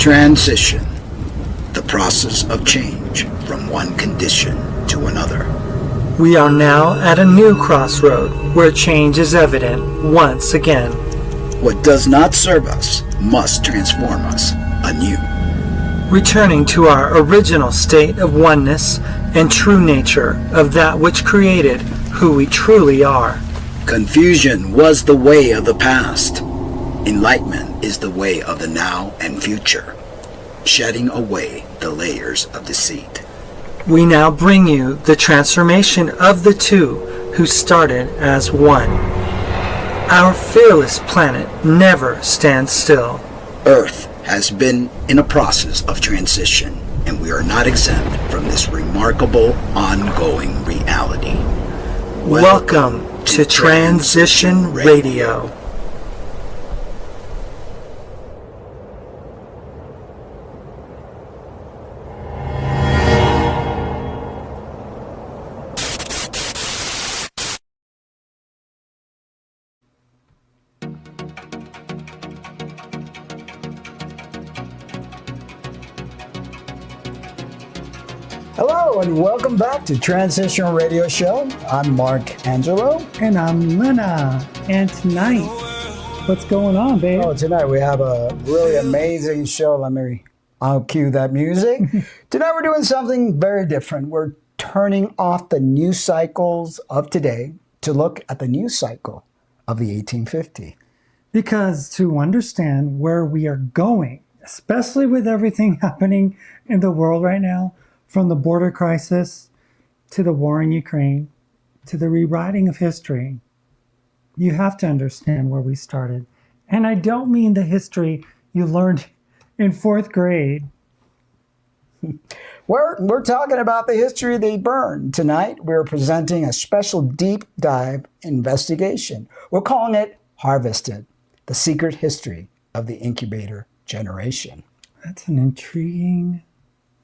Transition, the process of change from one condition to another. We are now at a new crossroad where change is evident once again. What does not serve us must transform us anew. Returning to our original state of oneness and true nature of that which created who we truly are. Confusion was the way of the past. Enlightenment is the way of the now and future, shedding away the layers of deceit. We now bring you the transformation of the two who started as one. Our fearless planet never stands still. Earth has been in a process of transition, and we are not exempt from this remarkable ongoing reality. Welcome to Transition Radio. Hello and welcome back to Transition Radio Show. I'm Mark Angelo. And I'm Lena. And tonight, what's going on, babe? Oh, tonight we have a really amazing show. I'll cue that music. Tonight we're doing something very different. We're turning off the news cycles of today to look at the news cycle of the 1850s. Because to understand where we are going, especially with everything happening in the world right now, from the border crisis to the war in Ukraine to the rewriting of history, you have to understand where we started. And I don't mean the history you learned in 4th grade. We're talking about the history of the burn. Tonight we're presenting a special deep dive investigation. We're calling it Harvested, the secret history of the incubator generation. That's an intriguing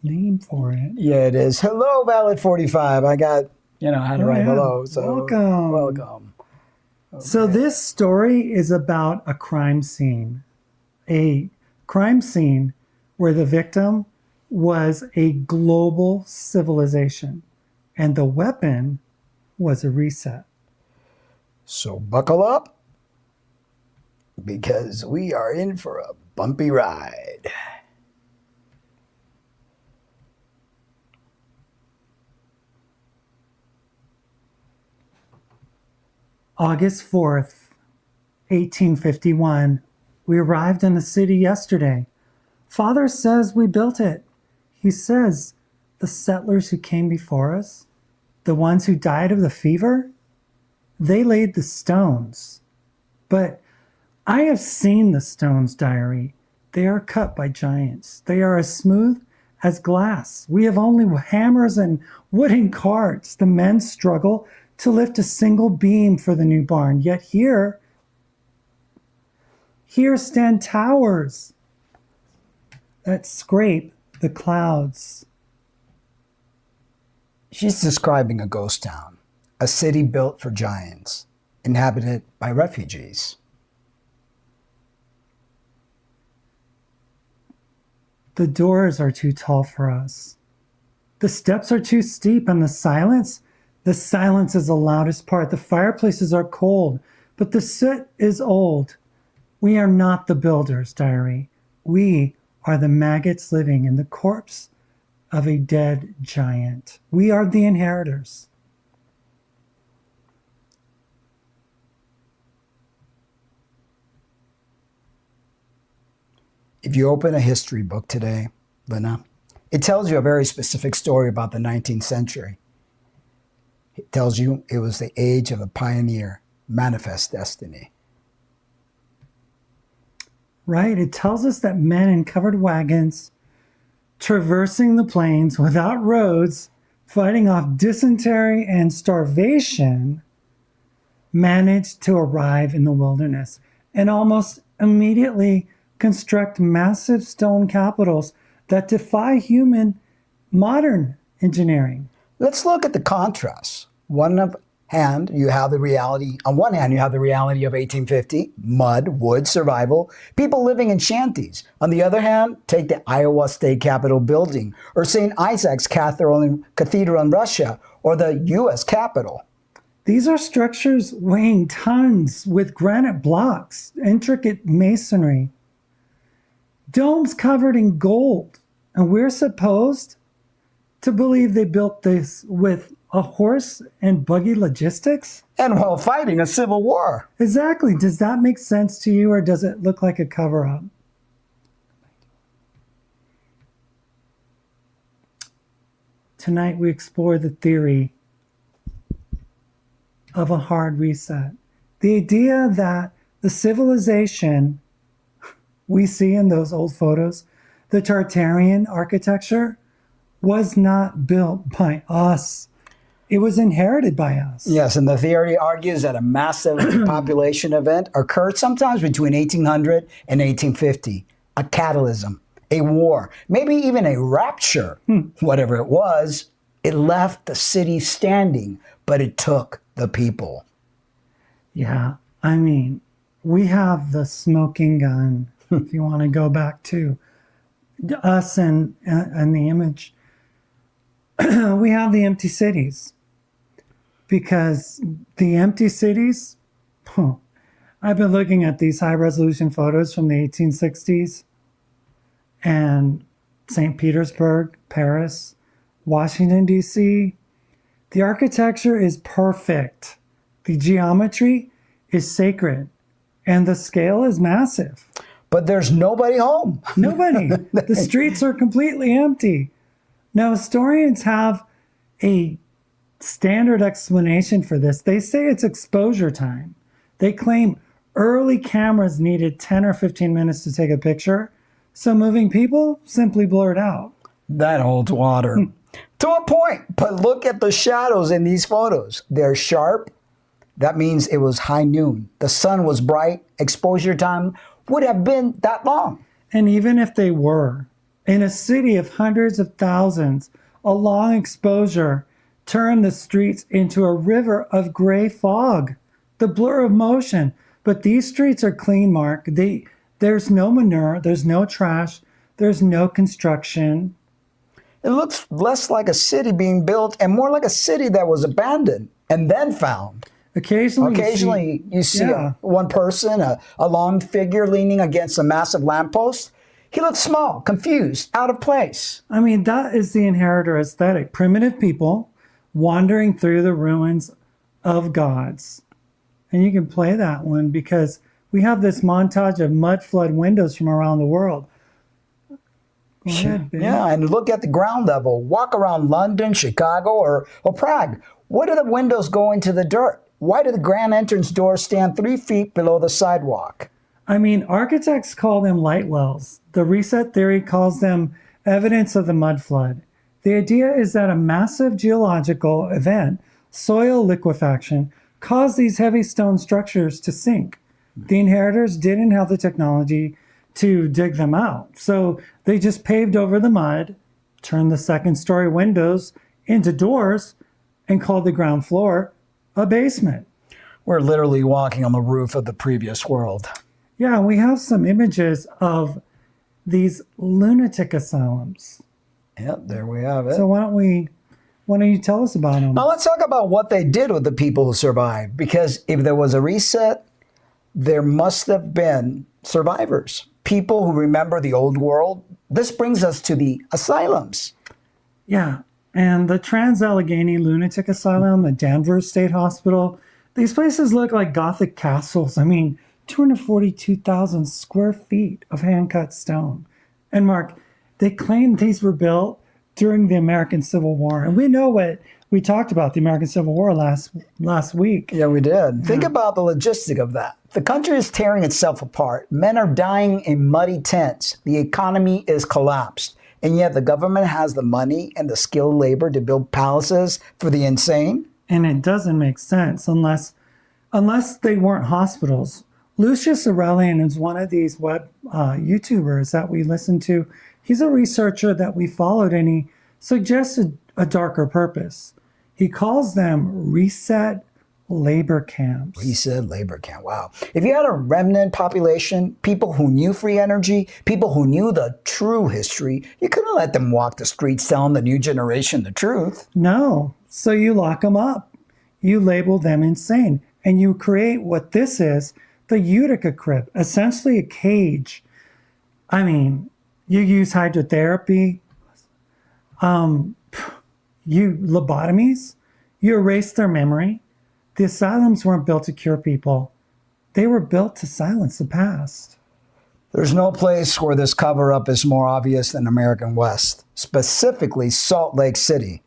name for it. Yeah, it is. Hello, Valid 45. I got, how to write hello. So welcome. Okay. So this story is about a crime scene. A crime scene where the victim was a global civilization and the weapon was a reset. So buckle up because we are in for a bumpy ride. August 4th, 1851. We arrived in the city yesterday. Father says we built it. He says the settlers who came before us, the ones who died of the fever, they laid the stones. But I have seen the stones, diary. They are cut by giants. They are as smooth as glass. We have only hammers and wooden carts. The men struggle to lift a single beam for the new barn. Yet here stand towers that scrape the clouds. She's describing a ghost town, a city built for giants, inhabited by refugees. The doors are too tall for us. The steps are too steep, and the silence is the loudest part. The fireplaces are cold, but the soot is old. We are not the builders, diary. We are the maggots living in the corpse of a dead giant. We are the inheritors. If you open a history book today, Lena, it tells you a very specific story about the 19th century. It tells you it was the age of the pioneer, manifest destiny. Right, it tells us that men in covered wagons, traversing the plains without roads, fighting off dysentery and starvation, managed to arrive in the wilderness and almost immediately construct massive stone capitals that defy human modern engineering. Let's look at the contrast. One hand, you have the reality, on one hand, you have the reality of 1850, mud, wood, survival, people living in shanties. On the other hand, take the Iowa State Capitol building, or St. Isaac's Cathedral in Russia, or the U.S. Capitol. These are structures weighing tons with granite blocks, intricate masonry, domes covered in gold. And we're supposed to believe they built this with a horse and buggy logistics? And while fighting a civil war. Exactly. Does that make sense to you, or does it look like a cover-up? Tonight we explore the theory of a hard reset. The idea that the civilization we see in those old photos, the Tartarian architecture, was not built by us. It was inherited by us. Yes, and the theory argues that a massive population event occurred sometimes between 1800 and 1850. A catalysm, a war, maybe even a rapture. Whatever it was, it left the city standing, but it took the people. Yeah, I mean, we have the smoking gun, if you want to go back to us and the image. We have the empty cities. Because the empty cities, I've been looking at these high-resolution photos from the 1860s, and St. Petersburg, Paris, Washington, D.C., the architecture is perfect. The geometry is sacred, and the scale is massive. But there's nobody home. Nobody. The streets are completely empty. Now, historians have a standard explanation for this. They say it's exposure time. They claim early cameras needed 10 or 15 minutes to take a picture, so moving people simply blurred out. That holds water. To a point, but look at the shadows in these photos. They're sharp. That means it was high noon. The sun was bright. Exposure time would have been that long. And even if they were, in a city of hundreds of thousands, a long exposure turned the streets into a river of gray fog, the blur of motion. But these streets are clean, Mark. There's no manure, there's no trash, there's no construction. It looks less like a city being built and more like a city that was abandoned and then found. Occasionally you see one person, a long figure leaning against a massive lamppost. He looks small, confused, out of place. I mean, that is the inheritor aesthetic. Primitive people wandering through the ruins of gods. And you can play that one because we have this montage of mud flood windows from around the world. Go ahead, Ben. Yeah, and look at the ground level. Walk around London, Chicago, or Prague. Why do the windows go into the dirt? Why do the grand entrance doors stand 3 feet below the sidewalk? I mean, architects call them light wells. The reset theory calls them evidence of the mud flood. The idea is that a massive geological event, soil liquefaction, caused these heavy stone structures to sink. The inheritors didn't have the technology to dig them out, so they just paved over the mud, turned the second-story windows into doors, and called the ground floor a basement. We're literally walking on the roof of the previous world. Yeah, we have some images of these lunatic asylums. Yep, there we have it. So why don't you tell us about them? Now let's talk about what they did with the people who survived. Because if there was a reset, there must have been survivors. People who remember the old world. This brings us to the asylums. Yeah, and the Trans-Allegheny Lunatic Asylum, the Danvers State Hospital, these places look like Gothic castles. I mean, 242,000 square feet of hand-cut stone. And Mark, they claim these were built during the American Civil War. And we know what we talked about the American Civil War last week. Yeah, we did. Think about the logistic of that. The country is tearing itself apart. Men are dying in muddy tents. The economy is collapsed. And yet the government has the money and the skilled labor to build palaces for the insane. And it doesn't make sense unless they weren't hospitals. Lucius Aurelian is one of these web YouTubers that we listen to. He's a researcher that we followed, and he suggested a darker purpose. He calls them reset labor camps. He said labor camp. Wow. If you had a remnant population, people who knew free energy, people who knew the true history, you couldn't let them walk the streets telling the new generation the truth. No. So you lock them up. You label them insane. And you create what this is, the Utica crib, essentially a cage. I mean, you use hydrotherapy, you lobotomies, you erase their memory. The asylums weren't built to cure people. They were built to silence the past. There's no place where this cover-up is more obvious than American West, specifically Salt Lake City.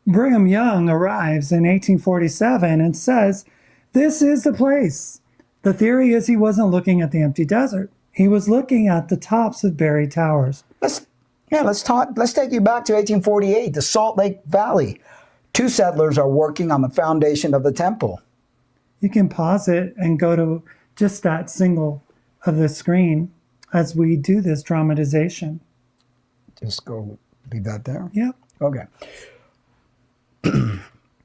Brigham Young arrives in 1847 and says, "This is the place." The theory is he wasn't looking at the empty desert. He was looking at the tops of buried towers. Let's take you back to 1848, the Salt Lake Valley. 2 settlers are working on the foundation of the temple. You can pause it and go to just that single of the screen as we do this dramatization. Just go, leave that there. Yep. Okay.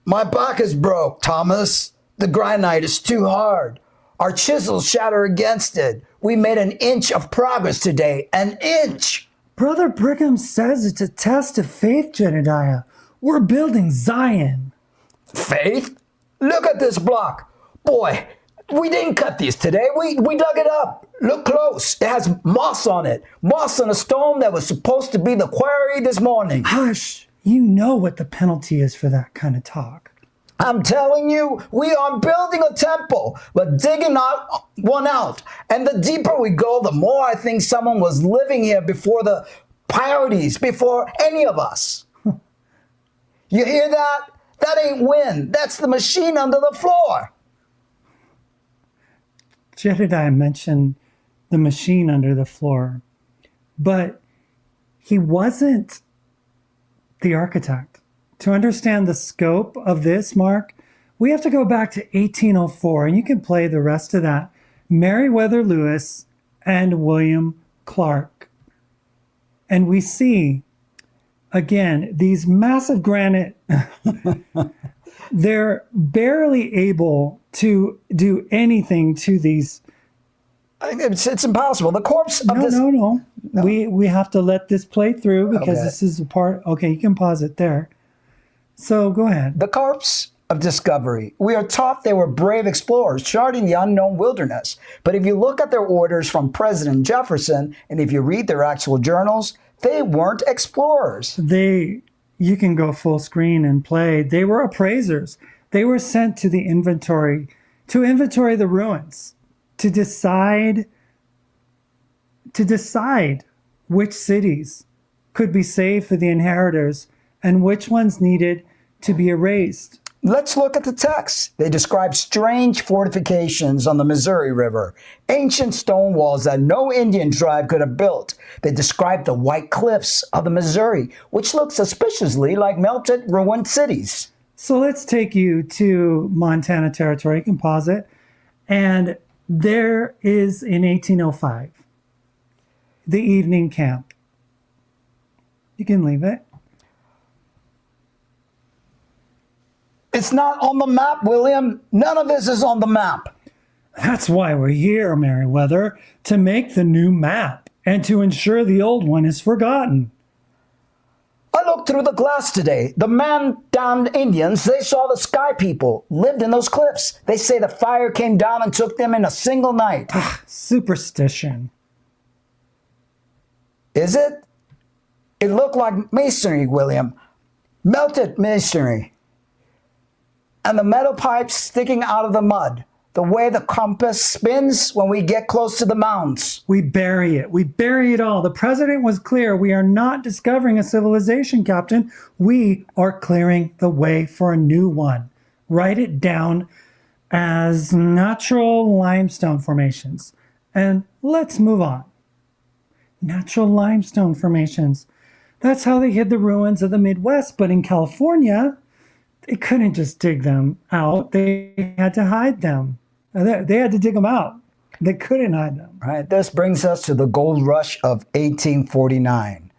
My back is broke, Thomas. The granite is too hard. Our chisels shatter against it. We made an inch of progress today. An inch! Brother Brigham says it's a test of faith, Jedediah. We're building Zion. Faith? Look at this block. Boy, we didn't cut these today. We dug it up. Look close. It has moss on it. Moss on a stone that was supposed to be the quarry this morning. Hush. You know what the penalty is for that kind of talk. I'm telling you, we are building a temple, but digging one out. And the deeper we go, the more I think someone was living here before the Pirates, before any of us. You hear that? That ain't wind. That's the machine under the floor. Jedediah mentioned the machine under the floor, but he wasn't the architect. To understand the scope of this, Mark, we have to go back to 1804, and you can play the rest of that. Meriwether Lewis and William Clark. And we see, again, these massive granite, they're barely able to do anything to these. It's impossible. The corpse of this... No. We have to let this play through because Okay. this is a part. Okay, you can pause it there. So go ahead. The corpse of discovery. We are taught they were brave explorers charting the unknown wilderness. But if you look at their orders from President Jefferson, and if you read their actual journals, they weren't explorers. You can go full screen and play. They were appraisers. They were sent to the inventory, to inventory the ruins, to decide which cities could be saved for the inheritors and which ones needed to be erased. Let's look at the text. They describe strange fortifications on the Missouri River, ancient stone walls that no Indian tribe could have built. They describe the white cliffs of the Missouri, which look suspiciously like melted, ruined cities. So let's take you to Montana Territory. You can pause it. And there is, in 1805, the evening camp. You can leave it. It's not on the map, William. None of this is on the map. That's why we're here, Meriwether, to make the new map and to ensure the old one is forgotten. I looked through the glass today. The man-downed Indians, they saw the sky people, lived in those cliffs. They say the fire came down and took them in a single night. Superstition. Is it? It looked like masonry, William. Melted masonry. And the metal pipes sticking out of the mud. The way the compass spins when we get close to the mounds. We bury it. We bury it all. The president was clear. We are not discovering a civilization, Captain. We are clearing the way for a new one. Write it down as natural limestone formations. And let's move on. Natural limestone formations. That's how they hid the ruins of the Midwest. But in California, they couldn't just dig them out. They had to hide them. They had to dig them out. They couldn't hide them. Right. This brings us to the gold rush of 1849.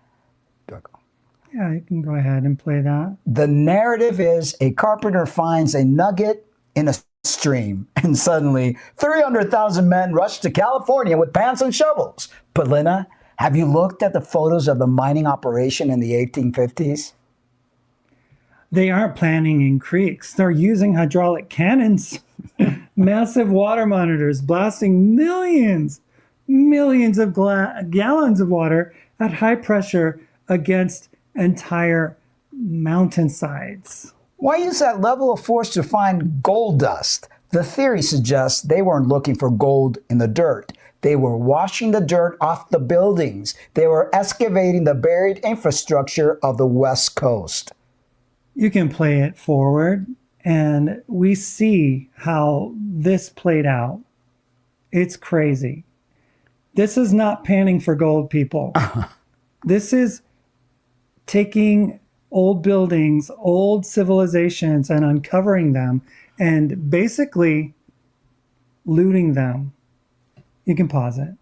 Yeah, you can go ahead and play that. The narrative is a carpenter finds a nugget in a stream, and suddenly 300,000 men rushed to California with pans and shovels. But Lena, have you looked at the photos of the mining operation in the 1850s? They aren't planning in creeks. They're using hydraulic cannons, massive water monitors, blasting millions of gallons of water at high pressure against entire mountainsides. Why use that level of force to find gold dust? The theory suggests they weren't looking for gold in the dirt. They were washing the dirt off the buildings. They were excavating the buried infrastructure of the West Coast. You can play it forward, and we see how this played out. It's crazy. This is not panning for gold, people. This is taking old buildings, old civilizations, and uncovering them and basically looting them. You can pause it.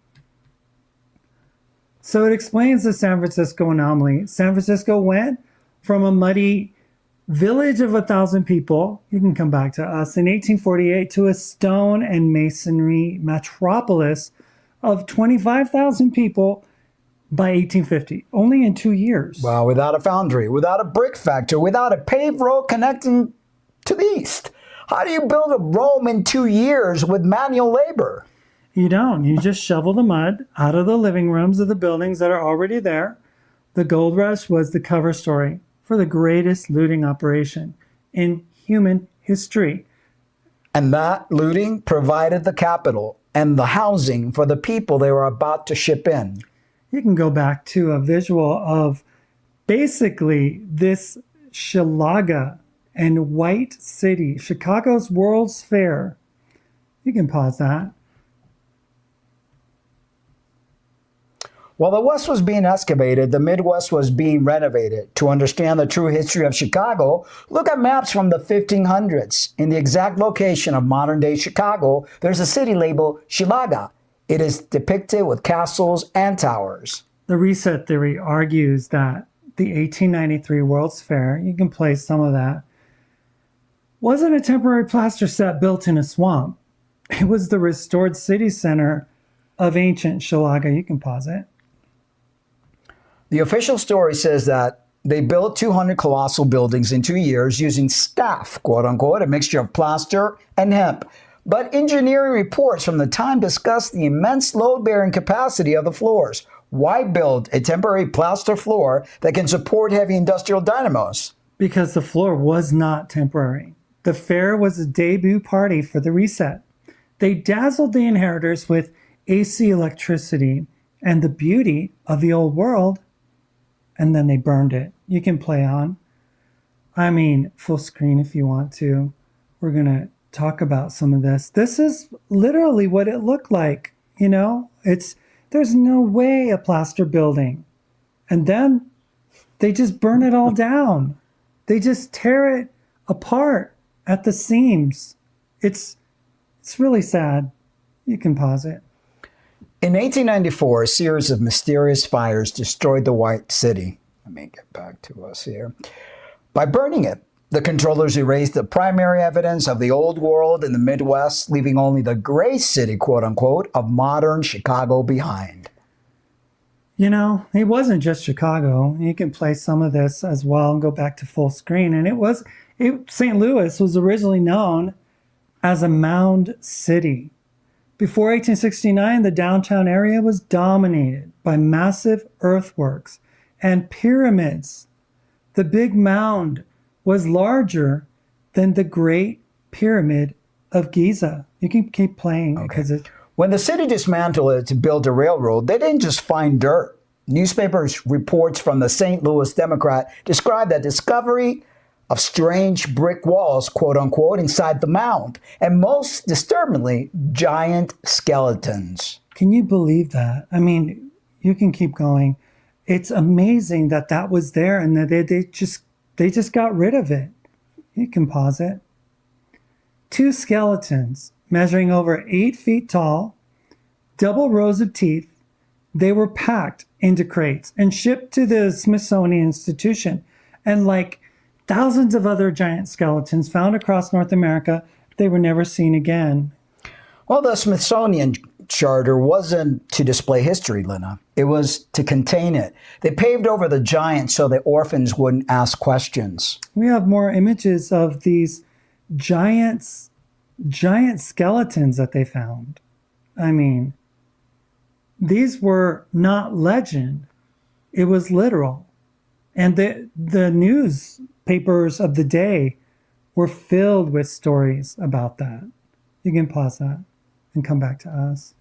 So it explains the San Francisco anomaly. San Francisco went from a muddy village of 1,000 people, you can come back to us, in 1848 to a stone and masonry metropolis of 25,000 people by 1850, only in 2 years. Well, without a foundry, without a brick factory, without a paved road connecting to the east. How do you build a Rome in 2 years with manual labor? You don't. You just shovel the mud out of the living rooms of the buildings that are already there. The gold rush was the cover story for the greatest looting operation in human history. And that looting provided the capital and the housing for the people they were about to ship in. You can go back to a visual of basically this Shalaga and White City, Chicago's World's Fair. You can pause that. While the West was being excavated, the Midwest was being renovated. To understand the true history of Chicago, look at maps from the 1500s. In the exact location of modern-day Chicago, there's a city labeled Shilaga. It is depicted with castles and towers. The reset theory argues that the 1893 World's Fair, you can play some of that, wasn't a temporary plaster set built in a swamp. It was the restored city center of ancient Shilaga. You can pause it. The official story says that they built 200 colossal buildings in 2 years using staff, quote unquote, a mixture of plaster and hemp. But engineering reports from the time discuss the immense load-bearing capacity of the floors. Why build a temporary plaster floor that can support heavy industrial dynamos? Because the floor was not temporary. The fair was a debut party for the reset. They dazzled the inheritors with AC electricity and the beauty of the old world, and then they burned it. You can play on. I mean, full screen if you want to. We're going to talk about some of this. This is literally what it looked like. You know, there's no way a plaster building. And then they just burn it all down. They just tear it apart at the seams. It's really sad. You can pause it. In 1894, a series of mysterious fires destroyed the White City. Let me get back to us here. By burning it, the controllers erased the primary evidence of the old world in the Midwest, leaving only the gray city, quote unquote, of modern Chicago behind. You know, it wasn't just Chicago. You can play some of this as well and go back to full screen. And St. Louis was originally known as a mound city. Before 1869, the downtown area was dominated by massive earthworks and pyramids. The Big Mound was larger than the Great Pyramid of Giza. You can keep playing because When the city dismantled it to build a railroad, they didn't just find dirt. Newspapers reports from the St. Louis Democrat described that discovery of strange brick walls, quote unquote, inside the mound, and most disturbingly, giant skeletons. Can you believe that? I mean, you can keep going. It's amazing that that was there and that they just got rid of it. You can pause it. 2 skeletons measuring over 8 feet tall, double rows of teeth. They were packed into crates and shipped to the Smithsonian Institution. And like thousands of other giant skeletons found across North America, They were never seen again. Well, the Smithsonian Charter wasn't to display history, Lena. It was to contain it. They paved over the giants so the orphans wouldn't ask questions. We have more images of these giant skeletons that they found. I mean, these were not legend. It was literal. And the newspapers of the day were filled with stories about that. You can pause that and come back to us.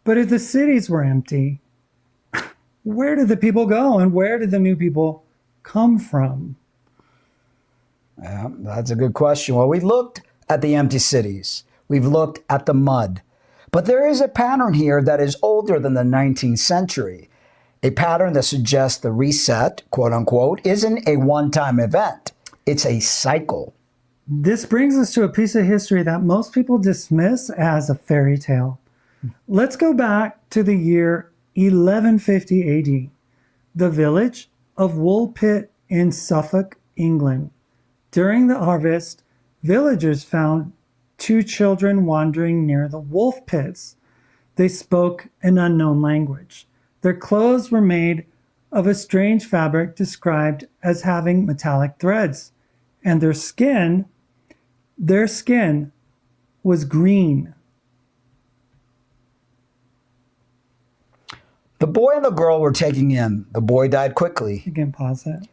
But if the cities were empty, where did the people go and where did the new people come from? Yeah, that's a good question. Well, we looked at the empty cities. We've looked at the mud. But there is a pattern here that is older than the 19th century. A pattern that suggests the reset, quote unquote, isn't a one-time event. It's a cycle. This brings us to a piece of history that most people dismiss as a fairy tale. Let's go back to the year 1150 AD, the village of Woolpit in Suffolk, England. During the harvest, villagers found two children wandering near the wolf pits. They spoke an unknown language. Their clothes were made of a strange fabric described as having metallic threads, and their skin was green. The boy and the girl were taken in. The boy died quickly. You can pause it.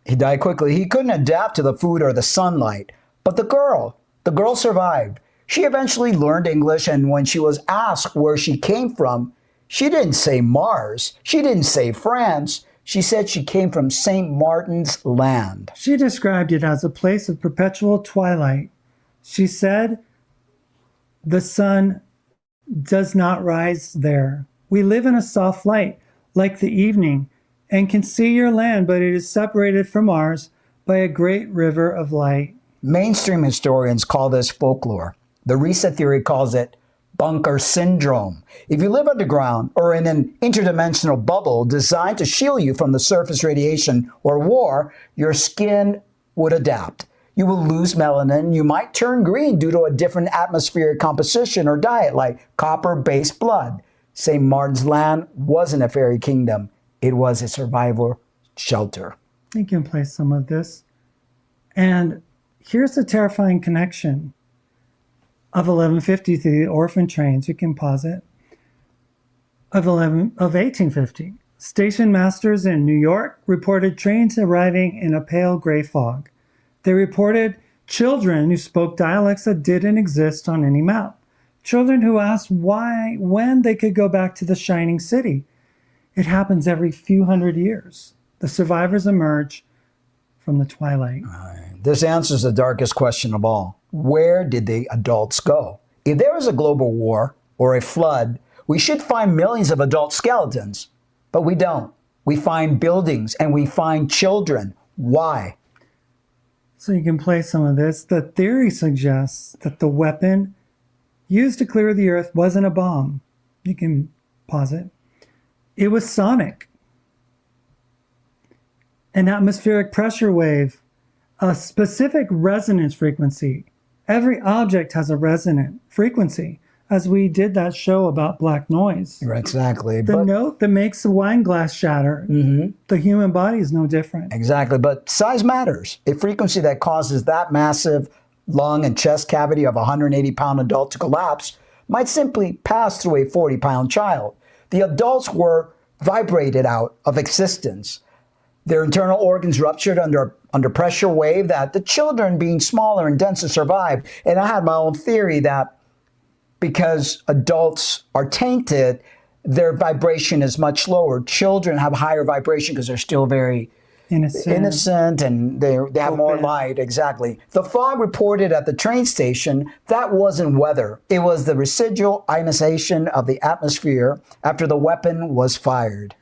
He died quickly. He couldn't adapt to the food or the sunlight. But the girl survived. She eventually learned English, and when she was asked where she came from, she didn't say Mars. She didn't say France. She said she came from St. Martin's Land. She described it as a place of perpetual twilight. She said, "The sun does not rise there. We live in a soft light, like the evening, and can see your land, but it is separated from ours by a great river of light." Mainstream historians call this folklore. The reset theory calls it bunker syndrome. If you live underground or in an interdimensional bubble designed to shield you from the surface radiation or war, your skin would adapt. You will lose melanin. You might turn green due to a different atmospheric composition or diet, like copper-based blood. St. Martin's Land wasn't a fairy kingdom. It was a survival shelter. You can play some of this. And here's the terrifying connection of 1150 to the Orphan Trains. You can pause it. Of 1850. Station masters in New York reported trains arriving in a pale gray fog. They reported children who spoke dialects that didn't exist on any map. Children who asked when they could go back to the shining city. It happens every few hundred years. The survivors emerge from the twilight. This answers the darkest question of all. Where did the adults go? If there was a global war or a flood, we should find millions of adult skeletons. But we don't. We find buildings and we find children. Why? So you can play some of this. The theory suggests that the weapon used to clear the earth wasn't a bomb. You can pause it. It was sonic. An atmospheric pressure wave, a specific resonance frequency. Every object has a resonant frequency, as we did that show about black noise. Right, exactly. The note that makes the wine glass shatter, the human body is no different. Exactly, but size matters. A frequency that causes that massive lung and chest cavity of a 180-pound adult to collapse might simply pass through a 40-pound child. The adults were vibrated out of existence. Their internal organs ruptured under pressure wave that the children, being smaller and denser, survived. And I had my own theory that because adults are tainted, their vibration is much lower. Children have higher vibration because they're still very innocent and they have more light. Exactly. The fog reported at the train station, that wasn't weather. It was the residual ionization of the atmosphere after the weapon was fired.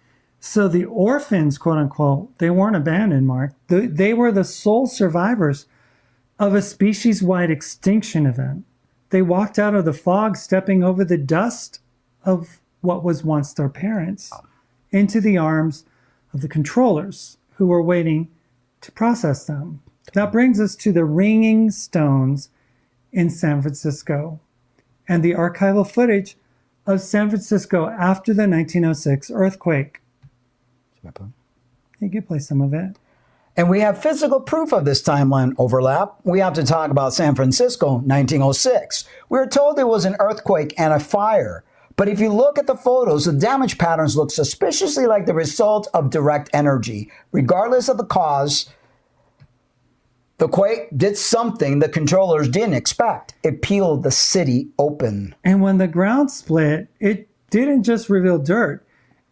So the orphans, quote unquote, they weren't abandoned, Mark. They were the sole survivors of a species-wide extinction event. They walked out of the fog, stepping over the dust of what was once their parents, into the arms of the controllers who were waiting to process them. That brings us to the ringing stones in San Francisco and the archival footage of San Francisco after the 1906 earthquake. You can play some of it. And we have physical proof of this timeline overlap. We have to talk about San Francisco, 1906. We were told there was an earthquake and a fire. But if you look at the photos, the damage patterns look suspiciously like the result of direct energy. Regardless of the cause, the quake did something the controllers didn't expect. It peeled the city open. And when the ground split, it didn't just reveal dirt.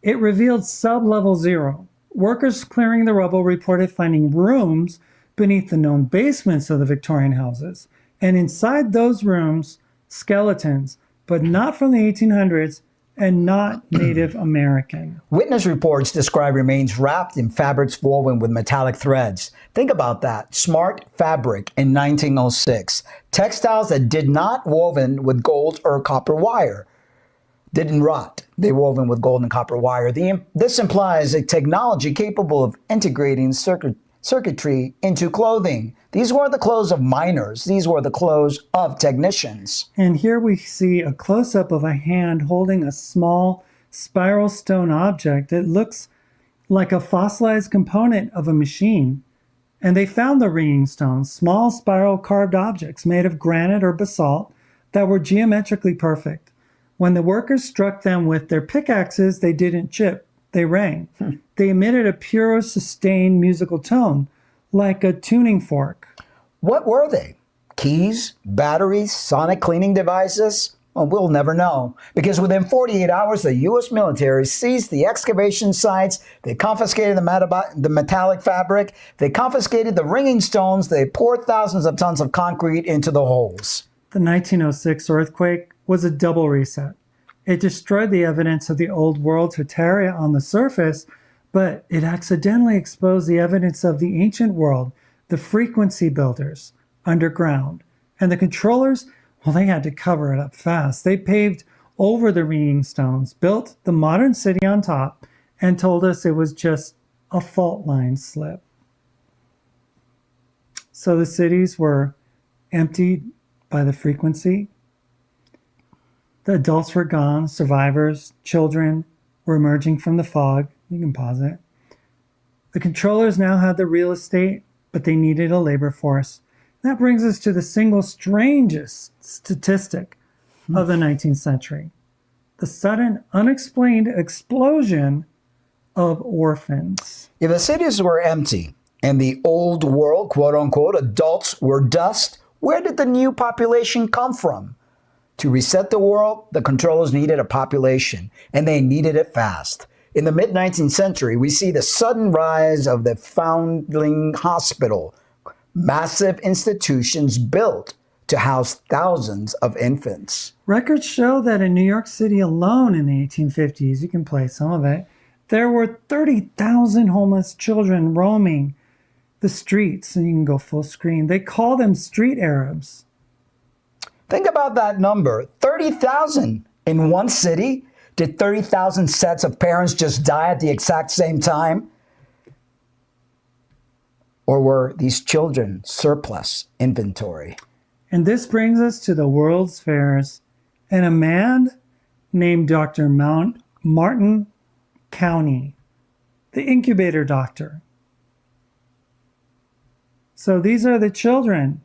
It revealed sub-level zero. Workers clearing the rubble reported finding rooms beneath the known basements of the Victorian houses. And inside those rooms, skeletons, but not from the 1800s and not Native American. Witness reports describe remains wrapped in fabrics woven with metallic threads. Think about that. Smart fabric in 1906. Textiles that did not woven with gold or copper wire. Didn't rot. They woven with gold and copper wire. This implies a technology capable of integrating circuitry into clothing. These were the clothes of miners. These were the clothes of technicians. And here we see a close-up of a hand holding a small spiral stone object. It looks like a fossilized component of a machine. And they found the ringing stones, small spiral carved objects made of granite or basalt that were geometrically perfect. When the workers struck them with their pickaxes, they didn't chip, they rang. They emitted a pure, sustained musical tone, like a tuning fork. What were they? Keys? Batteries? Sonic cleaning devices? Well, we'll never know. Because within 48 hours, the U.S. military seized the excavation sites. They confiscated the metallic fabric. They confiscated the ringing stones. They poured thousands of tons of concrete into the holes. The 1906 earthquake was a double reset. It destroyed the evidence of the old world Tartaria on the surface, but it accidentally exposed the evidence of the ancient world, the frequency builders, underground. And the controllers, well, they had to cover it up fast. They paved over the ringing stones, built the modern city on top, and told us it was just a fault line slip. So the cities were emptied by the frequency. The adults were gone, survivors, children were emerging from the fog. You can pause it. The controllers now had the real estate, but they needed a labor force. That brings us to the single strangest statistic of the 19th century. The sudden, unexplained explosion of orphans. If the cities were empty and the old world, quote unquote, adults were dust, where did the new population come from? To reset the world, the controllers needed a population, and they needed it fast. In the mid-19th century, we see the sudden rise of the Foundling Hospital, massive institutions built to house thousands of infants. Records show that in New York City alone in the 1850s, you can play some of it, there were 30,000 homeless children roaming the streets, and you can go full screen. They call them street Arabs. Think about that number, 30,000 in one city. Did 30,000 sets of parents just die at the exact same time? Or were these children surplus inventory? And this brings us to the World's Fairs and a man named Dr. Martin County, the incubator doctor. So these are the children.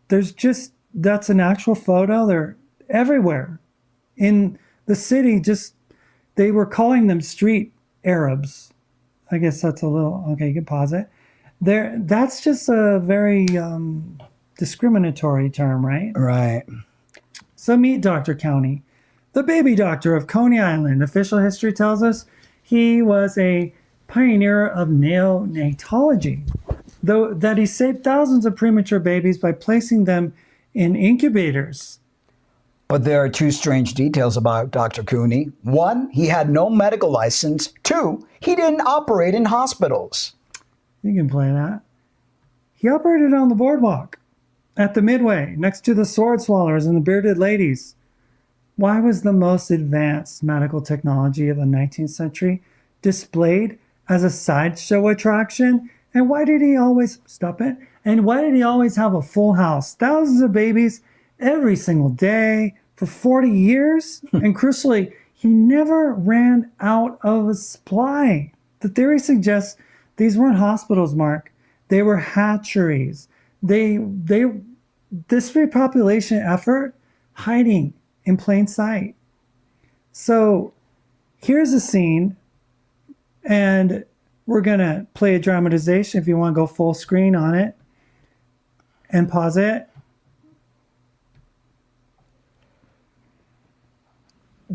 That's an actual photo. They're everywhere in the city. They were calling them street Arabs. I guess that's a little, okay, you can pause it. That's just a very discriminatory term, right? Right. So meet Dr. County, the baby doctor of Coney Island. Official history tells us he was a pioneer of neonatology, though that he saved thousands of premature babies by placing them in incubators. But there are two strange details about Dr. Cooney. One, he had no medical license. Two, he didn't operate in hospitals. You can play that. He operated on the boardwalk, at the Midway, next to the sword swallowers and the bearded ladies. Why was the most advanced medical technology of the 19th century displayed as a sideshow attraction? And why did he always, stop it, And why did he always have a full house? Thousands of babies every single day for 40 years? And crucially, he never ran out of a supply. The theory suggests these weren't hospitals, Mark. They were hatcheries. This repopulation effort hiding in plain sight. So here's a scene, and we're going to play a dramatization if you want to go full screen on it and pause it.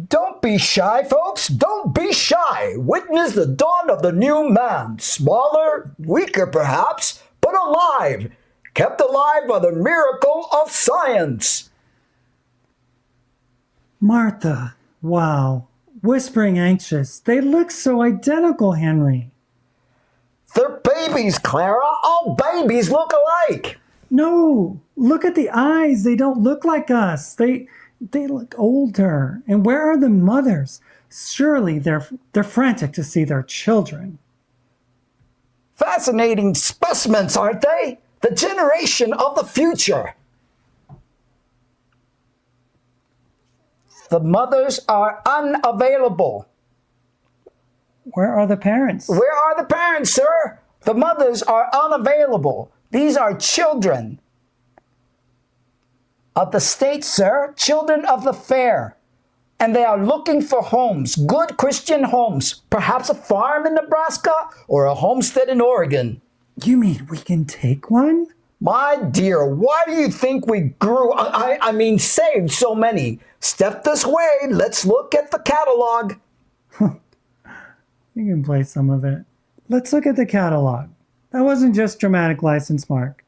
Don't be shy, folks. Don't be shy. Witness the dawn of the new man. Smaller, weaker perhaps, but alive. Kept alive by the miracle of science. Martha, wow. Whispering anxious. They look so identical, Henry. They're babies, Clara. All babies look alike. No, look at the eyes. They don't look like us. They look older. And where are the mothers? Surely they're frantic to see their children. Fascinating specimens, aren't they? The generation of the future. The mothers are unavailable. Where are the parents? Where are the parents, sir? The mothers are unavailable. These are children of the state, sir, children of the fair. And they are looking for homes, good Christian homes, perhaps a farm in Nebraska or a homestead in Oregon. You mean we can take one? My dear, why do you think we saved so many? Step this way, let's look at the catalog. You can play some of it. Let's look at the catalog. That wasn't just dramatic license, Mark.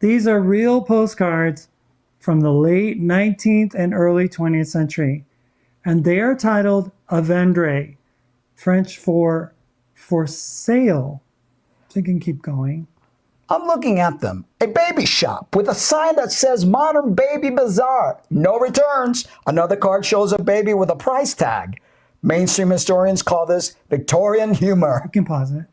These are real postcards from the late 19th and early 20th century. And they are titled à vendre, French for sale. So you can keep going. I'm looking at them. A baby shop with a sign that says Modern Baby Bazaar. No returns. Another card shows a baby with a price tag. Mainstream historians call this Victorian humor. You can pause it.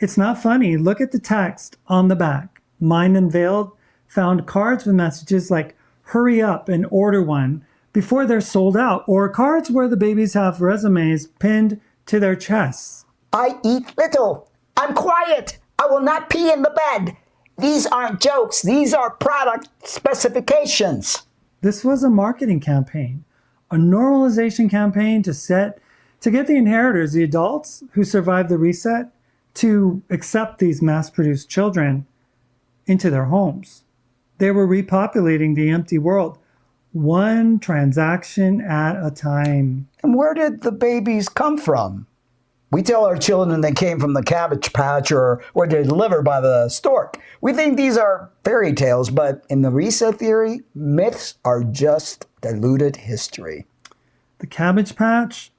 It's not funny. Look at the text on the back. Mind Unveiled found cards with messages like, hurry up and order one before they're sold out, or cards where the babies have resumes pinned to their chests. I eat little. I'm quiet. I will not pee in the bed. These aren't jokes. These are product specifications. This was a marketing campaign, a normalization campaign to get the inheritors, the adults who survived the reset, to accept these mass-produced children into their homes. They were repopulating the empty world, one transaction at a time. And where did the babies come from? We tell our children they came from the Cabbage Patch or were delivered by the stork. We think these are fairy tales, but in the reset theory, myths are just diluted history. The Cabbage Patch,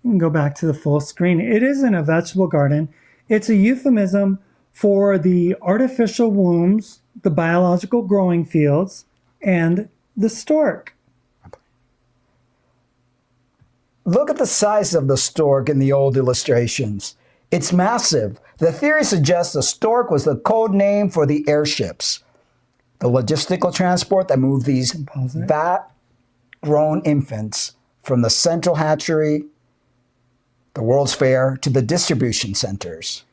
you can go back to the full screen. It isn't a vegetable garden. It's a euphemism for the artificial wombs, the biological growing fields, and the stork. Look at the size of the stork in the old illustrations. It's massive. The theory suggests the stork was the code name for the airships, the logistical transport that moved these vat-grown infants from the central hatchery, the World's Fair, to the distribution centers.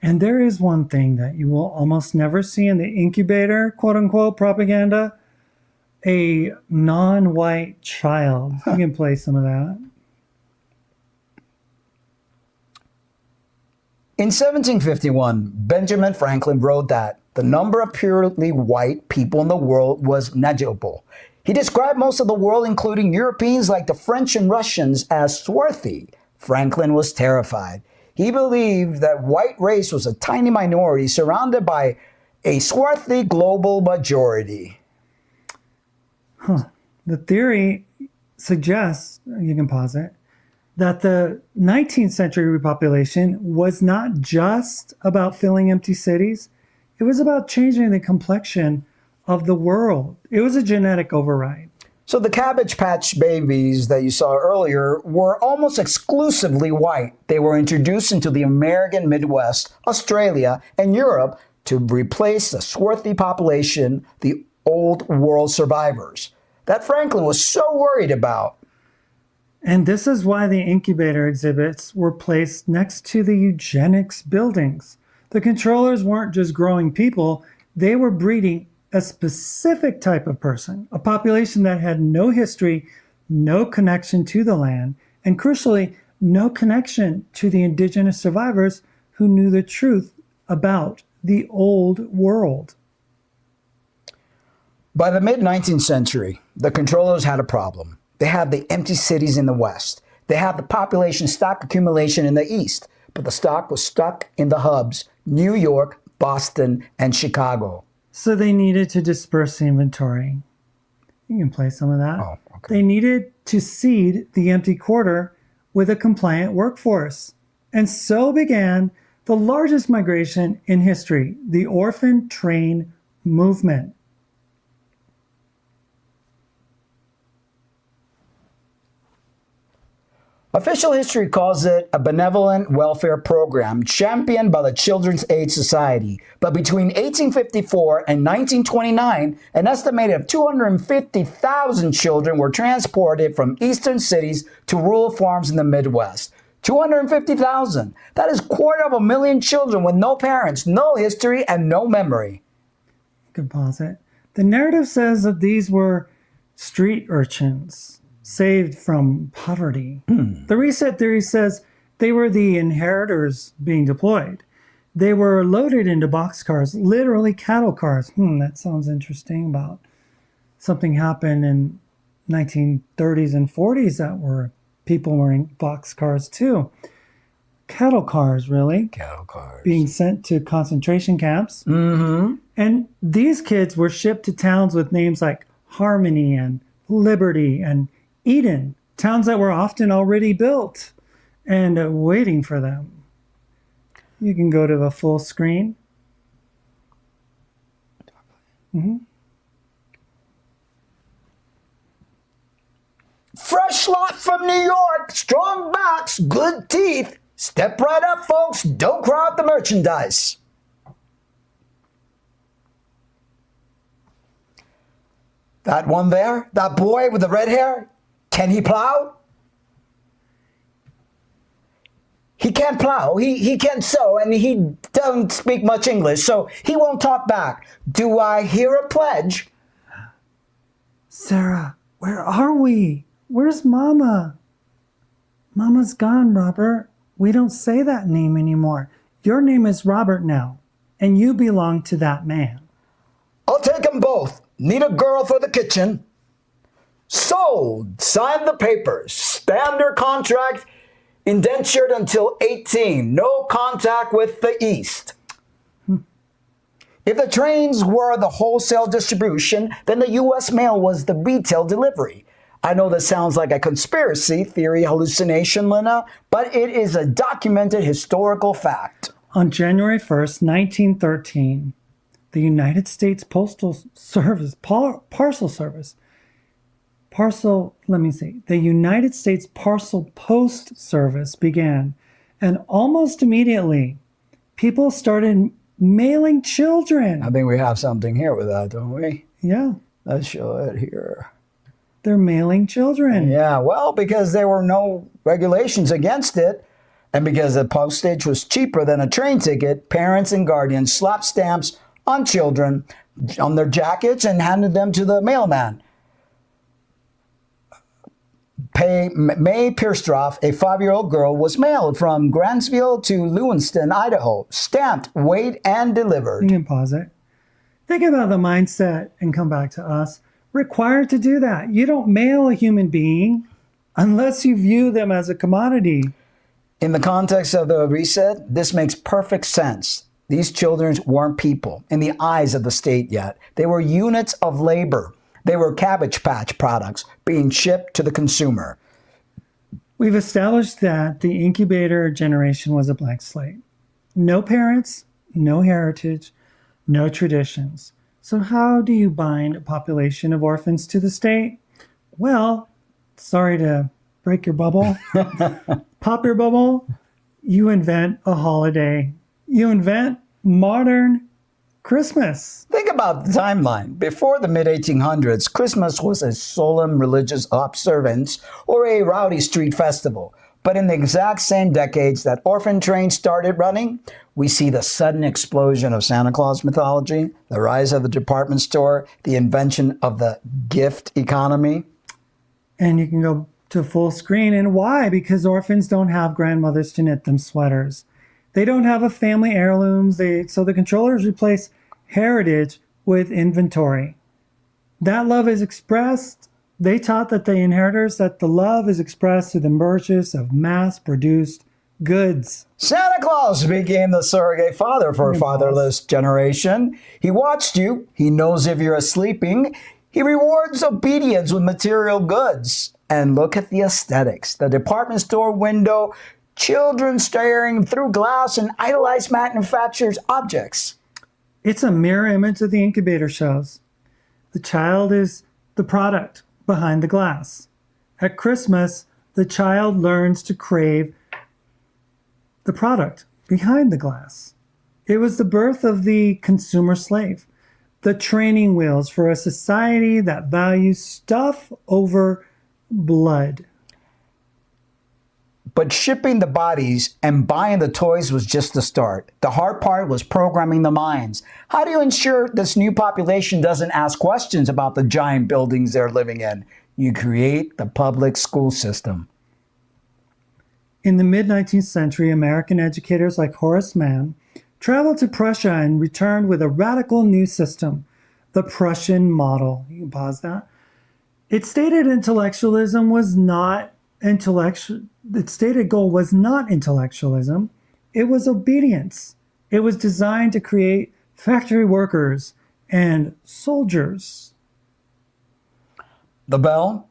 And there is one thing that you will almost never see in the incubator, quote-unquote, propaganda, a non-white child. You can play some of that. In 1751, Benjamin Franklin wrote that the number of purely white people in the world was negligible. He described most of the world, including Europeans like the French and Russians, as swarthy. Franklin was terrified. He believed that white race was a tiny minority surrounded by a swarthy global majority. The theory suggests, you can pause it, that the 19th century repopulation was not just about filling empty cities. It was about changing the complexion of the world. It was a genetic override. So the Cabbage Patch babies that you saw earlier were almost exclusively white. They were introduced into the American Midwest, Australia, and Europe to replace the swarthy population, the old world survivors, that Franklin was so worried about. And this is why the incubator exhibits were placed next to the eugenics buildings. The controllers weren't just growing people, they were breeding a specific type of person, a population that had no history, no connection to the land, and crucially, no connection to the indigenous survivors who knew the truth about the old world. By the mid-19th century, the controllers had a problem. They had the empty cities in the West. They had the population stock accumulation in the East, but the stock was stuck in the hubs, New York, Boston, and Chicago. So they needed to disperse the inventory. You can play some of that. Oh, okay. They needed to seed the empty quarter with a compliant workforce. And so began the largest migration in history, the Orphan Train movement. Official history calls it a benevolent welfare program championed by the Children's Aid Society. But between 1854 and 1929, an estimated 250,000 children were transported from eastern cities to rural farms in the Midwest. 250,000. That is 250,000 children with no parents, no history, and no memory. Good pause it. The narrative says that these were street urchins saved from poverty. The reset theory says they were the inheritors being deployed. They were loaded into boxcars, literally cattle cars. That sounds interesting about something happened in 1930s and 40s that were people were in boxcars too. Cattle cars, really. Cattle cars. Being sent to concentration camps. And these kids were shipped to towns with names like Harmony and Liberty and Eden, towns that were often already built and waiting for them. You can go to the full screen. Fresh lot from New York, strong backs, good teeth. Step right up, folks. Don't crowd the merchandise. That one there, that boy with the red hair, can he plow? He can't plow, he can't sew, and he doesn't speak much English, so he won't talk back. Do I hear a pledge? Sarah, where are we? Where's Mama? Mama's gone, Robert. We don't say that name anymore. Your name is Robert now, and you belong to that man. I'll take them both. Need a girl for the kitchen. Sold. Sign the papers. Standard contract. Indentured until 18. No contact with the East. If the trains were the wholesale distribution, then the U.S. mail was the retail delivery. I know this sounds like a conspiracy theory hallucination, Lena, but it is a documented historical fact. On January 1st, 1913, the United States Postal Service, the United States Parcel Post Service began, and almost immediately, people started mailing children. I think we have something here with that, don't we? Yeah, Let's show it here. they're mailing children. Yeah, well, because there were no regulations against it, and because the postage was cheaper than a train ticket, parents and guardians slapped stamps on children on their jackets and handed them to the mailman. May Pierstroff, a 5-year-old girl, was mailed from Grantsville to Lewiston, Idaho, stamped, weighed, and delivered. You can pause it. Think about the mindset and come back to us. Required to do that. You don't mail a human being unless you view them as a commodity. In the context of the reset, this makes perfect sense. These children weren't people in the eyes of the state yet. They were units of labor. They were Cabbage Patch products being shipped to the consumer. We've established that the incubator generation was a blank slate. No parents, no heritage, no traditions. So how do you bind a population of orphans to the state? Well, sorry to break your bubble, pop your bubble, you invent a holiday. You invent modern Christmas. Think about the timeline. Before the mid-1800s, Christmas was a solemn religious observance or a rowdy street festival. But in the exact same decades that Orphan Trains started running, we see the sudden explosion of Santa Claus mythology, the rise of the department store, the invention of the gift economy. And you can go to full screen. And why? Because orphans don't have grandmothers to knit them sweaters. They don't have a family heirlooms. So the controllers replace heritage with inventory. That love is expressed. They taught that the inheritors that the love is expressed through the purchase of mass-produced goods. Santa Claus became the surrogate father for a fatherless generation. He watched you. He knows if you're sleeping. He rewards obedience with material goods. And look at the aesthetics. The department store window, children staring through glass and idolized manufactured objects. It's a mirror image of the incubator shows. The child is the product behind the glass. At Christmas, the child learns to crave the product behind the glass. It was the birth of the consumer slave, the training wheels for a society that values stuff over blood. But shipping the bodies and buying the toys was just the start. The hard part was programming the minds. How do you ensure this new population doesn't ask questions about the giant buildings they're living in? You create the public school system. In the mid-19th century, American educators like Horace Mann traveled to Prussia and returned with a radical new system, the Prussian model. You can pause that. It stated intellectualism was not intellectual. Its stated goal was not intellectualism. It was obedience. It was designed to create factory workers and soldiers. The bell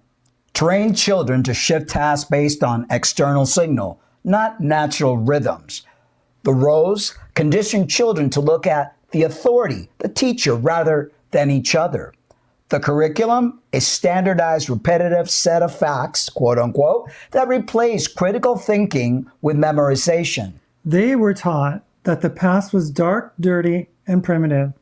trained children to shift tasks based on external signal, not natural rhythms. The rose conditioned children to look at the authority, the teacher, rather than each other. The curriculum, a standardized repetitive set of facts, quote unquote, that replaced critical thinking with memorization. They were taught that the past was dark, dirty, and primitive.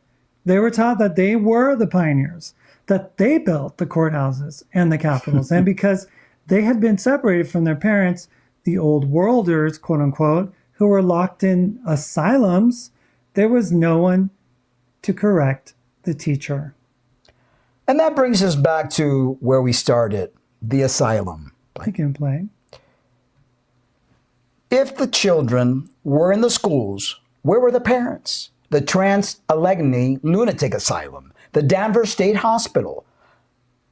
They were taught that they were the pioneers, that they built the courthouses and the capitals. And because they had been separated from their parents, the old worlders, quote unquote, who were locked in asylums, there was no one to correct the teacher. And that brings us back to where we started, the asylum. You can play. If the children were in the schools, where were the parents? The Trans-Allegheny Lunatic Asylum, the Danvers State Hospital.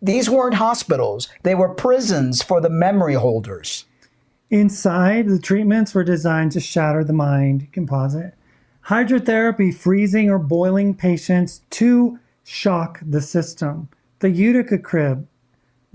These weren't hospitals. They were prisons for the memory holders. Inside, the treatments were designed to shatter the mind. You can pause it. Hydrotherapy, freezing or boiling patients to shock the system. The Utica crib,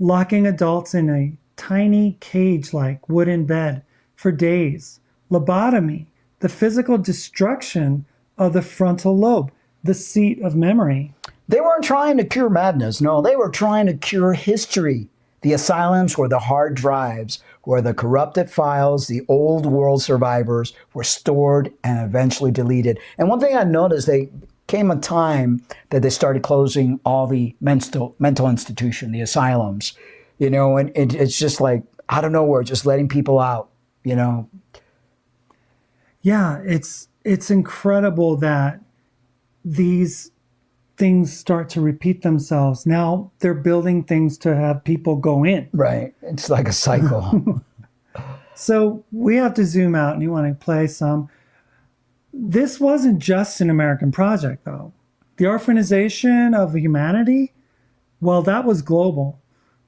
locking adults in a tiny cage-like wooden bed for days. Lobotomy, the physical destruction of the frontal lobe, the seat of memory. They weren't trying to cure madness. No, they were trying to cure history. The asylums were the hard drives where the corrupted files, the old world survivors were stored and eventually deleted. And one thing I noticed, they came a time that they started closing all the mental institution, the asylums, and it's just like, out of nowhere, just letting people out, Yeah, it's incredible that these things start to repeat themselves. Now they're building things to have people go in. Right. It's like a cycle. So we have to zoom out, and you want to play some. This wasn't just an American project, though. The orphanization of humanity, well, that was global.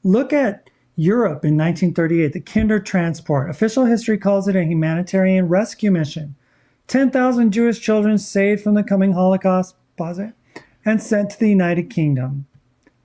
Look at Europe in 1938, the Kindertransport. Official history calls it a humanitarian rescue mission. 10,000 Jewish children saved from the coming Holocaust, pause it, and sent to the United Kingdom.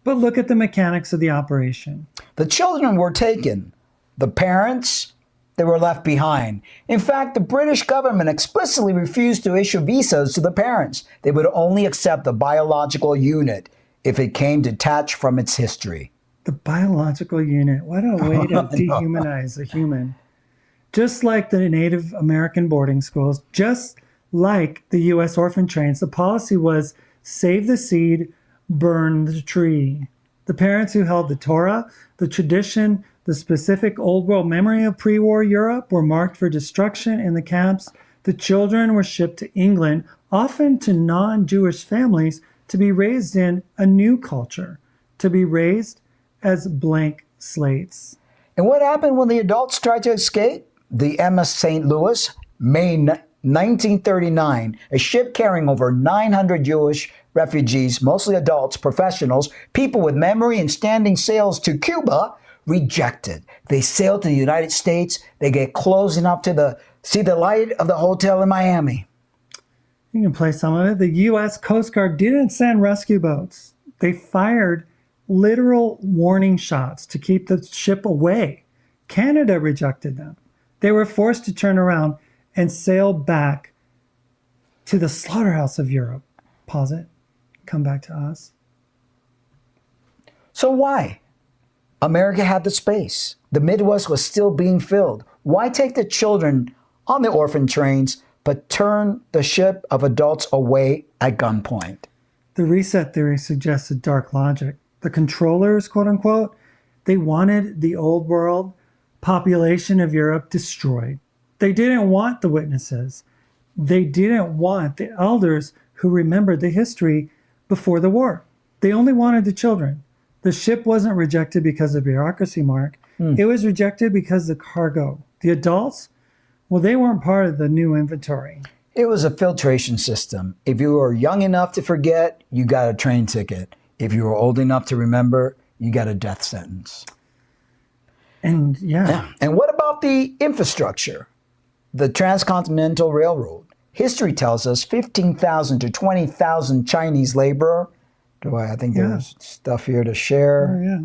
But look at the mechanics of the operation. The children were taken. The parents, they were left behind. In fact, the British government explicitly refused to issue visas to the parents. They would only accept the biological unit if it came detached from its history. The biological unit. What a way to dehumanize a human. Just like the Native American boarding schools, just Like the U.S. Orphan Trains, the policy was save the seed, burn the tree. The parents who held the Torah, the tradition, the specific old world memory of pre-war Europe were marked for destruction in the camps. The children were shipped to England, often to non-Jewish families, to be raised in a new culture, to be raised as blank slates. And what happened when the adults tried to escape? The MS St. Louis, May 1939, a ship carrying over 900 Jewish refugees, mostly adults, professionals, people with memory and standing sails to Cuba, rejected. They sailed to the United States. They get close enough to see the light of the hotel in Miami. You can play some of it. The U.S. Coast Guard didn't send rescue boats. They fired literal warning shots to keep the ship away. Canada rejected them. They were forced to turn around and sail back to the slaughterhouse of Europe. Pause it. Come back to us. So why? America had the space. The Midwest was still being filled. Why take the children on the orphan trains, but turn the ship of adults away at gunpoint? The reset theory suggests a dark logic. The controllers, quote unquote, they wanted the old world population of Europe destroyed. They didn't want the witnesses. They didn't want the elders who remembered the history before the war. They only wanted the children. The ship wasn't rejected because of bureaucracy, Mark. It was rejected because of the cargo. The adults, well, they weren't part of the new inventory. It was a filtration system. If you were young enough to forget, you got a train ticket. If you were old enough to remember, you got a death sentence. And yeah. And what about the infrastructure? The Transcontinental Railroad. History tells us 15,000 to 20,000 Chinese labor. I think there's stuff here to share. Oh, yeah.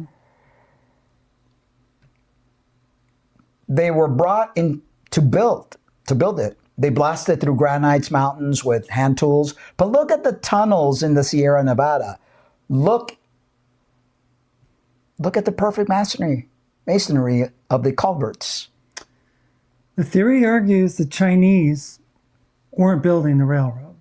They were brought in to build it. They blasted through Granites Mountains with hand tools. But look at the tunnels in the Sierra Nevada. Look at the perfect masonry of the culverts. The theory argues the Chinese weren't building the railroad.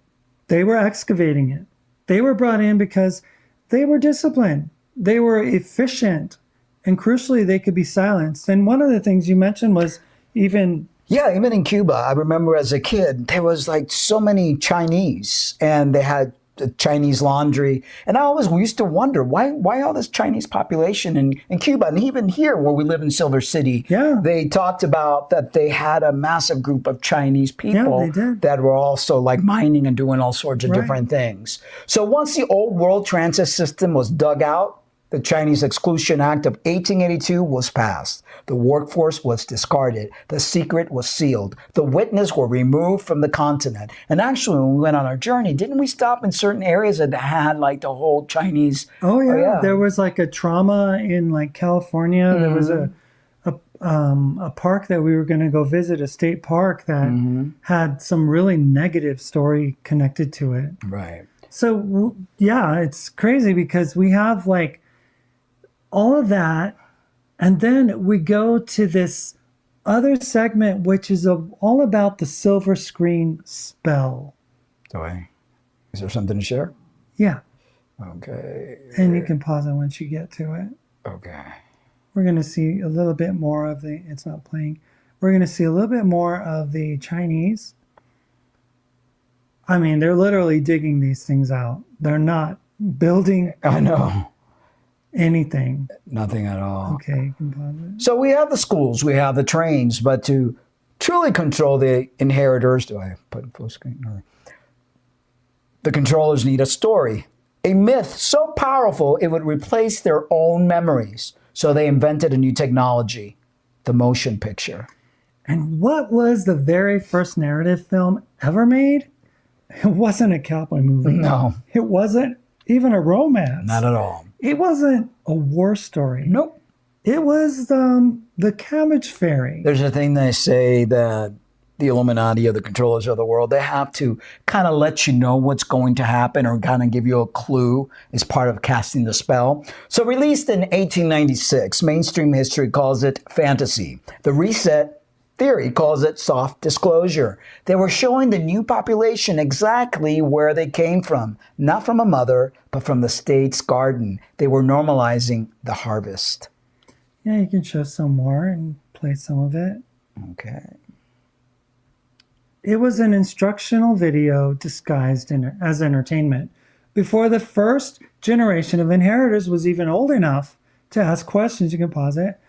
They were excavating it. They were brought in because they were disciplined. They were efficient. And crucially, they could be silenced. And one of the things you mentioned was even in Cuba, I remember as a kid, there was like so many Chinese, and they had the Chinese laundry. And I always used to wonder, why all this Chinese population in Cuba? And even here where we live in Silver City, they talked about that they had a massive group of Chinese people that were also like mining and doing all sorts of different things. So once the old world transit system was dug out, the Chinese Exclusion Act of 1882 was passed. The workforce was discarded. The secret was sealed. The witnesses were removed from the continent. And actually, when we went on our journey, didn't we stop in certain areas that had like the whole Chinese? Oh yeah. There was like a trauma in like California. There was a park that we were going to go visit, a state park that had some really negative story connected to it. Right. So yeah, it's crazy because we have like all of that, and then we go to this other segment, which is all about the silver screen spell. Is there something to share? Yeah. Okay. And you can pause it once you get to it. Okay. We're going to see a little bit more of it's not playing. We're going to see a little bit more of the Chinese. I mean, they're literally digging these things out. They're not building. I know. Anything. Nothing at all. Okay, you can pause it. So we have the schools, we have the trains, but to truly control the inheritors, do I put full screen? Or, the controllers need a story, a myth so powerful it would replace their own memories. So they invented a new technology, the motion picture. And what was the very first narrative film ever made? It wasn't a cowboy movie. No. It wasn't even a romance. Not at all. It wasn't a war story. Nope. It was the Cabbage Fairy. There's a thing they say that the Illuminati or the controllers of the world, they have to kind of let you know what's going to happen or kind of give you a clue as part of casting the spell. So released in 1896, mainstream history calls it fantasy. The reset theory calls it soft disclosure. They were showing the new population exactly where they came from, not from a mother, but from the state's garden. They were normalizing the harvest. Yeah, you can show some more and play some of it. Okay. It was an instructional video disguised as entertainment before the first generation of inheritors was even old enough to ask questions. You can pause it.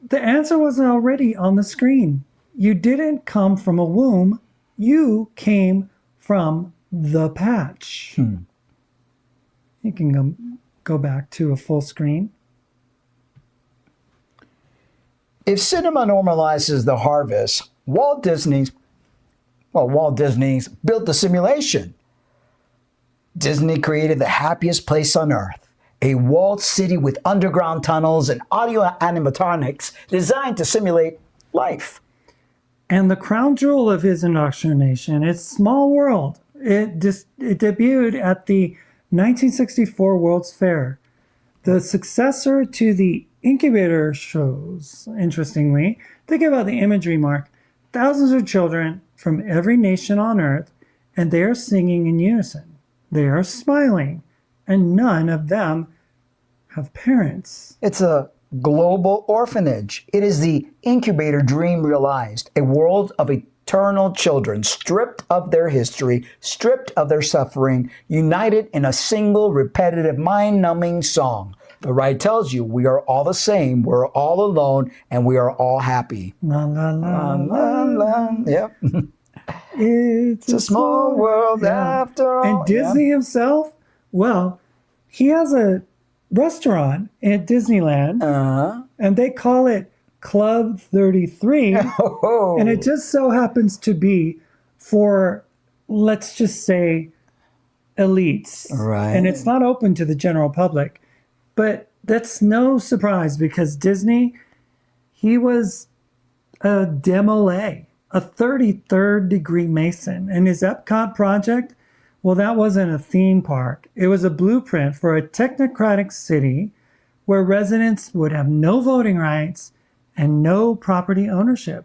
The answer was already on the screen. You didn't come from a womb. You came from the patch. You can go back to a full screen. If cinema normalizes the harvest, Walt Disney's built the simulation. Disney created the happiest place on earth, a walled city with underground tunnels and audio animatronics designed to simulate life. And the crown jewel of his indoctrination is Small World. It debuted at the 1964 World's Fair, the successor to the incubator shows. Interestingly, think about the imagery, Mark. Thousands of children from every nation on earth, and they are singing in unison. They are smiling, and none of them have parents. It's a global orphanage. It is the incubator dream realized, a world of eternal children, stripped of their history, stripped of their suffering, united in a single repetitive mind-numbing song. The ride tells you we are all the same, we're all alone, and we are all happy. La la la la la. Yep. It's a small world after all. And Disney himself, well, he has a restaurant at Disneyland, and they call it Club 33, and it just so happens to be for, let's just say, elites. Right. And it's not open to the general public. But that's no surprise because Disney, he was a demolay, a 33rd degree Mason. And his Epcot project, well, that wasn't a theme park. It was a blueprint for a technocratic city where residents would have no voting rights and no property ownership.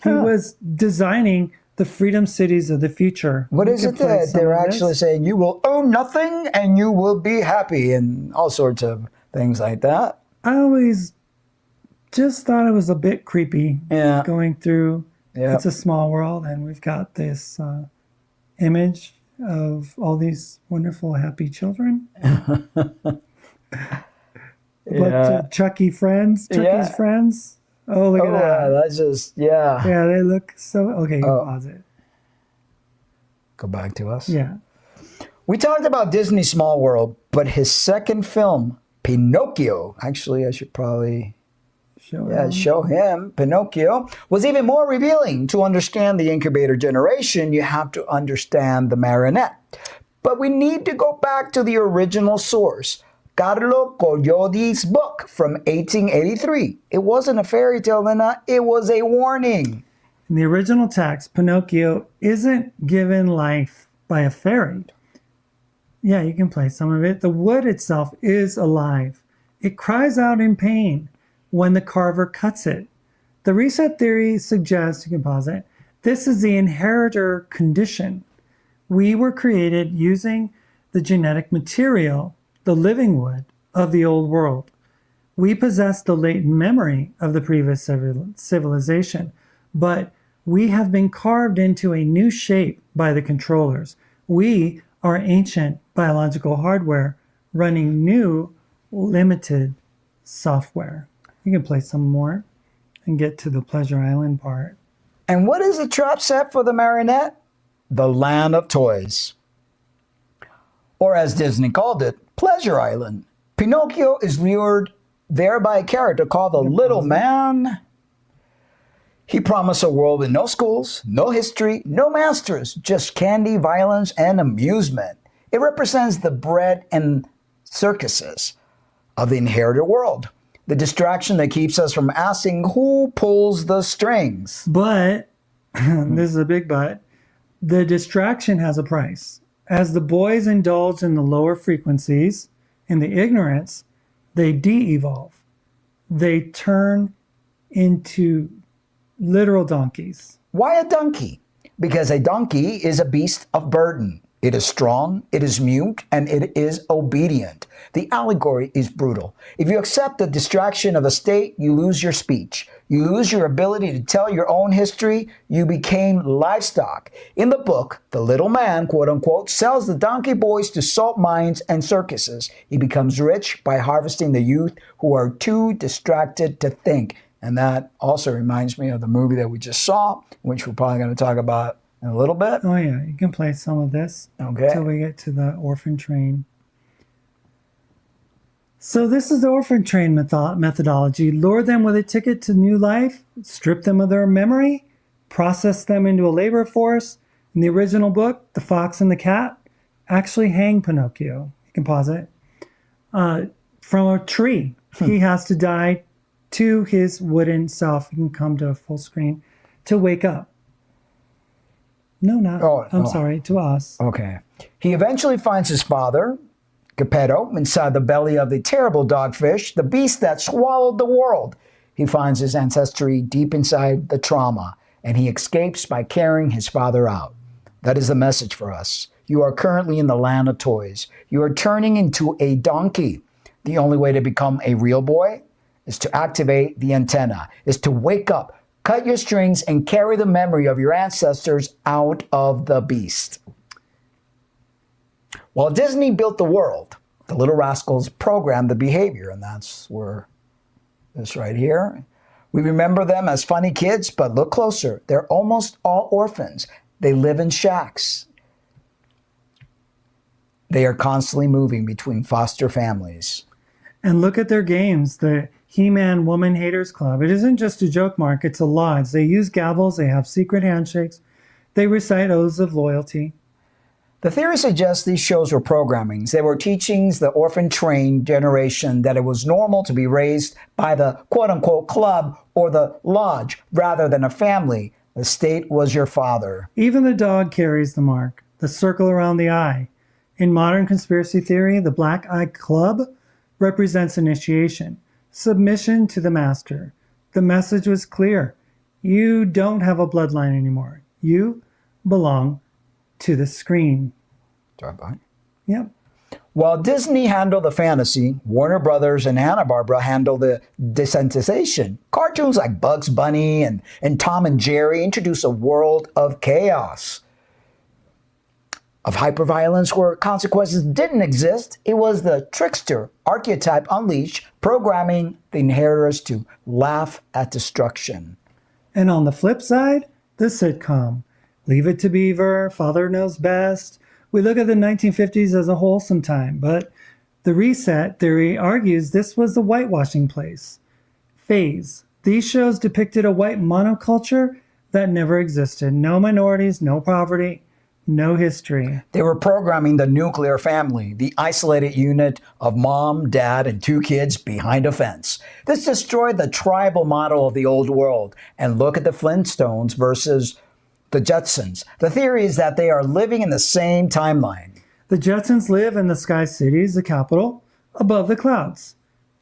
He was designing the freedom cities of the future. What is it that they're actually saying? You will own nothing and you will be happy, and all sorts of things like that. I always just thought it was a bit creepy going through. It's a small world, and we've got this image of all these wonderful, happy children. But Chucky's friends. Oh, look at that. That's just, yeah, they look so, okay, you can pause it. Go back to us. Yeah. We talked about Disney's Small World, but his second film, Pinocchio, actually I should probably show him. Pinocchio was even more revealing. To understand the incubator generation, you have to understand the marionette. But we need to go back to the original source, Carlo Collodi's book from 1883. It wasn't a fairy tale, Lena. It was a warning. In the original text, Pinocchio isn't given life by a fairy. Yeah, you can play some of it. The wood itself is alive. It cries out in pain when the carver cuts it. The reset theory suggests, you can pause it, this is the inheritor condition. We were created using the genetic material, the living wood of the old world. We possess the latent memory of the previous civilization, but we have been carved into a new shape by the controllers. We are ancient biological hardware running new limited software. You can play some more and get to the Pleasure Island part. And what is the trap set for the marionette? The land of toys. Or as Disney called it, Pleasure Island. Pinocchio is lured there by a character called the Little Man. He promised a world with no schools, no history, no masters, just candy, violence, and amusement. It represents the bread and circuses of the inherited world. The distraction that keeps us from asking who pulls the strings. But, this is a big but, the distraction has a price. As the boys indulge in the lower frequencies, in the ignorance, they de-evolve. They turn into Literal donkeys. Why a donkey? Because a donkey is a beast of burden. It is strong, it is mute, and it is obedient. The allegory is brutal. If you accept the distraction of a state, you lose your speech. You lose your ability to tell your own history. You became livestock. In the book, the little man, quote unquote, sells the donkey boys to salt mines and circuses. He becomes rich by harvesting the youth who are too distracted to think. And that also reminds me of the movie that we just saw, which we're probably going to talk about in a little bit. Oh yeah, you can play some of this until we get to the Orphan Train. So this is the Orphan Train methodology. Lure them with a ticket to new life, strip them of their memory, process them into a labor force. In the original book, The Fox and the Cat actually hang Pinocchio. You can pause it. From a tree. He has to die to his wooden self. You can come to a full screen to wake up. No, not. I'm sorry, to us. Okay. He eventually finds his father, Geppetto, inside the belly of the terrible dogfish, the beast that swallowed the world. He finds his ancestry deep inside the trauma, and he escapes by carrying his father out. That is the message for us. You are currently in the land of toys. You are turning into a donkey. The only way to become a real boy is to activate the antenna, is to wake up, cut your strings, and carry the memory of your ancestors out of the beast. While Disney built the world, the little rascals programmed the behavior, and that's where this right here. We remember them as funny kids, but look closer. They're almost all orphans. They live in shacks. They are constantly moving between foster families. And look at their games, the He-Man Woman Haters Club. It isn't just a joke, Mark, it's a lodge. They use gavels, they have secret handshakes, they recite oaths of loyalty. The theory suggests these shows were programmings. They were teachings the orphan train generation that it was normal to be raised by the quote-unquote club or the lodge rather than a family. The state was your father. Even the dog carries the mark, the circle around the eye. In modern conspiracy theory, the Black Eye Club represents initiation, submission to the master. The message was clear. You don't have a bloodline anymore. You belong to the screen. Drive by. Yep. While Disney handled the fantasy, Warner Brothers and Hanna-Barbera handled the desensitization. Cartoons like Bugs Bunny and Tom and Jerry introduce a world of chaos, of hyperviolence where consequences didn't exist. It was the trickster archetype unleashed, programming the inheritors to laugh at destruction. And on the flip side, the sitcom. Leave It to Beaver, Father Knows Best. We look at the 1950s as a wholesome time, but the reset theory argues this was the whitewashing phase. These shows depicted a white monoculture that never existed. No minorities, no poverty, no history. They were programming the nuclear family, the isolated unit of mom, dad, and 2 kids behind a fence. This destroyed the tribal model of the old world. And look at the Flintstones versus the Jetsons. The theory is that they are living in the same timeline. The Jetsons live in the Sky Cities, the capital, above the clouds.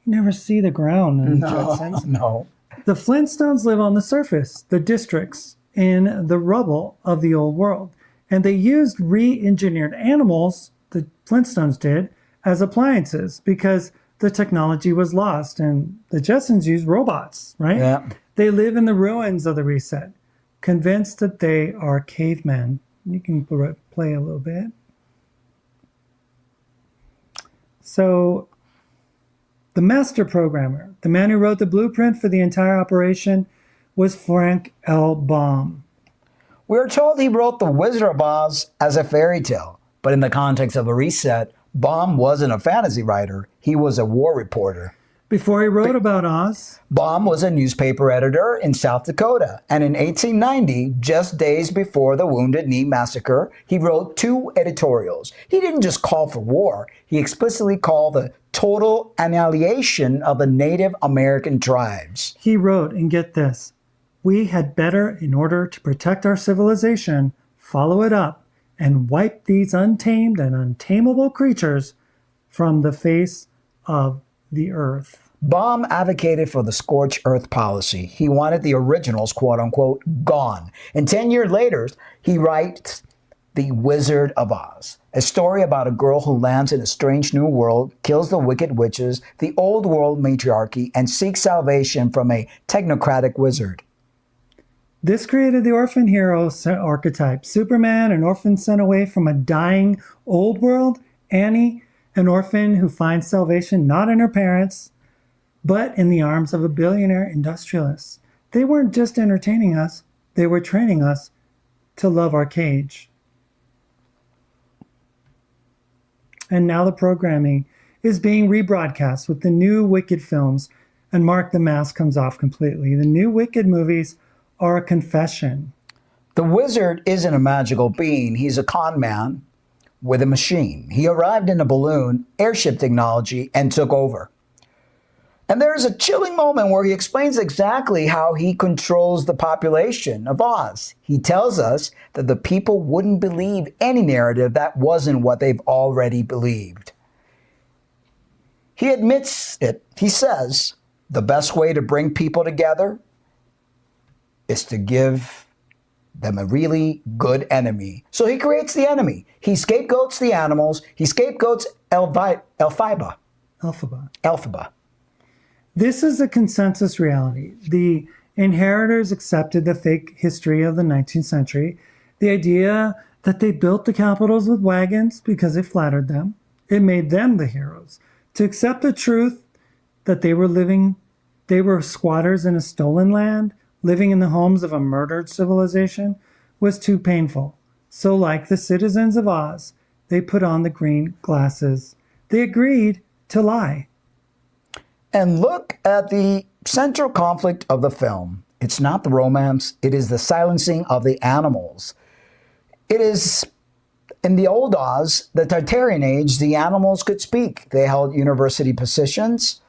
You never see the ground in the Jetsons. No. The Flintstones live on the surface, the districts, in the rubble of the old world. And they used re-engineered animals, the Flintstones did, as appliances because the technology was lost. And the Jetsons used robots, right? Yeah. They live in the ruins of the reset, convinced that they are cavemen. You can play a little bit. So the master programmer, the man who wrote the blueprint for the entire operation, was Frank L. Baum. We are told he wrote The Wizard of Oz as a fairy tale, but in the context of a reset, Baum wasn't a fantasy writer. He was a war reporter. Before he wrote about Oz, Baum was a newspaper editor in South Dakota, and in 1890, just days before the Wounded Knee Massacre, he wrote 2 editorials. He didn't just call for war, he explicitly called the total annihilation of the Native American tribes. he wrote, and get this, we had better, in order to protect our civilization, follow it up and wipe these untamed and untamable creatures from the face of the earth. Baum advocated for the scorched earth policy. He wanted the originals, quote unquote, gone. And 10 years later, he writes The Wizard of Oz, a story about a girl who lands in a strange new world, kills the wicked witches, the old world matriarchy, and seeks salvation from a technocratic wizard. This created the orphan hero archetype. Superman, an orphan sent away from a dying old world. Annie, an orphan who finds salvation not in her parents, but in the arms of a billionaire industrialist. They weren't just entertaining us, they were training us to love our cage. And now the programming is being rebroadcast with the new Wicked films, and Mark, the mask comes off completely. The new Wicked movies are a confession. The wizard isn't a magical being. He's a con man with a machine. He arrived in a balloon, airship technology, and took over. And there's a chilling moment where he explains exactly how he controls the population of Oz. He tells us that the people wouldn't believe any narrative that wasn't what they've already believed. He admits it. He says, the best way to bring people together is to give them a really good enemy. So he creates the enemy. He scapegoats the animals. He scapegoats Elphaba. This is a consensus reality. The inheritors accepted the fake history of the 19th century, the idea that they built the capitals with wagons because it flattered them. It made them the heroes. To accept the truth that they were squatters in a stolen land, living in the homes of a murdered civilization, was too painful. So like the citizens of Oz, they put on the green glasses. They agreed to lie. And look at the central conflict of the film. It's not the romance, it is the silencing of the animals. It is, in the old Oz, the Tartarian age, the animals could speak. They held university positions,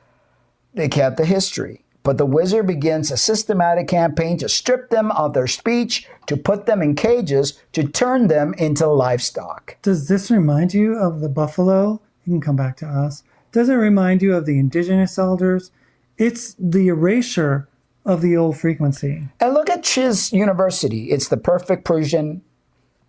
they kept the history. But the wizard begins a systematic campaign to strip them of their speech, to put them in cages, to turn them into livestock. Does this remind you of the buffalo? You can come back to us. Does it remind you of the indigenous elders? It's the erasure of the old frequency. And look at Chiz University. It's the perfect Persian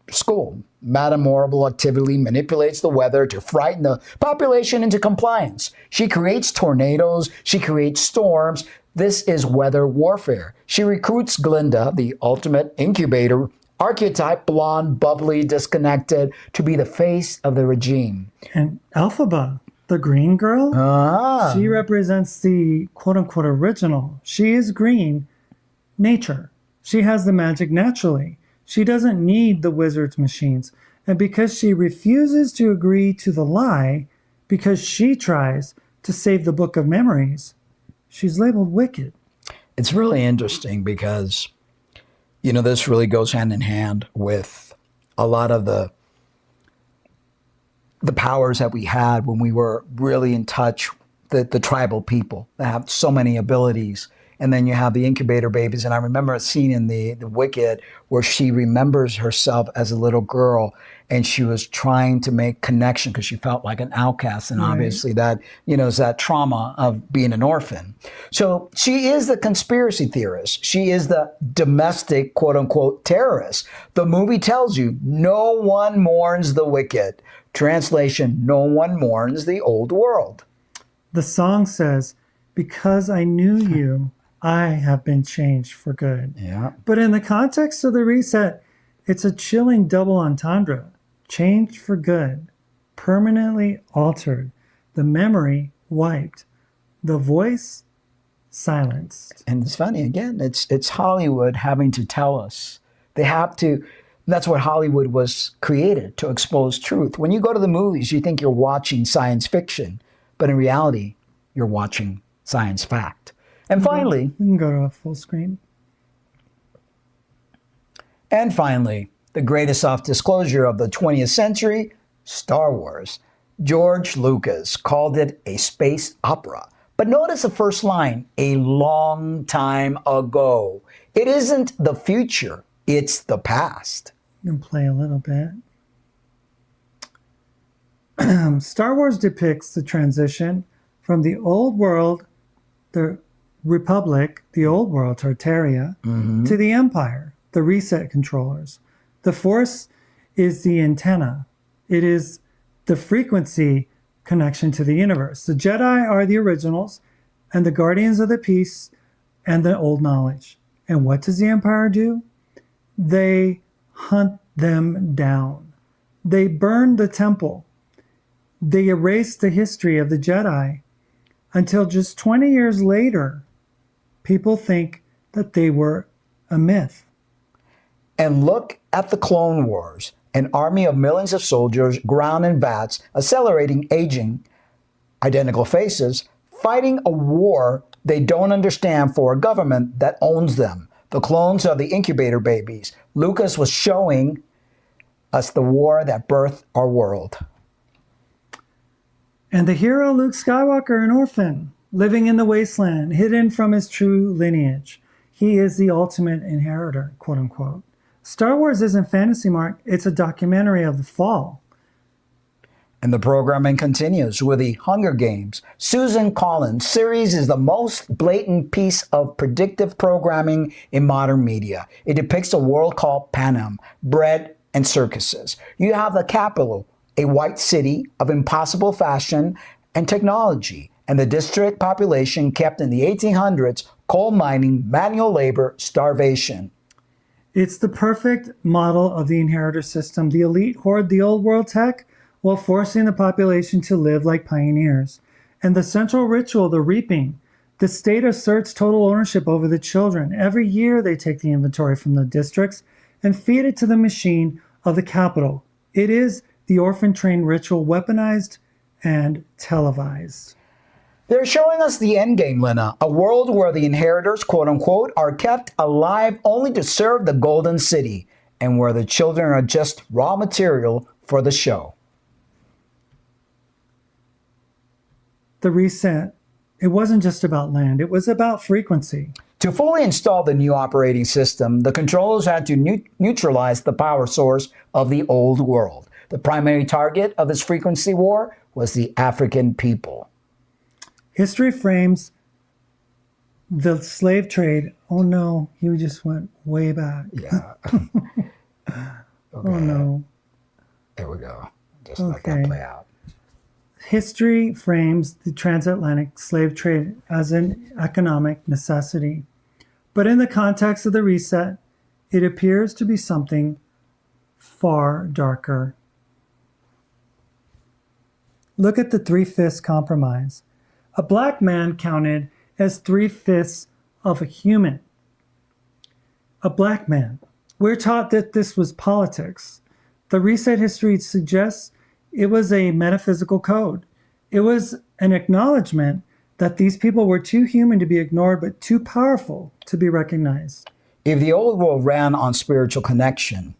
school. Madame Horrible actively manipulates the weather to frighten the population into compliance. She creates tornadoes. She creates storms. This is weather warfare. She recruits Glinda, the ultimate incubator, archetype, blonde, bubbly, disconnected, to be the face of the regime. And Elphaba, the green girl, she represents the quote-unquote original. She is green, nature. She has the magic naturally. She doesn't need the wizard's machines. And because she refuses to agree to the lie, because she tries to save the book of memories, she's labeled wicked. It's really interesting because, you know, this really goes hand in hand with a lot of the powers that we had when we were really in touch, the tribal people that have so many abilities. And then you have the incubator babies. And I remember a scene in the Wicked where she remembers herself as a little girl and she was trying to make connection because she felt like an outcast. And obviously that, you know, is that trauma of being an orphan. So she is the conspiracy theorist. She is the domestic, quote unquote, terrorist. The movie tells you no one mourns the wicked. Translation, no one mourns the old world. The song says, because I knew you, I have been changed for good. Yeah. But in the context of the reset, it's a chilling double entendre. Changed for good, permanently altered, the memory wiped, the voice silenced. And it's funny, again, it's Hollywood having to tell us. They have to, that's what Hollywood was created, to expose truth. When you go to the movies, you think you're watching science fiction, but in reality, you're watching science fact. And finally, we can go to a full screen. And finally, the greatest self-disclosure of the 20th century, Star Wars. George Lucas called it a space opera. But notice the first line, a long time ago. It isn't the future, it's the past. You can play a little bit. Star Wars depicts the transition from the old world the Republic, the old world, Tartaria, to the Empire, the reset controllers. The Force is the antenna. It is the frequency connection to the universe. The Jedi are the originals and the guardians of the peace and the old knowledge. And what does the Empire do? They hunt them down. They burn the temple. They erase the history of the Jedi until just 20 years later, people think that they were a myth. And look at the Clone Wars, an army of millions of soldiers, ground in vats, accelerating aging, identical faces, fighting a war they don't understand for a government that owns them. The clones are the incubator babies. Lucas was showing us the war that birthed our world. And the hero, Luke Skywalker, an orphan, living in the wasteland, hidden from his true lineage. He is the ultimate inheritor, quote unquote. Star Wars isn't fantasy, Mark. It's a documentary of the fall. And the programming continues with the Hunger Games. Susan Collins' series is the most blatant piece of predictive programming in modern media. It depicts a world called Panem, bread and circuses. You have the capital, a white city of impossible fashion and technology, and the district population kept in the 1800s, coal mining, manual labor, starvation. It's the perfect model of the inheritor system. The elite hoard the old world tech while forcing the population to live like pioneers. And the central ritual, the reaping, the state asserts total ownership over the children. Every year they take the inventory from the districts and feed it to the machine of the capital. It is the orphan train ritual, weaponized and televised. They're showing us the endgame, Lena, a world where the inheritors, quote unquote, are kept alive only to serve the golden city, and where the children are just raw material for the show. The reset, it wasn't just about land, it was about frequency. To fully install the new operating system, the controllers had to neutralize the power source of the old world. The primary target of this frequency war was the African people. History frames the slave trade. Oh no, he just went way back. Yeah. Okay. Oh no. There we go. Just let that play out. History frames the transatlantic slave trade as an economic necessity. But in the context of the reset, it appears to be something far darker. Look at the 3/5 compromise. A black man counted as 3/5 of a human. A black man. We're taught that this was politics. The reset history suggests it was a metaphysical code. It was an acknowledgement that these people were too human to be ignored, but too powerful to be recognized. If the old world ran on spiritual connection,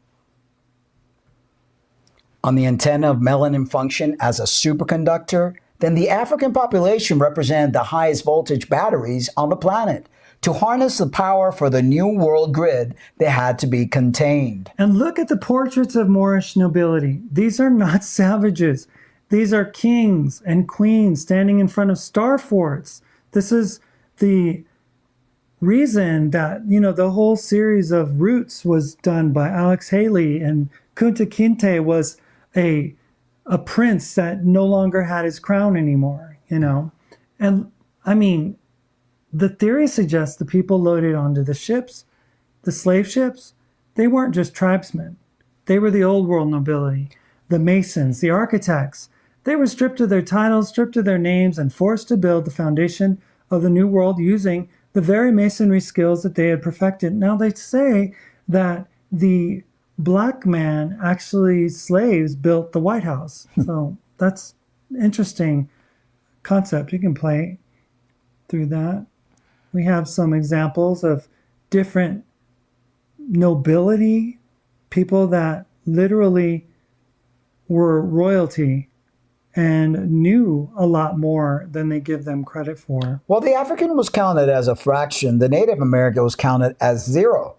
on the antenna of melanin function as a superconductor, then the African population represented the highest voltage batteries on the planet. To harness the power for the new world grid, they had to be contained. And look at the portraits of Moorish nobility. These are not savages. These are kings and queens standing in front of star forts. This is the reason that, the whole series of Roots was done by Alex Haley, and Kunta Kinte was a prince that no longer had his crown anymore, And I mean, the theory suggests the people loaded onto the ships, the slave ships, they weren't just tribesmen. They were the old world nobility, the masons, the architects. They were stripped of their titles, stripped of their names, and forced to build the foundation of the new world using the very masonry skills that they had perfected. Now they say that the black man, actually slaves, built the White House. So that's interesting concept. You can play through that. We have some examples of different nobility, people that literally were royalty and knew a lot more than they give them credit for. Well, the African was counted as a fraction. The Native American was counted as 0.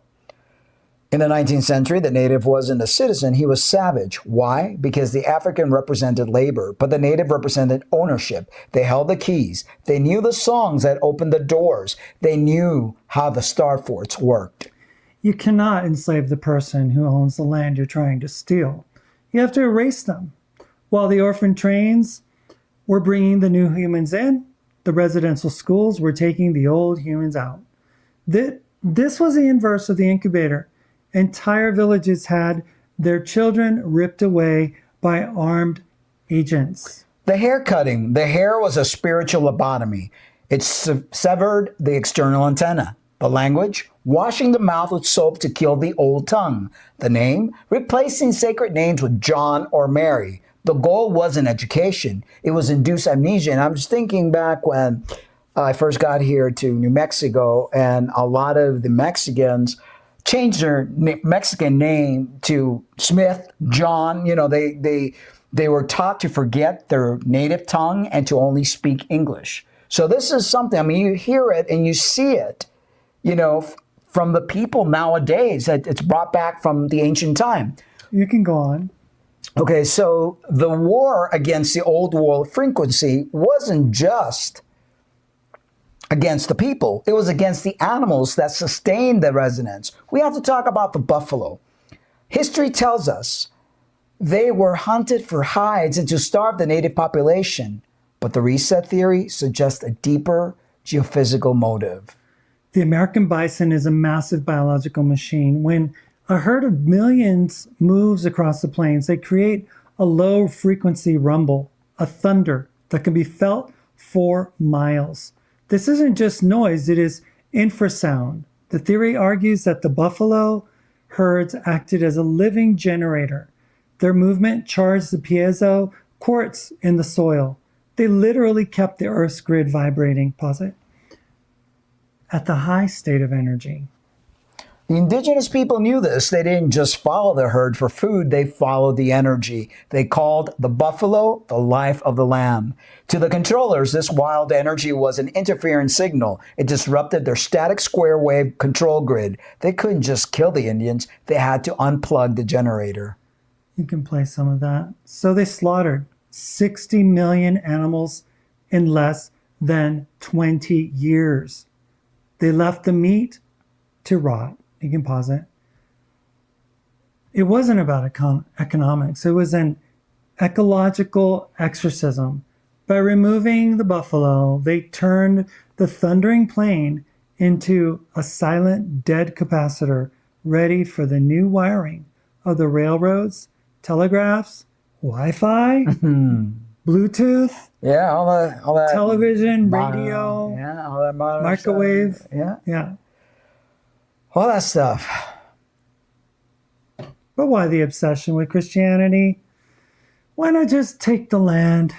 In the 19th century, the native wasn't a citizen, he was savage. Why? Because the African represented labor, but the native represented ownership. They held the keys. They knew the songs that opened the doors. They knew how the star forts worked. You cannot enslave the person who owns the land you're trying to steal. You have to erase them. While the orphan trains were bringing the new humans in, the residential schools were taking the old humans out. This was the inverse of the incubator. Entire villages had their children ripped away by armed agents. The hair cutting. The hair was a spiritual lobotomy. It severed the external antenna. The language, washing the mouth with soap to kill the old tongue. The name, replacing sacred names with John or Mary. The goal wasn't education. It was induced amnesia. And I'm just thinking back when I first got here to New Mexico, and a lot of the Mexicans changed their Mexican name to Smith, John. You know, they were taught to forget their native tongue and to only speak English. So this is something, I mean, you hear it and you see it, you know, from the people nowadays. It's brought back from the ancient time. You can go on. Okay, so the war against the old world frequency wasn't just against the people. It was against the animals that sustained the resonance. We have to talk about the buffalo. History tells us they were hunted for hides and to starve the native population. But the reset theory suggests a deeper geophysical motive. The American bison is a massive biological machine. When a herd of millions moves across the plains, they create a low frequency rumble, a thunder that can be felt for miles. This isn't just noise, it is infrasound. The theory argues that the buffalo herds acted as a living generator. Their movement charged the piezo quartz in the soil. They literally kept the Earth's grid vibrating, pause it, at the high state of energy. The indigenous people knew this. They didn't just follow the herd for food, they followed the energy. They called the buffalo the life of the lamb. To the controllers, this wild energy was an interference signal. It disrupted their static square wave control grid. They couldn't just kill the Indians, they had to unplug the generator. You can play some of that. So they slaughtered 60 million animals in less than 20 years. They left the meat to rot. You can pause it. It wasn't about economics. It was an ecological exorcism. By removing the buffalo, they turned the thundering plain into a silent, dead capacitor ready for the new wiring of the railroads, telegraphs, Wi-Fi, Bluetooth, Yeah, all that television, radio, yeah, all that modern microwave. stuff. Yeah. All that stuff. But why the obsession with Christianity? Why not just take the land?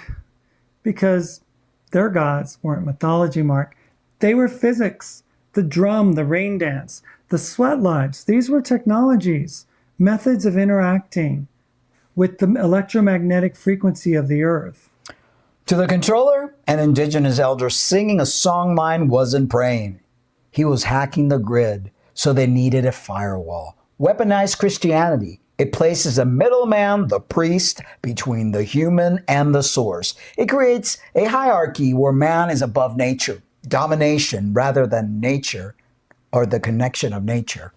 Because their gods weren't mythology, Mark. They were physics. The drum, the rain dance, the sweat lodge. These were technologies, methods of interacting with the electromagnetic frequency of the earth. To the controller, an indigenous elder singing a song line wasn't praying. He was hacking the grid, so they needed a firewall. Weaponized Christianity. It places a middleman, the priest, between the human and the source. It creates a hierarchy where man is above nature, domination rather than nature, or the connection of nature.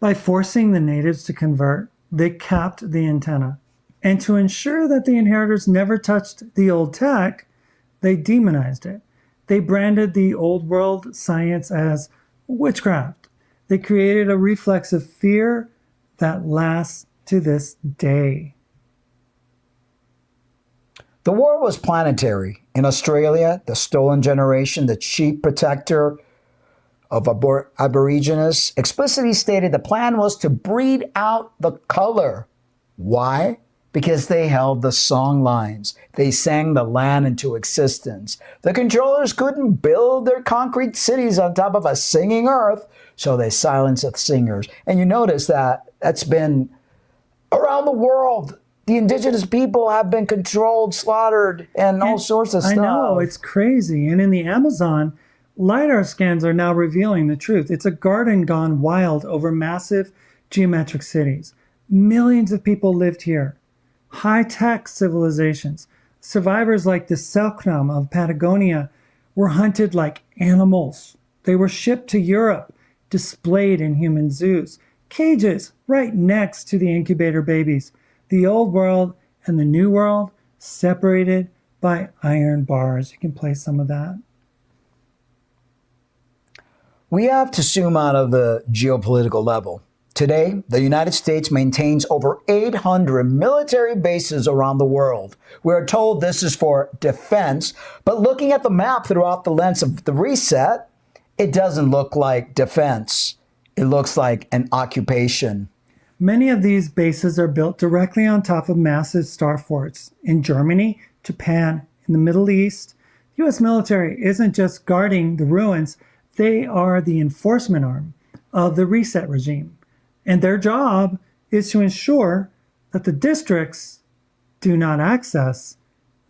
By forcing the natives to convert, they capped the antenna. And to ensure that the inheritors never touched the old tech, they demonized it. They branded the old world science as witchcraft. They created a reflex of fear that lasts to this day. The war was planetary. In Australia, the stolen generation, the chief protector of Aborigines, explicitly stated the plan was to breed out the color. Why? Because they held the song lines. They sang the land into existence. The controllers couldn't build their concrete cities on top of a singing earth, so they silenced the singers. And you notice that that's been around the world. The indigenous people have been controlled, slaughtered, and all sorts of stuff. I know, it's crazy. And in the Amazon, LiDAR scans are now revealing the truth. It's a garden gone wild over massive geometric cities. Millions of people lived here. High-tech civilizations. Survivors like the Selknam of Patagonia were hunted like animals. They were shipped to Europe, displayed in human zoos. Cages right next to the incubator babies. The old world and the new world separated by iron bars. You can play some of that. We have to zoom out of the geopolitical level. Today, the United States maintains over 800 military bases around the world. We are told this is for defense, but looking at the map throughout the lens of the reset, it doesn't look like defense. It looks like an occupation. Many of these bases are built directly on top of massive star forts in Germany, Japan, in the Middle East. The U.S. military isn't just guarding the ruins, they are the enforcement arm of the reset regime. And their job is to ensure that the districts do not access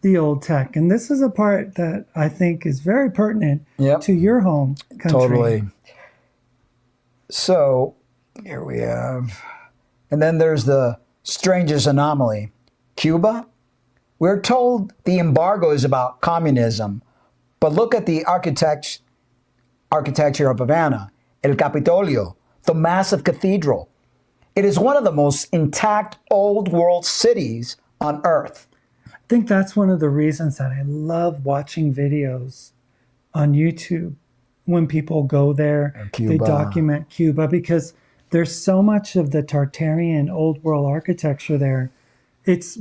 the old tech. And this is a part that I think is very pertinent to your home country. Totally. So here we have, and then there's the strangest anomaly. Cuba, we're told the embargo is about communism, but look at the architecture of Havana, El Capitolio, the massive cathedral. It is one of the most intact old world cities on earth. I think that's one of the reasons that I love watching videos on YouTube when people go there. They document Cuba because there's so much of the Tartarian old world architecture there. It's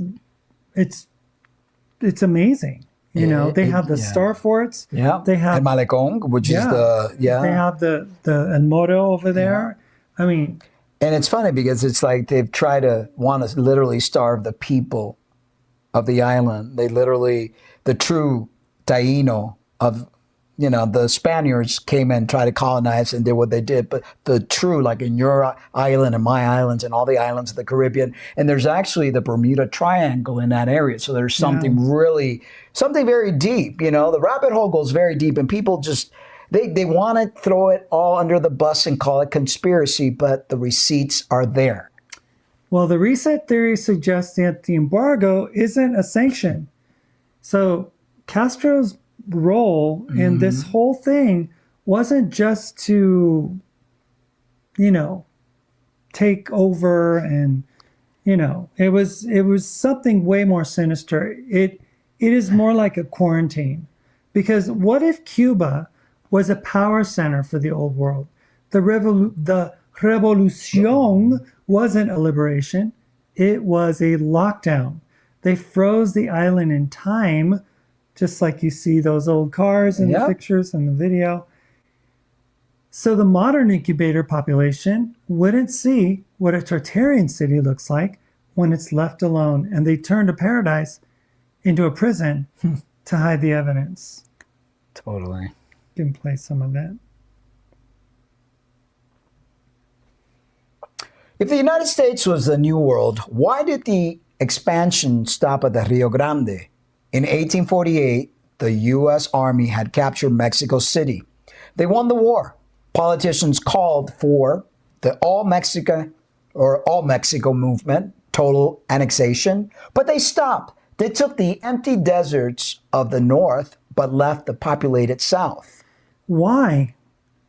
amazing. You know, they have the star forts. Yeah. They have El Malecón, which is the They have the El Moro over there. Yeah. I mean, and it's funny because it's like they've tried to want to literally starve the people of the island. They literally, the true Taino of, you know, the Spaniards came and tried to colonize and did what they did. But the true, like in your island and my islands and all the islands of the Caribbean, and there's actually the Bermuda Triangle in that area. So there's something really, something very deep, you know, the rabbit hole goes very deep and people just, they want to throw it all under the bus and call it conspiracy, but the receipts are there. Well, the reset theory suggests that the embargo isn't a sanction. So Castro's role in this whole thing wasn't just to, you know, take over and, you know, it was something way more sinister. It is more like a quarantine, because what if Cuba was a power center for the old world? The revolution wasn't a liberation, it was a lockdown. They froze the island in time, just like you see those old cars in the pictures and the video. So the modern incubator population wouldn't see what a Tartarian city looks like when it's left alone, and they turned a paradise into a prison to hide the evidence. Totally. You can play some of that. If the United States was the New World, why did the expansion stop at the Rio Grande? In 1848, the U.S. Army had captured Mexico City. They won the war. Politicians called for the All Mexico movement, total annexation, but they stopped. They took the empty deserts of the north, but left the populated south. Why?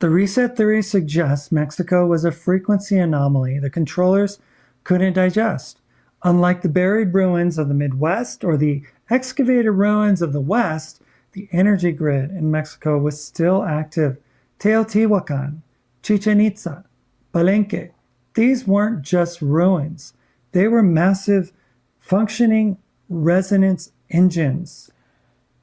The reset theory suggests Mexico was a frequency anomaly the controllers couldn't digest. Unlike the buried ruins of the Midwest or the excavated ruins of the West, the energy grid in Mexico was still active. Teotihuacan, Chichen Itza, Palenque, these weren't just ruins. They were massive, functioning resonance engines.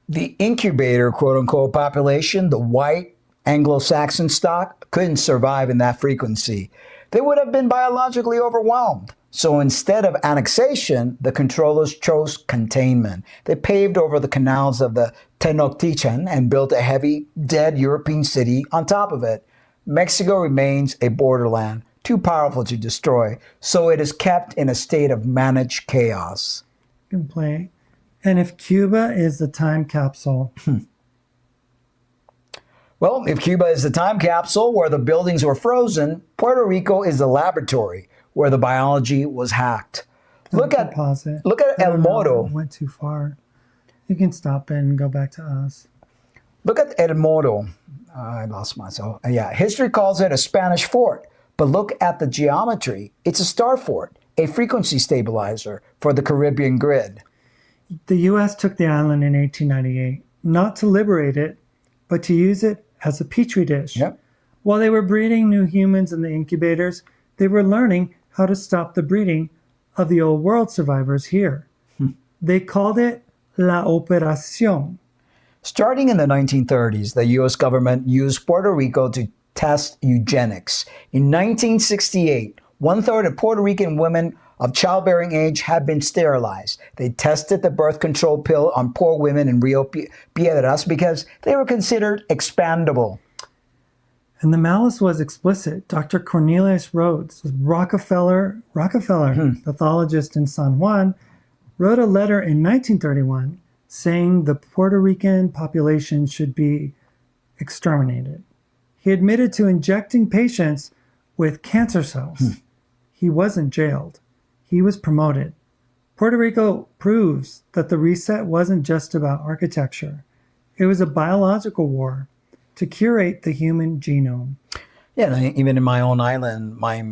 The incubator, quote unquote, population, the white Anglo-Saxon stock, couldn't survive in that frequency. They would have been biologically overwhelmed. So instead of annexation, the controllers chose containment. They paved over the canals of the Tenochtitlan and built a heavy, dead European city on top of it. Mexico remains a borderland, too powerful to destroy, so it is kept in a state of managed chaos. You can play. And if Cuba is the time capsule, Well, if Cuba is the time capsule where the buildings were frozen, Puerto Rico is the laboratory where the biology was hacked. Look at Pause it. El Oh, no, Moro. it went too far. You can stop it and go back to us. Look at El Moro. I lost myself. Yeah, history calls it a Spanish fort, but look at the geometry. It's a star fort, a frequency stabilizer for the Caribbean grid. The U.S. took the island in 1898, not to liberate it, but to use it as a petri dish. Yep. While they were breeding new humans in the incubators, they were learning how to stop the breeding of the old world survivors here. They called it La Operación. Starting in the 1930s, the U.S. government used Puerto Rico to test eugenics. In 1968, one-third of Puerto Rican women of childbearing age had been sterilized. They tested the birth control pill on poor women in Rio Piedras because they were considered expandable. And the malice was explicit. Dr. Cornelius Rhodes, Rockefeller, pathologist in San Juan, wrote a letter in 1931 saying the Puerto Rican population should be exterminated. He admitted to injecting patients with cancer cells. He wasn't jailed. He was promoted. Puerto Rico proves that the reset wasn't just about architecture. It was a biological war to curate the human genome. Yeah, even in my own island, my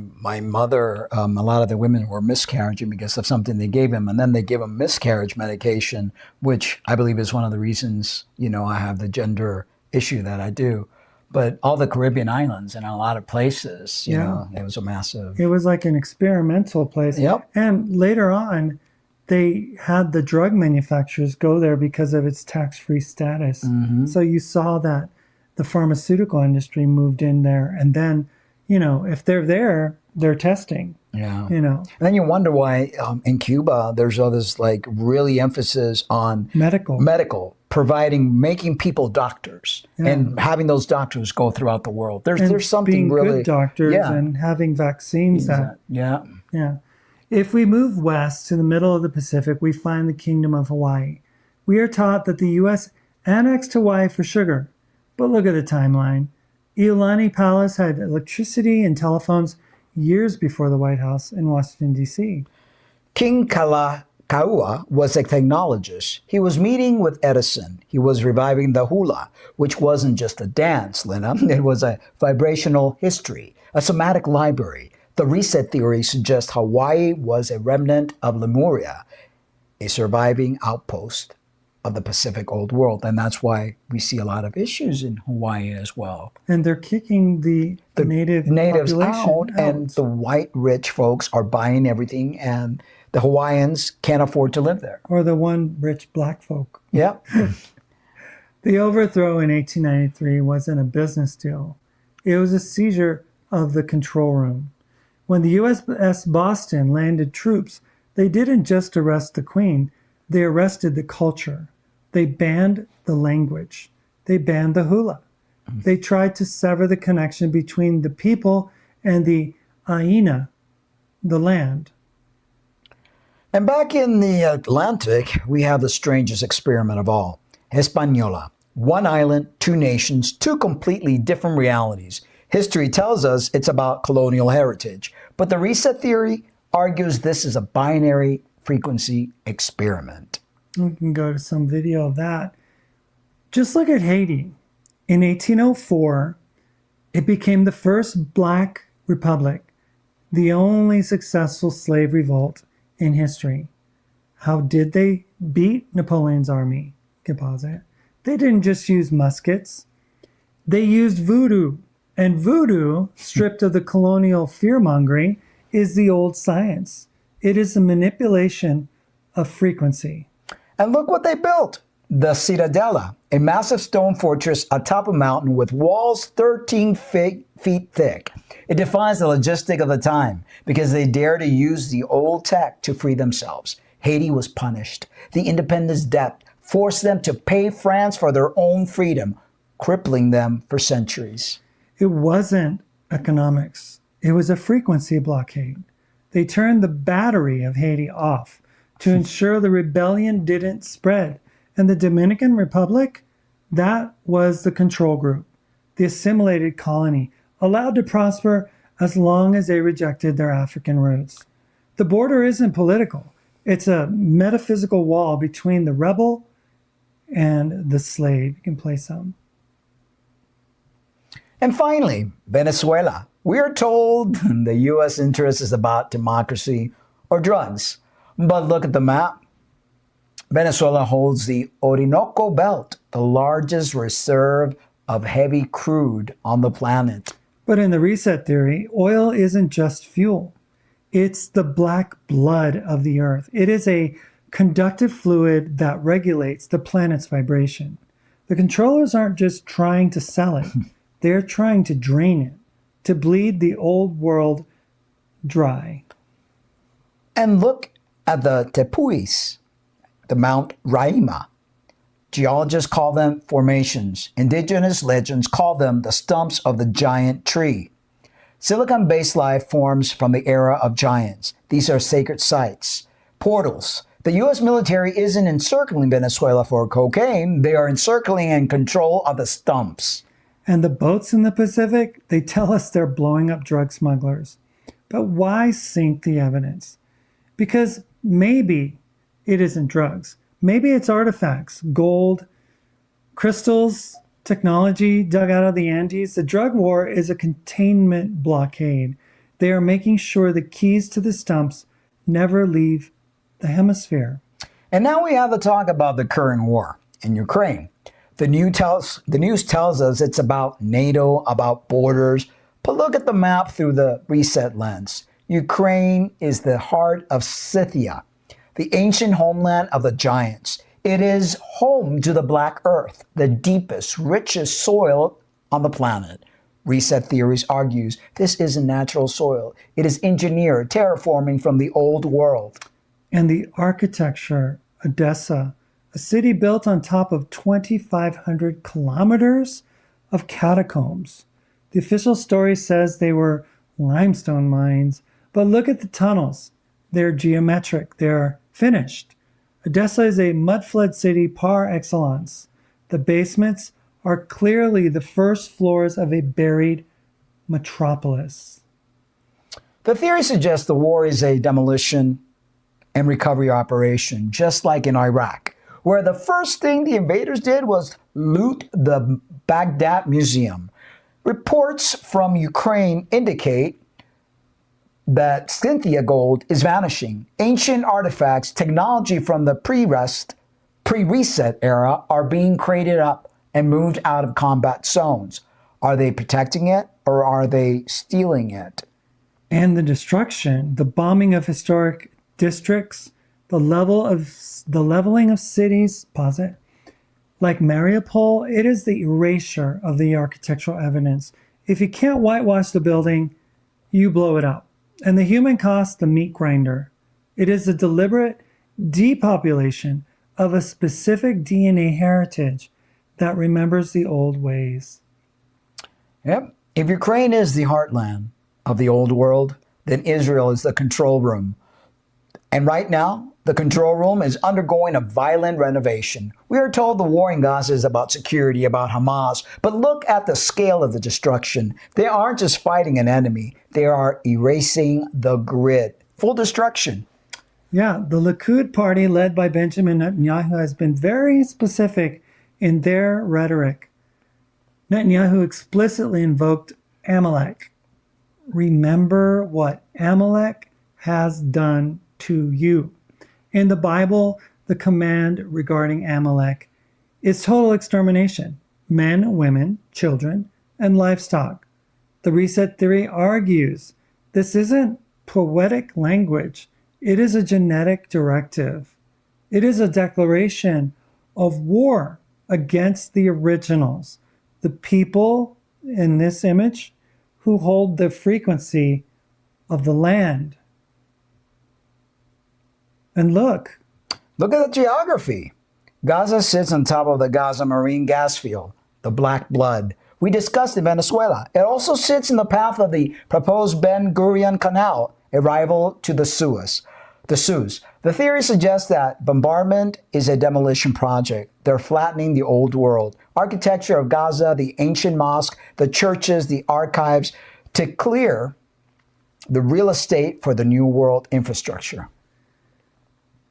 mother, a lot of the women were miscarriaging because of something they gave him, and then they give them miscarriage medication, which I believe is one of the reasons, I have the gender issue that I do. But all the Caribbean islands and a lot of places, you know, it was a massive... It was like an experimental place. Yep. And later on, they had the drug manufacturers go there because of its tax-free status. So you saw that the pharmaceutical industry moved in there. And then, if they're there, they're testing. Yeah. And then you wonder why in Cuba, there's all this really emphasis on medical, making people doctors and having those doctors go throughout the world. There's something being really good doctors and having vaccines Yeah. If we move west to the middle of the Pacific, we find the Kingdom of Hawaii. We are taught that the U.S. annexed Hawaii for sugar. But look at the timeline. Iolani Palace had electricity and telephones years before the White House in Washington, D.C. King Kalakaua was a technologist. He was meeting with Edison. He was reviving the hula, which wasn't just a dance, Lena. It was a vibrational history, a somatic library. The reset theory suggests Hawaii was a remnant of Lemuria, a surviving outpost of the Pacific Old World. And that's why we see a lot of issues in Hawaii as well. And they're kicking the natives out, and the white rich folks are buying everything, and the Hawaiians can't afford to live there. Or the one rich black folk. Yeah. The overthrow in 1893 wasn't a business deal. It was a seizure of the control room. When the USS Boston landed troops, they didn't just arrest the Queen, they arrested the culture. They banned the language. They banned the hula. They tried to sever the connection between the people and the Aina, the land. And back in the Atlantic, we have the strangest experiment of all, Hispaniola. One island, two nations, two completely different realities. History tells us it's about colonial heritage, but the reset theory argues this is a binary frequency experiment. We can go to some video of that. Just look at Haiti. In 1804, it became the first black republic, the only successful slave revolt in history. How did they beat Napoleon's army? Composite. They didn't just use muskets. They used voodoo. And voodoo, stripped of the colonial fear-mongering, is the old science. It is a manipulation of frequency. And look what they built. The Citadella, a massive stone fortress atop a mountain with walls 13 feet thick. It defines the logistic of the time because they dare to use the old tech to free themselves. Haiti was punished. The independence debt forced them to pay France for their own freedom, crippling them for centuries. It wasn't economics. It was a frequency blockade. They turned the battery of Haiti off to ensure the rebellion didn't spread. And the Dominican Republic, that was the control group, the assimilated colony, allowed to prosper as long as they rejected their African roots. The border isn't political. It's a metaphysical wall between the rebel and the slave. You can play some. And finally, Venezuela. We are told the U.S. interest is about democracy or drugs. But look at the map. Venezuela holds the Orinoco Belt, the largest reserve of heavy crude on the planet. But in the reset theory, oil isn't just fuel. It's the black blood of the earth. It is a conductive fluid that regulates the planet's vibration. The controllers aren't just trying to sell it. They're trying to drain it, to bleed the old world dry. And look at the tepuis, the Mount Raima. Geologists call them formations. Indigenous legends call them the stumps of the giant tree. Silicon-based life forms from the era of giants. These are sacred sites. Portals. The U.S. military isn't encircling Venezuela for cocaine. They are encircling and control of the stumps. And the boats in the Pacific, they tell us they're blowing up drug smugglers. But why sink the evidence? Because maybe it isn't drugs. Maybe it's artifacts, gold, crystals, technology dug out of the Andes. The drug war is a containment blockade. They are making sure the keys to the stumps never leave the hemisphere. And now we have to talk about the current war in Ukraine. The news tells us it's about NATO, about borders. But look at the map through the reset lens. Ukraine is the heart of Scythia, the ancient homeland of the giants. It is home to the Black Earth, the deepest, richest soil on the planet. Reset theories argues this isn't natural soil. It is engineered, terraforming from the old world. And the architecture, Odessa, a city built on top of 2,500 kilometers of catacombs. The official story says they were limestone mines, but look at the tunnels. They're geometric, they're finished. Odessa is a mud-flood city par excellence. The basements are clearly the first floors of a buried metropolis. The theory suggests the war is a demolition and recovery operation, just like in Iraq, where the first thing the invaders did was loot the Baghdad Museum. Reports from Ukraine indicate that Scythia gold is vanishing. Ancient artifacts, technology from the pre-reset era are being crated up and moved out of combat zones. Are they protecting it or are they stealing it? And the destruction, the bombing of historic districts, the leveling of cities, like Mariupol, it is the erasure of the architectural evidence. If you can't whitewash the building, you blow it up. And the human cost, the meat grinder. It is the deliberate depopulation of a specific DNA heritage that remembers the old ways. Yep. If Ukraine is the heartland of the old world, then Israel is the control room. And right now, the control room is undergoing a violent renovation. We are told the war in Gaza is about security, about Hamas, but look at the scale of the destruction. They aren't just fighting an enemy, they are erasing the grid. Full destruction. Yeah, the Likud party led by Benjamin Netanyahu has been very specific in their rhetoric. Netanyahu explicitly invoked Amalek. Remember what Amalek has done to you. In the Bible, the command regarding Amalek is total extermination. Men, women, children, and livestock. The reset theory argues this isn't poetic language. It is a genetic directive. It is a declaration of war against the originals, the people in this image who hold the frequency of the land. And look at the geography. Gaza sits on top of the Gaza marine gas field, the black blood. We discussed in Venezuela. It also sits in the path of the proposed Ben Gurion Canal, a rival to the Suez. The theory suggests that bombardment is a demolition project. They're flattening the old world. Architecture of Gaza, the ancient mosque, the churches, the archives, to clear the real estate for the New World infrastructure.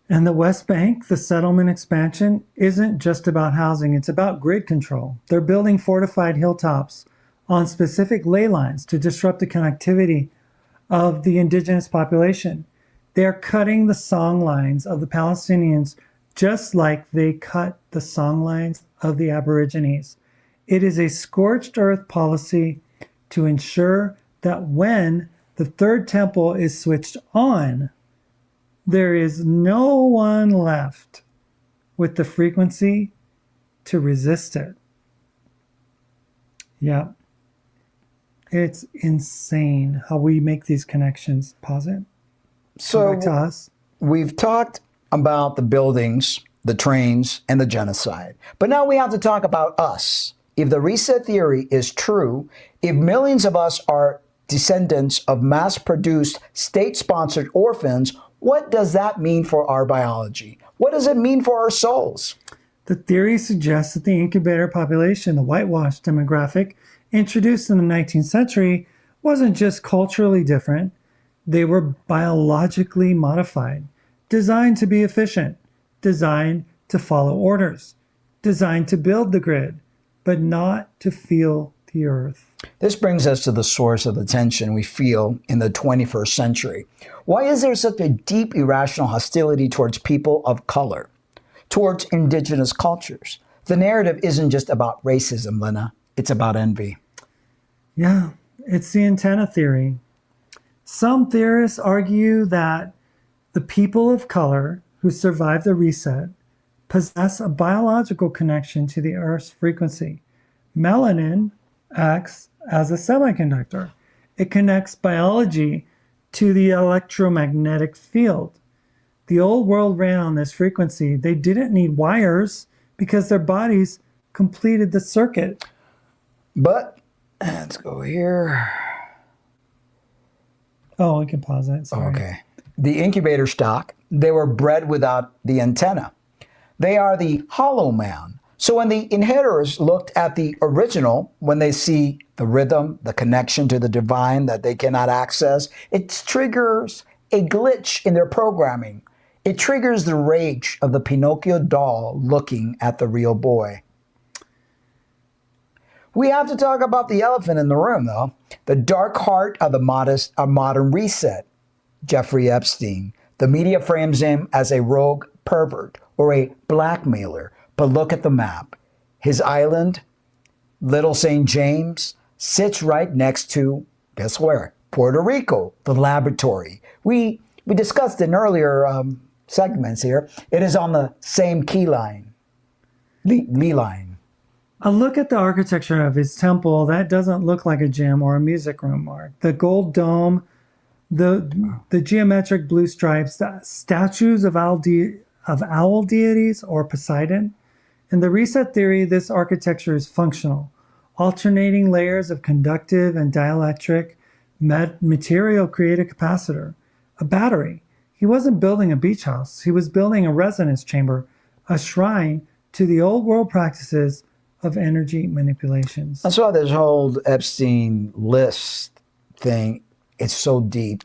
And the West Bank, the settlement expansion, isn't just about housing, it's about grid control. They're building fortified hilltops on specific ley lines to disrupt the connectivity of the indigenous population. They're cutting the song lines of the Palestinians just like they cut the song lines of the Aborigines. It is a scorched earth policy to ensure that when the third temple is switched on, there is no one left with the frequency to resist it. Yeah. It's insane how we make these connections. Pause it. So Back to us. we've talked about the buildings, the trains, and the genocide. But now we have to talk about us. If the reset theory is true, if millions of us are descendants of mass-produced, state-sponsored orphans, what does that mean for our biology? What does it mean for our souls? The theory suggests that the incubator population, the whitewashed demographic, introduced in the 19th century, wasn't just culturally different. They were biologically modified, designed to be efficient, designed to follow orders, designed to build the grid, but not to feel the earth. This brings us to the source of the tension we feel in the 21st century. Why is there such a deep irrational hostility towards people of color, towards indigenous cultures? The narrative isn't just about racism, Lena. It's about envy. Yeah, it's the antenna theory. Some theorists argue that the people of color who survived the reset possess a biological connection to the Earth's frequency. Melanin acts as a semiconductor. It connects biology to the electromagnetic field. The old world ran on this frequency. They didn't need wires because their bodies completed the circuit. But, let's go here. Oh, we can pause it. Sorry. Okay. The incubator stock, they were bred without the antenna. They are the hollow man. So when the inheritors looked at the original, when they see the rhythm, the connection to the divine that they cannot access, it triggers a glitch in their programming. It triggers the rage of the Pinocchio doll looking at the real boy. We have to talk about the elephant in the room, though. The dark heart of the modern reset. Jeffrey Epstein. The media frames him as a rogue pervert or a blackmailer. But look at the map. His island, Little St. James, sits right next to, guess where? Puerto Rico, the laboratory. We discussed in earlier segments here. It is on the same key line, lee line. A look at the architecture of his temple, that doesn't look like a gym or a music room, Mark. The gold dome, the geometric blue stripes, the statues of owl deities or Poseidon. In the reset theory, this architecture is functional. Alternating layers of conductive and dielectric material create a capacitor, a battery. He wasn't building a beach house. He was building a resonance chamber, a shrine to the old world practices of energy manipulations. That's why this whole Epstein list thing, it's so deep.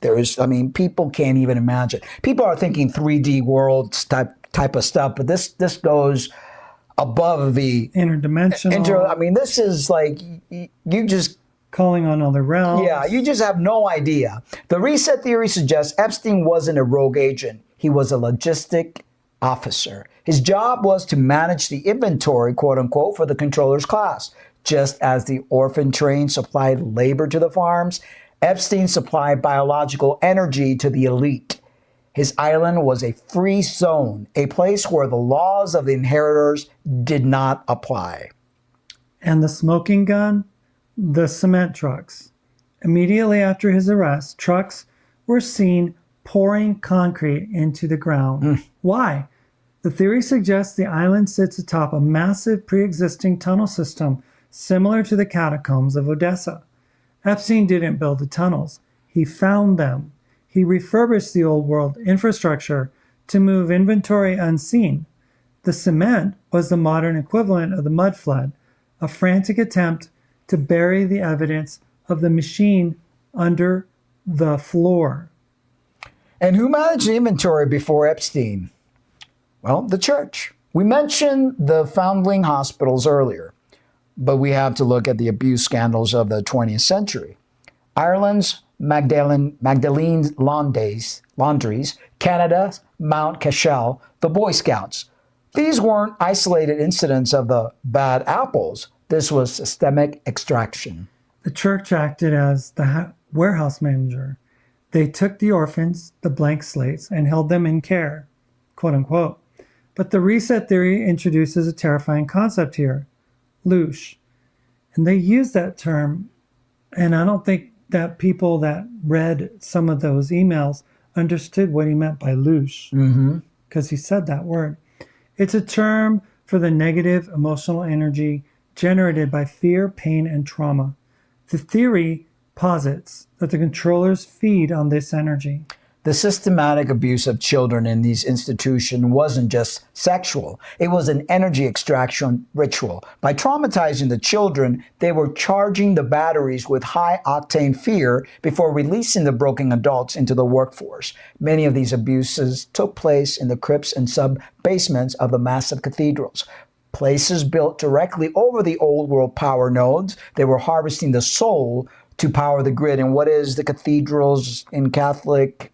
People can't even imagine. People are thinking 3D worlds type of stuff, but this goes above the interdimensional. This is like, you just calling on other realms. Yeah, you just have no idea. The reset theory suggests Epstein wasn't a rogue agent. He was a logistic officer. His job was to manage the inventory, quote unquote, for the controller's class. Just as the Orphan Trains supplied labor to the farms, Epstein supplied biological energy to the elite. His island was a free zone, a place where the laws of the inheritors did not apply. And the smoking gun? The cement trucks. Immediately after his arrest, trucks were seen pouring concrete into the ground. Why? The theory suggests the island sits atop a massive pre-existing tunnel system similar to the catacombs of Odessa. Epstein didn't build the tunnels. He found them. He refurbished the old world infrastructure to move inventory unseen. The cement was the modern equivalent of the mud flood, a frantic attempt to bury the evidence of the machine under the floor. And who managed the inventory before Epstein? Well, the church. We mentioned the foundling hospitals earlier, but we have to look at the abuse scandals of the 20th century. Ireland's Magdalene's Laundries, Canada's Mount Cashel, the Boy Scouts. These weren't isolated incidents of the bad apples. This was systemic extraction. The church acted as the warehouse manager. They took the orphans, the blank slates, and held them in care, quote unquote. But the reset theory introduces a terrifying concept here, loosh. And they use that term, and I don't think that people that read some of those emails understood what he meant by loosh, because he said that word. It's a term for the negative emotional energy generated by fear, pain, and trauma. The theory posits that the controllers feed on this energy. The systematic abuse of children in these institutions wasn't just sexual. It was an energy extraction ritual. By traumatizing the children, they were charging the batteries with high-octane fear before releasing the broken adults into the workforce. Many of these abuses took place in the crypts and sub-basements of the massive cathedrals. Places built directly over the old world power nodes. They were harvesting the soul to power the grid. And what is the cathedrals in Catholic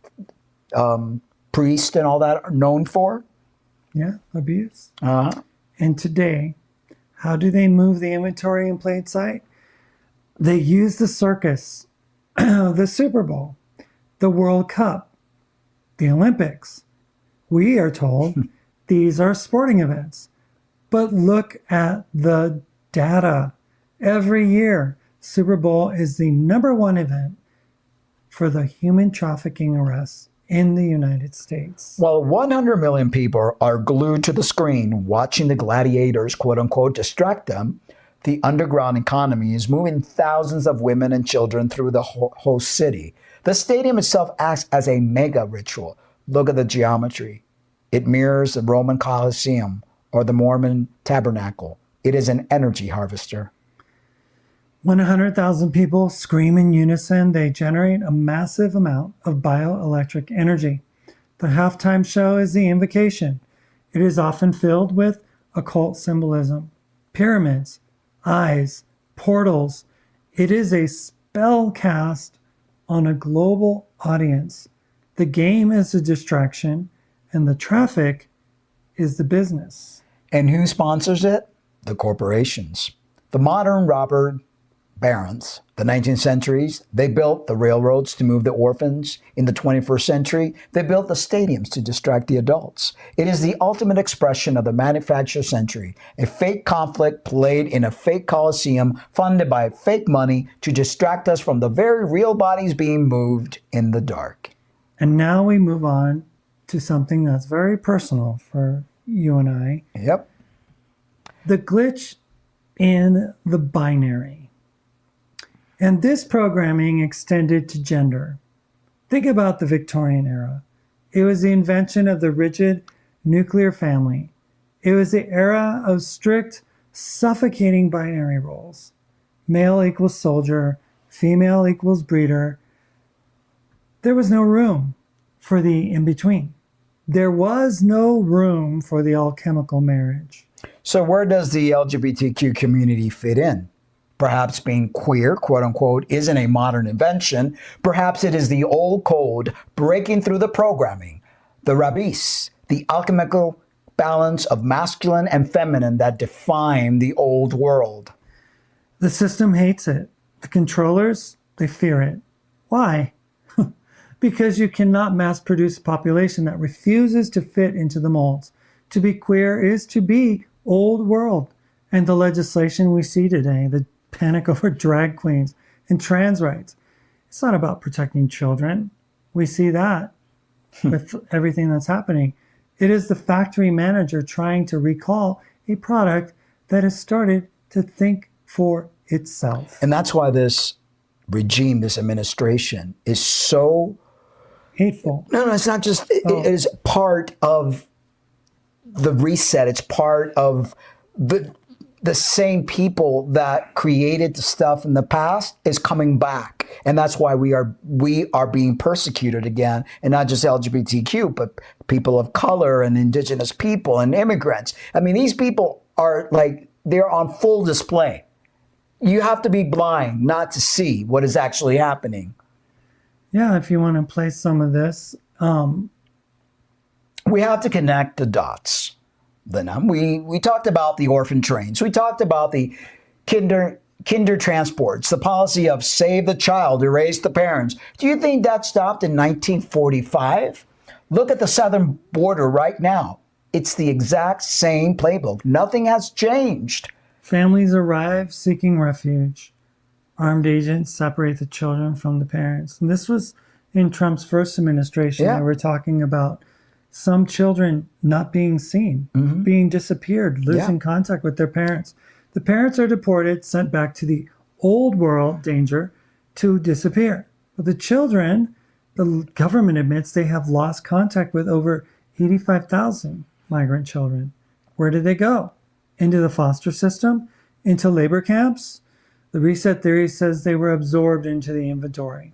priest and all that are known for? Yeah, abuse. And today, how do they move the inventory in plain sight? They use the circus, the Super Bowl, the World Cup, the Olympics. We are told these are sporting events. But look at the data. Every year, Super Bowl is the #1 event for the human trafficking arrests in the United States. Well, 100 million people are glued to the screen watching the gladiators, quote unquote, distract them. The underground economy is moving thousands of women and children through the host city. The stadium itself acts as a mega ritual. Look at the geometry. It mirrors the Roman Colosseum or the Mormon tabernacle. It is an energy harvester. When 100,000 people scream in unison, they generate a massive amount of bioelectric energy. The halftime show is the invocation. It is often filled with occult symbolism, pyramids, eyes, portals. It is a spell cast on a global audience. The game is a distraction, and the traffic is the business. And who sponsors it? The corporations. The modern robber barons, the 19th centuries, they built the railroads to move the orphans. In the 21st century, they built the stadiums to distract the adults. It is the ultimate expression of the manufactured century, a fake conflict played in a fake coliseum funded by fake money to distract us from the very real bodies being moved in the dark. And now we move on to something that's very personal for you and I. Yep. The glitch in the binary. And this programming extended to gender. Think about the Victorian era. It was the invention of the rigid nuclear family. It was the era of strict, suffocating binary roles. Male equals soldier, female equals breeder. There was no room for the in-between. There was no room for the alchemical marriage. So where does the LGBTQ community fit in? Perhaps being queer, quote unquote, isn't a modern invention. Perhaps it is the old code breaking through the programming, the rabbis, the alchemical balance of masculine and feminine that define the old world. The system hates it. The controllers, they fear it. Why? Because you cannot mass produce a population that refuses to fit into the molds. To be queer is to be old world. And the legislation we see today, the panic over drag queens and trans rights, it's not about protecting children. We see that with everything that's happening. It is the factory manager trying to recall a product that has started to think for itself. And that's why this regime, this administration is so hateful. No, it's not just, it is part of the reset. It's part of the the same people that created the stuff in the past is coming back, and that's why we are being persecuted again, and not just LGBTQ, but people of color and indigenous people and immigrants. I mean, these people are like, they're on full display. You have to be blind not to see what is actually happening. Yeah, if you want to play some of this. We have to connect the dots. Then we talked about the orphan trains. We talked about the kinder transports, the policy of save the child, erase the parents. Do you think that stopped in 1945? Look at the southern border right now. It's the exact same playbook. Nothing has changed. Families arrive seeking refuge. Armed agents separate the children from the parents. And this was in Trump's first administration. Yeah. They were talking about some children not being seen, being disappeared, losing contact with their parents. The parents are deported, sent back to the old world danger to disappear. But the children, the government admits they have lost contact with over 85,000 migrant children. Where did they go? Into the foster system? Into labor camps? The reset theory says they were absorbed into the inventory.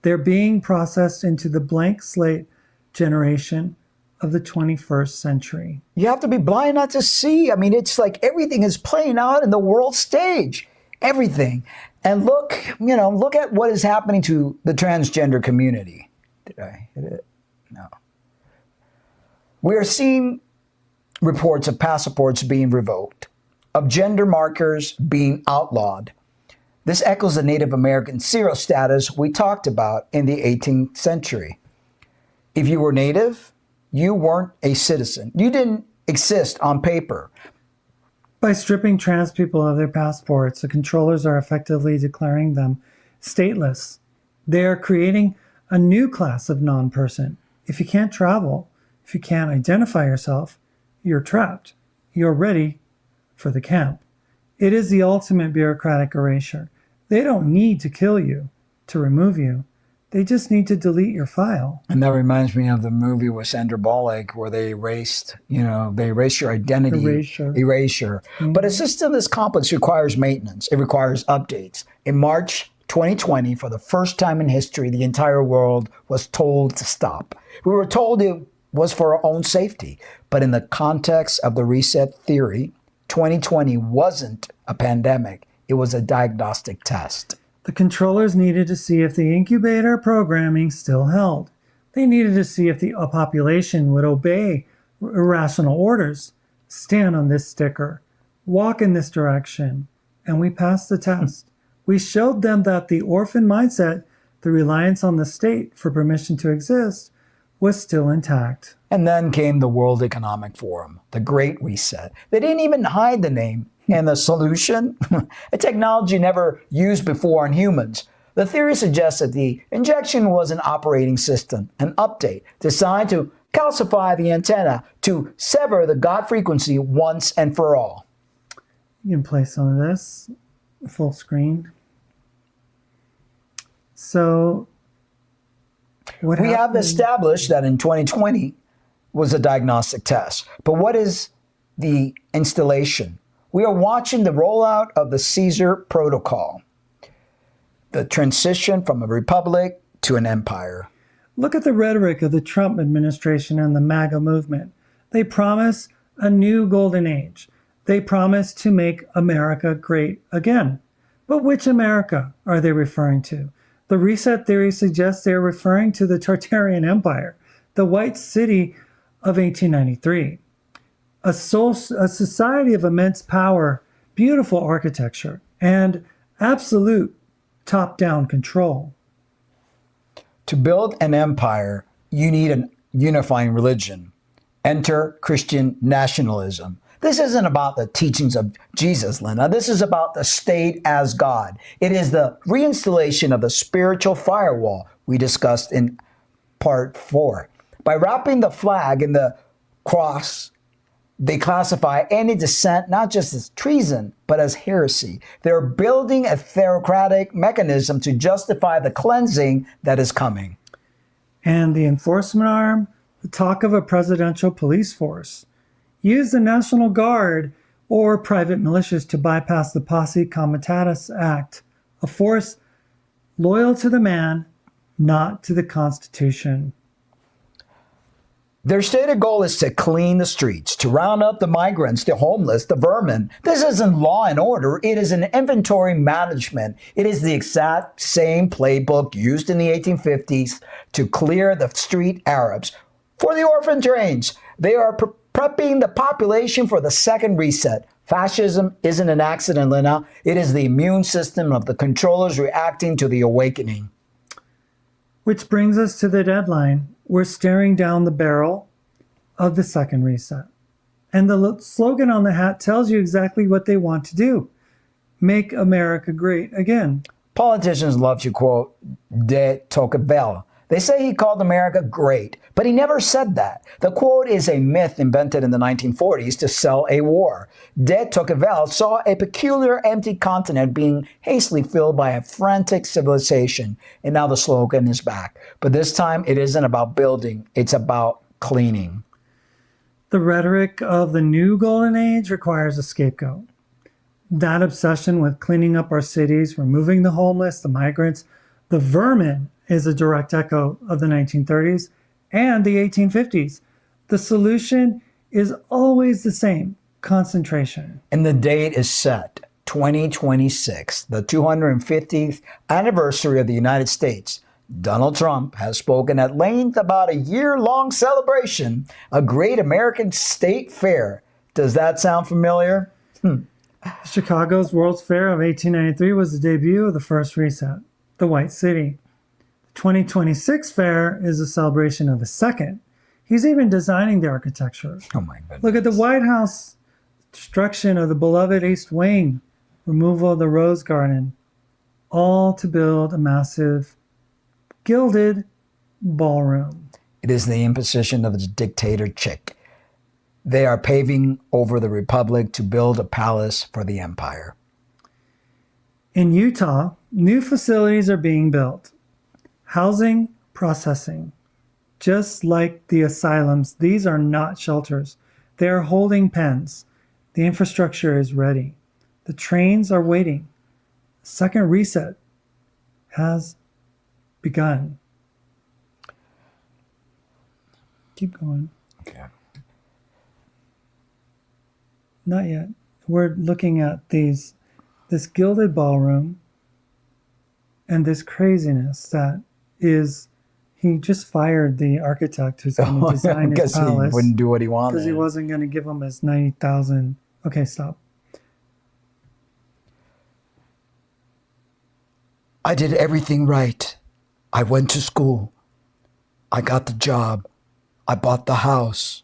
They're being processed into the blank slate generation of the 21st century. You have to be blind not to see. I mean, it's like everything is playing out in the world stage. Everything. And look at what is happening to the transgender community. Did I hit it? No. We are seeing reports of passports being revoked, of gender markers being outlawed. This echoes the Native American zero status we talked about in the 18th century. If you were Native, you weren't a citizen. You didn't exist on paper. By stripping trans people of their passports, the controllers are effectively declaring them stateless. They are creating a new class of non-person. If you can't travel, if you can't identify yourself, you're trapped. You're ready for the camp. It is the ultimate bureaucratic erasure. They don't need to kill you to remove you. They just need to delete your file. And that reminds me of the movie with Sandra Bullock where they erased your identity. Erasure. Mm-hmm. But a system this complex requires maintenance. It requires updates. In March 2020, for the first time in history, the entire world was told to stop. We were told it was for our own safety. But in the context of the reset theory, 2020 wasn't a pandemic. It was a diagnostic test. The controllers needed to see if the incubator programming still held. They needed to see if the population would obey irrational orders. Stand on this sticker. Walk in this direction. And we passed the test. We showed them that the orphan mindset, the reliance on the state for permission to exist, was still intact. And then came the World Economic Forum, the Great Reset. They didn't even hide the name. And the solution? A technology never used before in humans. The theory suggests that the injection was an operating system, an update designed to calcify the antenna, to sever the God frequency once and for all. You can play some of this, full screen. So, we have established that in 2020 was a diagnostic test. But what is the installation? We are watching the rollout of the Caesar Protocol, the transition from a republic to an empire. Look at the rhetoric of the Trump administration and the MAGA movement. They promise a new golden age. They promise to make America great again. But which America are they referring to? The reset theory suggests they are referring to the Tartarian Empire, the white city of 1893. A society of immense power, beautiful architecture, and absolute top-down control. To build an empire, you need a unifying religion. Enter Christian nationalism. This isn't about the teachings of Jesus, Lena. This is about the state as God. It is the reinstallation of the spiritual firewall we discussed in part 4. By wrapping the flag in the cross, they classify any dissent not just as treason, but as heresy. They're building a theocratic mechanism to justify the cleansing that is coming. And the enforcement arm, the talk of a presidential police force. Use the National Guard or private militias to bypass the Posse Comitatus Act, a force loyal to the man, not to the Constitution. Their stated goal is to clean the streets, to round up the migrants, the homeless, the vermin. This isn't law and order. It is an inventory management. It is the exact same playbook used in the 1850s to clear the street Arabs. For the orphan trains, they are prepping the population for the second reset. Fascism isn't an accident, Lena. It is the immune system of the controllers reacting to the awakening. Which brings us to the deadline. We're staring down the barrel of the second reset. And the slogan on the hat tells you exactly what they want to do. Make America great again. Politicians love to quote de Tocqueville. They say he called America great, but he never said that. The quote is a myth invented in the 1940s to sell a war. De Tocqueville saw a peculiar empty continent being hastily filled by a frantic civilization, and now the slogan is back. But this time it isn't about building, it's about cleaning. The rhetoric of the new golden age requires a scapegoat. That obsession with cleaning up our cities, removing the homeless, the migrants, the vermin is a direct echo of the 1930s and the 1850s. The solution is always the same: concentration. And the date is set, 2026, the 250th anniversary of the United States. Donald Trump has spoken at length about a year-long celebration, a great American state fair. Does that sound familiar? Chicago's World's Fair of 1893 was the debut of the first reset, the White City. 2026 fair is a celebration of the second. He's even designing the architecture. Oh my goodness. Look at the White House, destruction of the beloved East Wing, removal of the Rose Garden, all to build a massive gilded ballroom. It is the imposition of the dictator chick. They are paving over the republic to build a palace for the empire. In Utah, new facilities are being built. Housing, processing. Just like the asylums, these are not shelters. They are holding pens. The infrastructure is ready. The trains are waiting. Second reset has begun. Keep going. Okay. Not yet. We're looking at this gilded ballroom and this craziness that is, he just fired the architect who's going to design his palace. He wouldn't do what he wanted. Because he wasn't going to give him his 90,000. Okay, stop. I did everything right. I went to school. I got the job. I bought the house.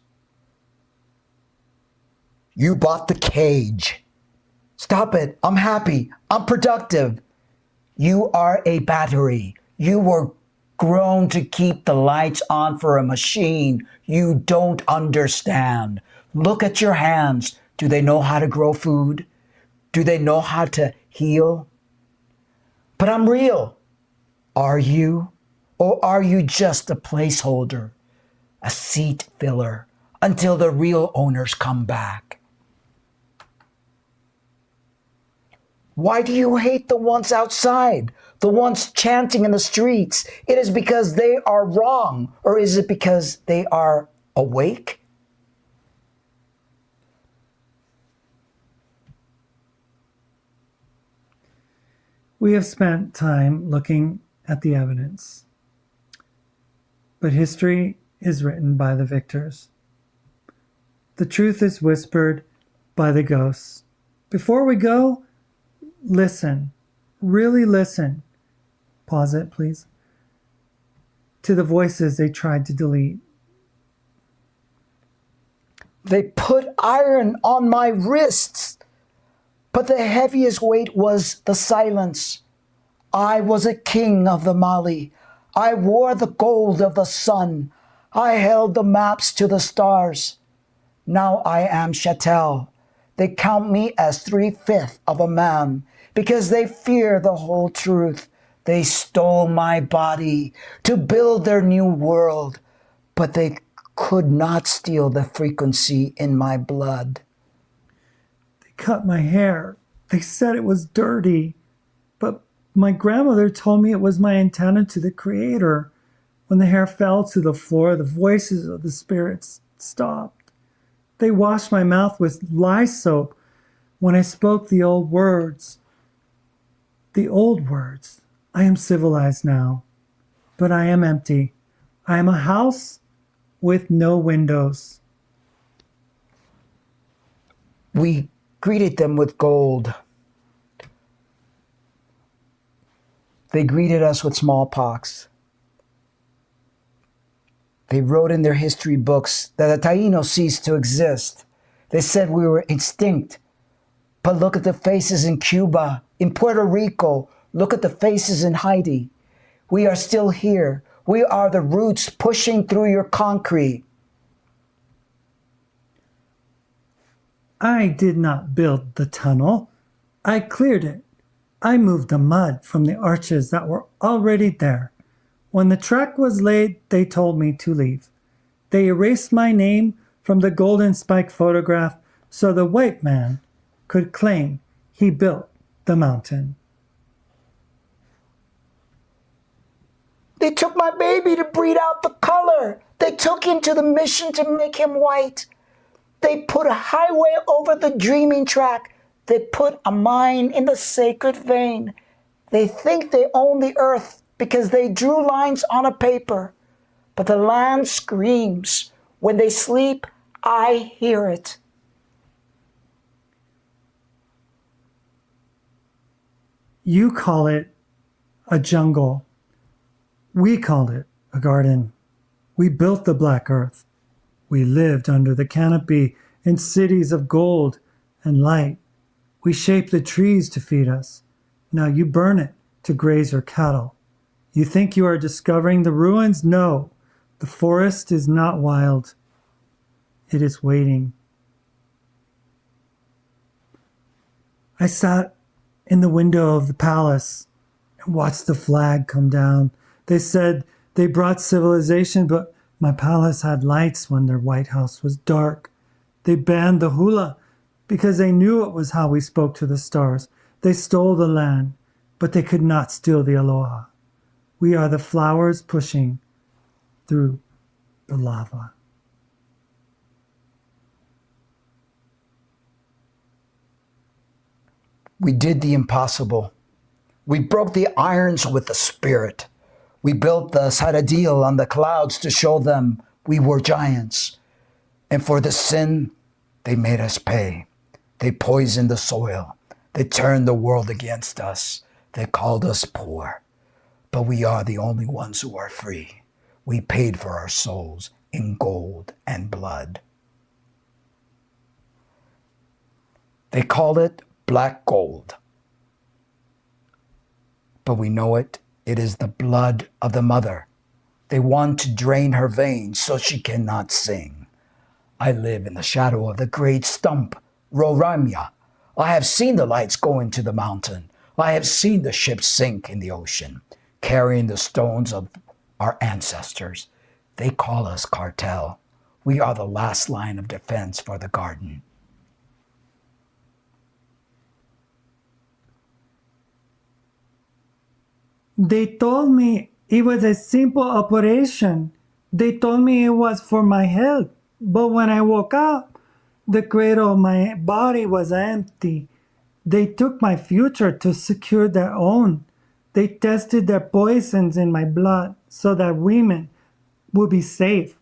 You bought the cage. Stop it. I'm happy. I'm productive. You are a battery. You were grown to keep the lights on for a machine. You don't understand. Look at your hands. Do they know how to grow food? Do they know how to heal? But I'm real. Are you? Or are you just a placeholder? A seat filler until the real owners come back? Why do you hate the ones outside? The ones chanting in the streets? It is because they are wrong, or is it because they are awake? We have spent time looking at the evidence, but history is written by the victors. The truth is whispered by the ghosts. Before we go, listen, really listen. Pause it, please. To the voices they tried to delete. They put iron on my wrists, but the heaviest weight was the silence. I was a king of the Mali. I wore the gold of the sun. I held the maps to the stars. Now I am chattel. They count me as 3/5 of a man because they fear the whole truth. They stole my body to build their new world, but they could not steal the frequency in my blood. cut my hair. They said it was dirty, but my grandmother told me it was my antenna to the Creator. When the hair fell to the floor, the voices of the spirits stopped. They washed my mouth with lye soap when I spoke the old words. The old words. I am civilized now, but I am empty. I am a house with no windows. We greeted them with gold. They greeted us with smallpox. They wrote in their history books that the Taínos ceased to exist. They said we were extinct. But look at the faces in Cuba, in Puerto Rico. Look at the faces in Haiti. We are still here. We are the roots pushing through your concrete. I did not build the tunnel. I cleared it. I moved the mud from the arches that were already there. When the track was laid, they told me to leave. They erased my name from the golden spike photograph so the white man could claim he built the mountain. They took my baby to breed out the color. They took him to the mission to make him white. They put a highway over the dreaming track. They put a mine in the sacred vein. They think they own the earth because they drew lines on a paper. But the land screams. When they sleep, I hear it. You call it a jungle. We called it a garden. We built the black earth. We lived under the canopy in cities of gold and light. We shaped the trees to feed us. Now you burn it to graze your cattle. You think you are discovering the ruins? No, the forest is not wild. It is waiting. I sat in the window of the palace and watched the flag come down. They said they brought civilization, but my palace had lights when their White House was dark. They banned the hula because they knew it was how we spoke to the stars. They stole the land, but they could not steal the aloha. We are the flowers pushing through the lava. We did the impossible. We broke the irons with the spirit. We built the citadel on the clouds to show them we were giants. And for the sin, they made us pay. They poisoned the soil. They turned the world against us. They called us poor. But we are the only ones who are free. We paid for our souls in gold and blood. They called it black gold. But we know it is the blood of the mother. They want to drain her veins so she cannot sing. I live in the shadow of the great stump, Roraima. I have seen the lights go into the mountain. I have seen the ships sink in the ocean, carrying the stones of our ancestors. They call us cartel. We are the last line of defense for the garden. They told me it was a simple operation. They told me it was for my health. But when I woke up, the cradle of my body was empty. They took my future to secure their own. They tested their poisons in my blood so that women would be safe.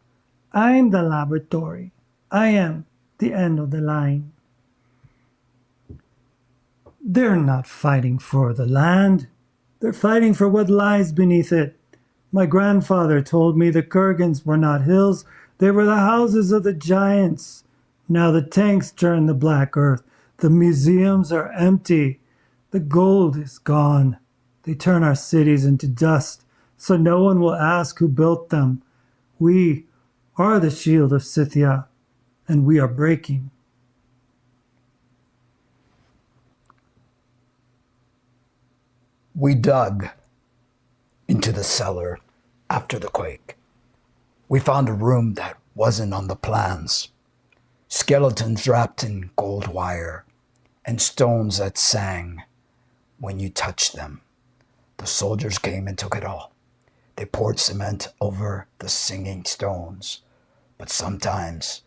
I am the laboratory. I am the end of the line. They're not fighting for the land. They're fighting for what lies beneath it. My grandfather told me the Kurgans were not hills. They were the houses of the giants. Now the tanks churn the black earth. The museums are empty. The gold is gone. They turn our cities into dust, so no one will ask who built them. We are the shield of Scythia, and we are breaking. We dug into the cellar after the quake. We found a room that wasn't on the plans. Skeletons wrapped in gold wire, and stones that sang when you touched them. The soldiers came and took it all. They poured cement over the singing stones. But sometimes,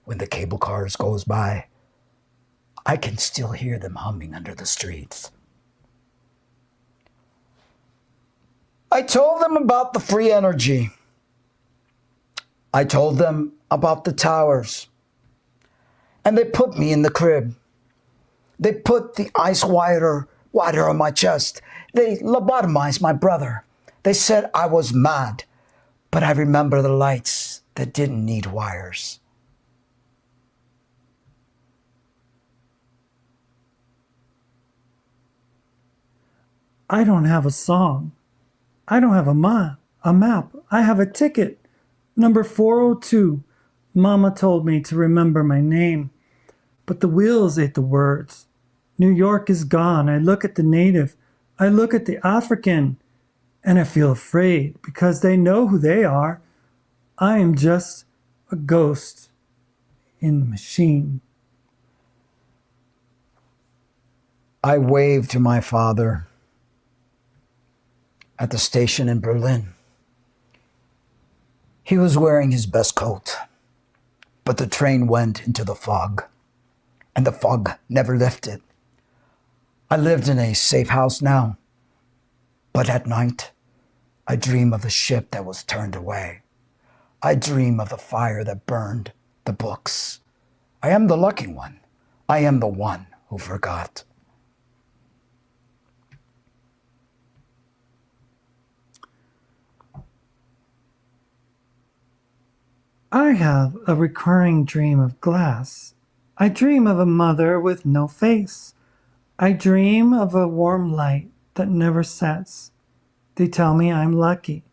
when the cable cars goes by, I can still hear them humming under the streets. I told them about the free energy. I told them about the towers. And they put me in the crib. They put the ice water on my chest. They lobotomized my brother. They said I was mad, but I remember the lights that didn't need wires. I don't have a song. I don't have a map. I have a ticket. Number 402. Mama told me to remember my name, but the wheels ate the words. New York is gone. I look at the native. I look at the African, and I feel afraid because they know who they are. I am just a ghost in the machine. I waved to my father at the station in Berlin. He was wearing his best coat, but the train went into the fog, and the fog never lifted. I lived in a safe house now, but at night, I dream of the ship that was turned away. I dream of the fire that burned the books. I am the lucky one. I am the one who forgot. I have a recurring dream of glass. I dream of a mother with no face. I dream of a warm light that never sets. They tell me I'm lucky.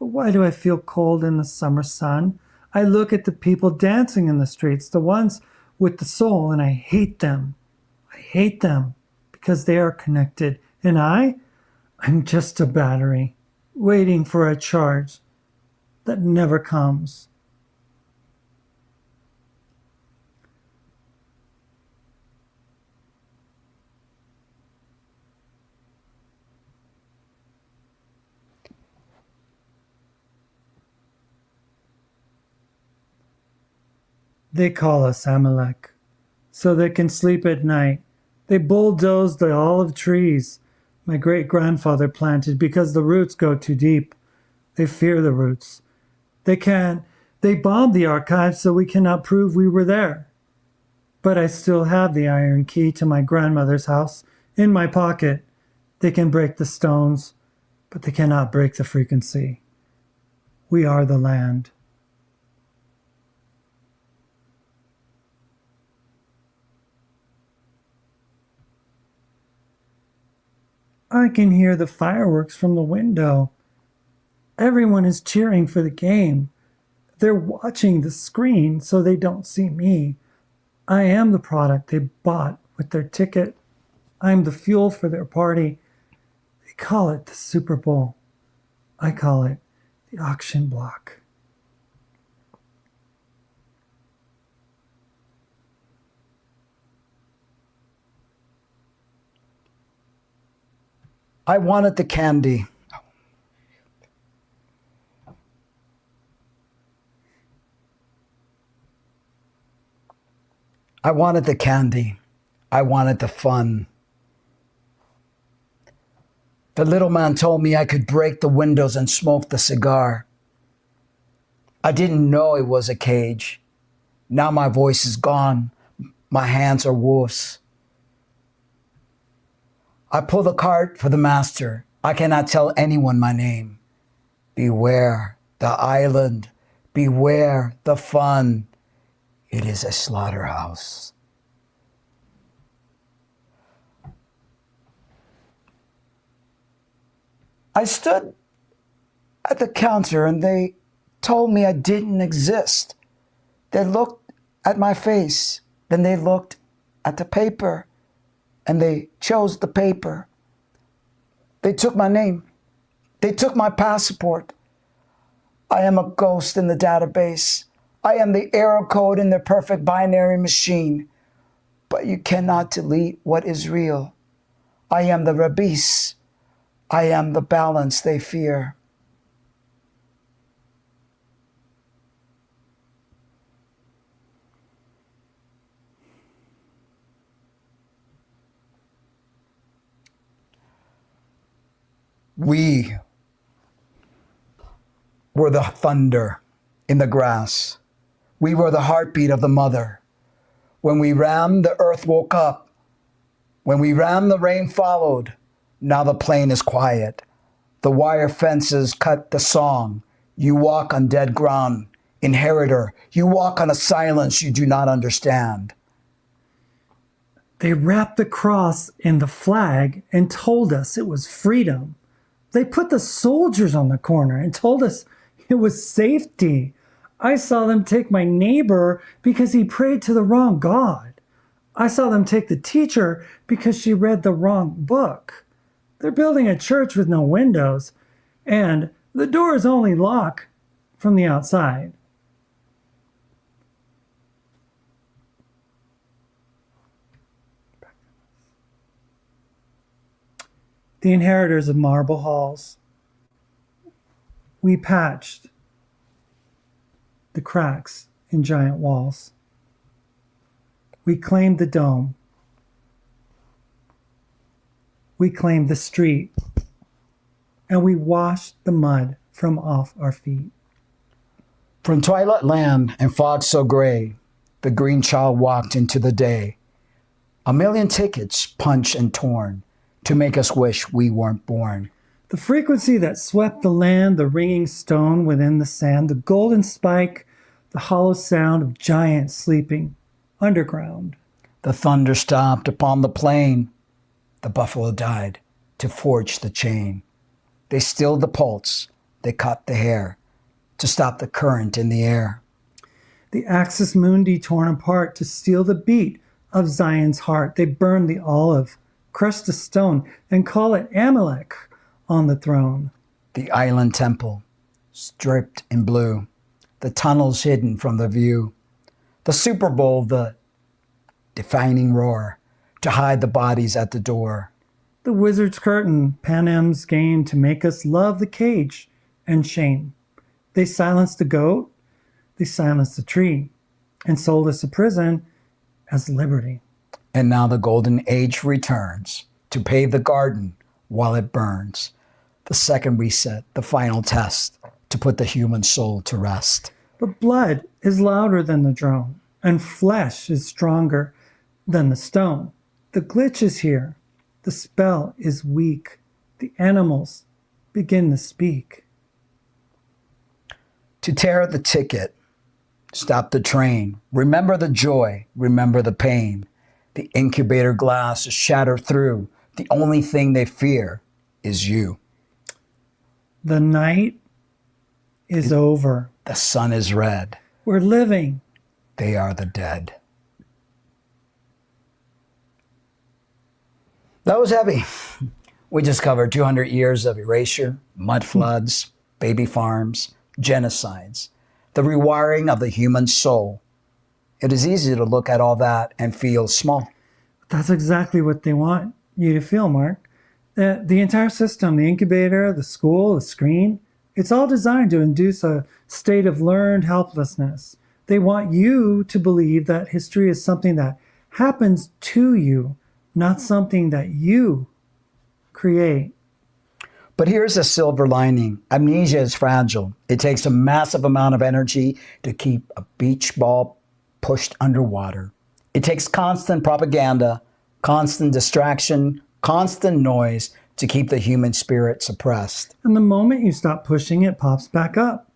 But why do I feel cold in the summer sun? I look at the people dancing in the streets, the ones with the soul, and I hate them. I hate them because they are connected. And I'm just a battery waiting for a charge that never comes. They call us Amalek, so they can sleep at night. They bulldoze the olive trees my great-grandfather planted because the roots go too deep. They fear the roots. They bomb the archives so we cannot prove we were there. But I still have the iron key to my grandmother's house in my pocket. They can break the stones, but they cannot break the frequency. We are the land. I can hear the fireworks from the window. Everyone is cheering for the game. They're watching the screen so they don't see me. I am the product they bought with their ticket. I'm the fuel for their party. They call it the Super Bowl. I call it the auction block. I wanted the candy. I wanted the candy. I wanted the fun. The little man told me I could break the windows and smoke the cigar. I didn't know it was a cage. Now my voice is gone. My hands are wolves. I pull the cart for the master. I cannot tell anyone my name. Beware the island. Beware the fun. It is a slaughterhouse. I stood at the counter and they told me I didn't exist. They looked at my face, then they looked at the paper, and they chose the paper. They took my name. They took my passport. I am a ghost in the database. I am the error code in the perfect binary machine. but you cannot delete what is real. I am the rabbis. I am the balance they fear. We were the thunder in the grass. We were the heartbeat of the mother. When we rammed, the earth woke up. When we rammed, the rain followed. Now the plain is quiet. The wire fences cut the song. You walk on dead ground. Inheritor, you walk on a silence you do not understand. They wrapped the cross in the flag and told us it was freedom. They put the soldiers on the corner and told us it was safety. I saw them take my neighbor because he prayed to the wrong God. I saw them take the teacher because she read the wrong book. They're building a church with no windows, and the doors only lock from the outside. The inheritors of marble halls. We patched the cracks in giant walls. We claimed the dome. We claimed the street. And we washed the mud from off our feet. From twilight land and fog so gray, the green child walked into the day. A million tickets punched and torn to make us wish we weren't born. The frequency that swept the land, the ringing stone within the sand, the golden spike, the hollow sound of giants sleeping underground. The thunder stopped upon the plain. The buffalo died to forge the chain. They stilled the pulse. They cut the hair to stop the current in the air. The axis mundi torn apart to steal the beat of Zion's heart. They burned the olive, crushed the stone, and call it Amalek on the throne. The island temple, stripped in blue, the tunnels hidden from the view, the Super Bowl, the defining roar, to hide the bodies at the door. The wizard's curtain, Panem's game to make us love the cage and shame. They silenced the goat, they silenced the tree, and sold us a prison as liberty. And now the golden age returns to pave the garden while it burns. The second reset, the final test, to put the human soul to rest. But blood is louder than the drone, and flesh is stronger than the stone. The glitch is here. The spell is weak. The animals begin to speak. To tear the ticket, stop the train. Remember the joy, remember the pain. The incubator glass is shattered through. The only thing they fear is you. The night is over. The sun is red. We're living. They are the dead. That was heavy. We just covered 200 years of erasure, mud floods, baby farms, genocides, the rewiring of the human soul. It is easy to look at all that and feel small. That's exactly what they want you to feel, Mark. The entire system, the incubator, the school, the screen, it's all designed to induce a state of learned helplessness. They want you to believe that history is something that happens to you, not something that you create. But here's a silver lining. Amnesia is fragile. It takes a massive amount of energy to keep a beach ball pushed underwater. It takes constant propaganda, constant distraction, constant noise to keep the human spirit suppressed. And the moment you stop pushing, it pops back up.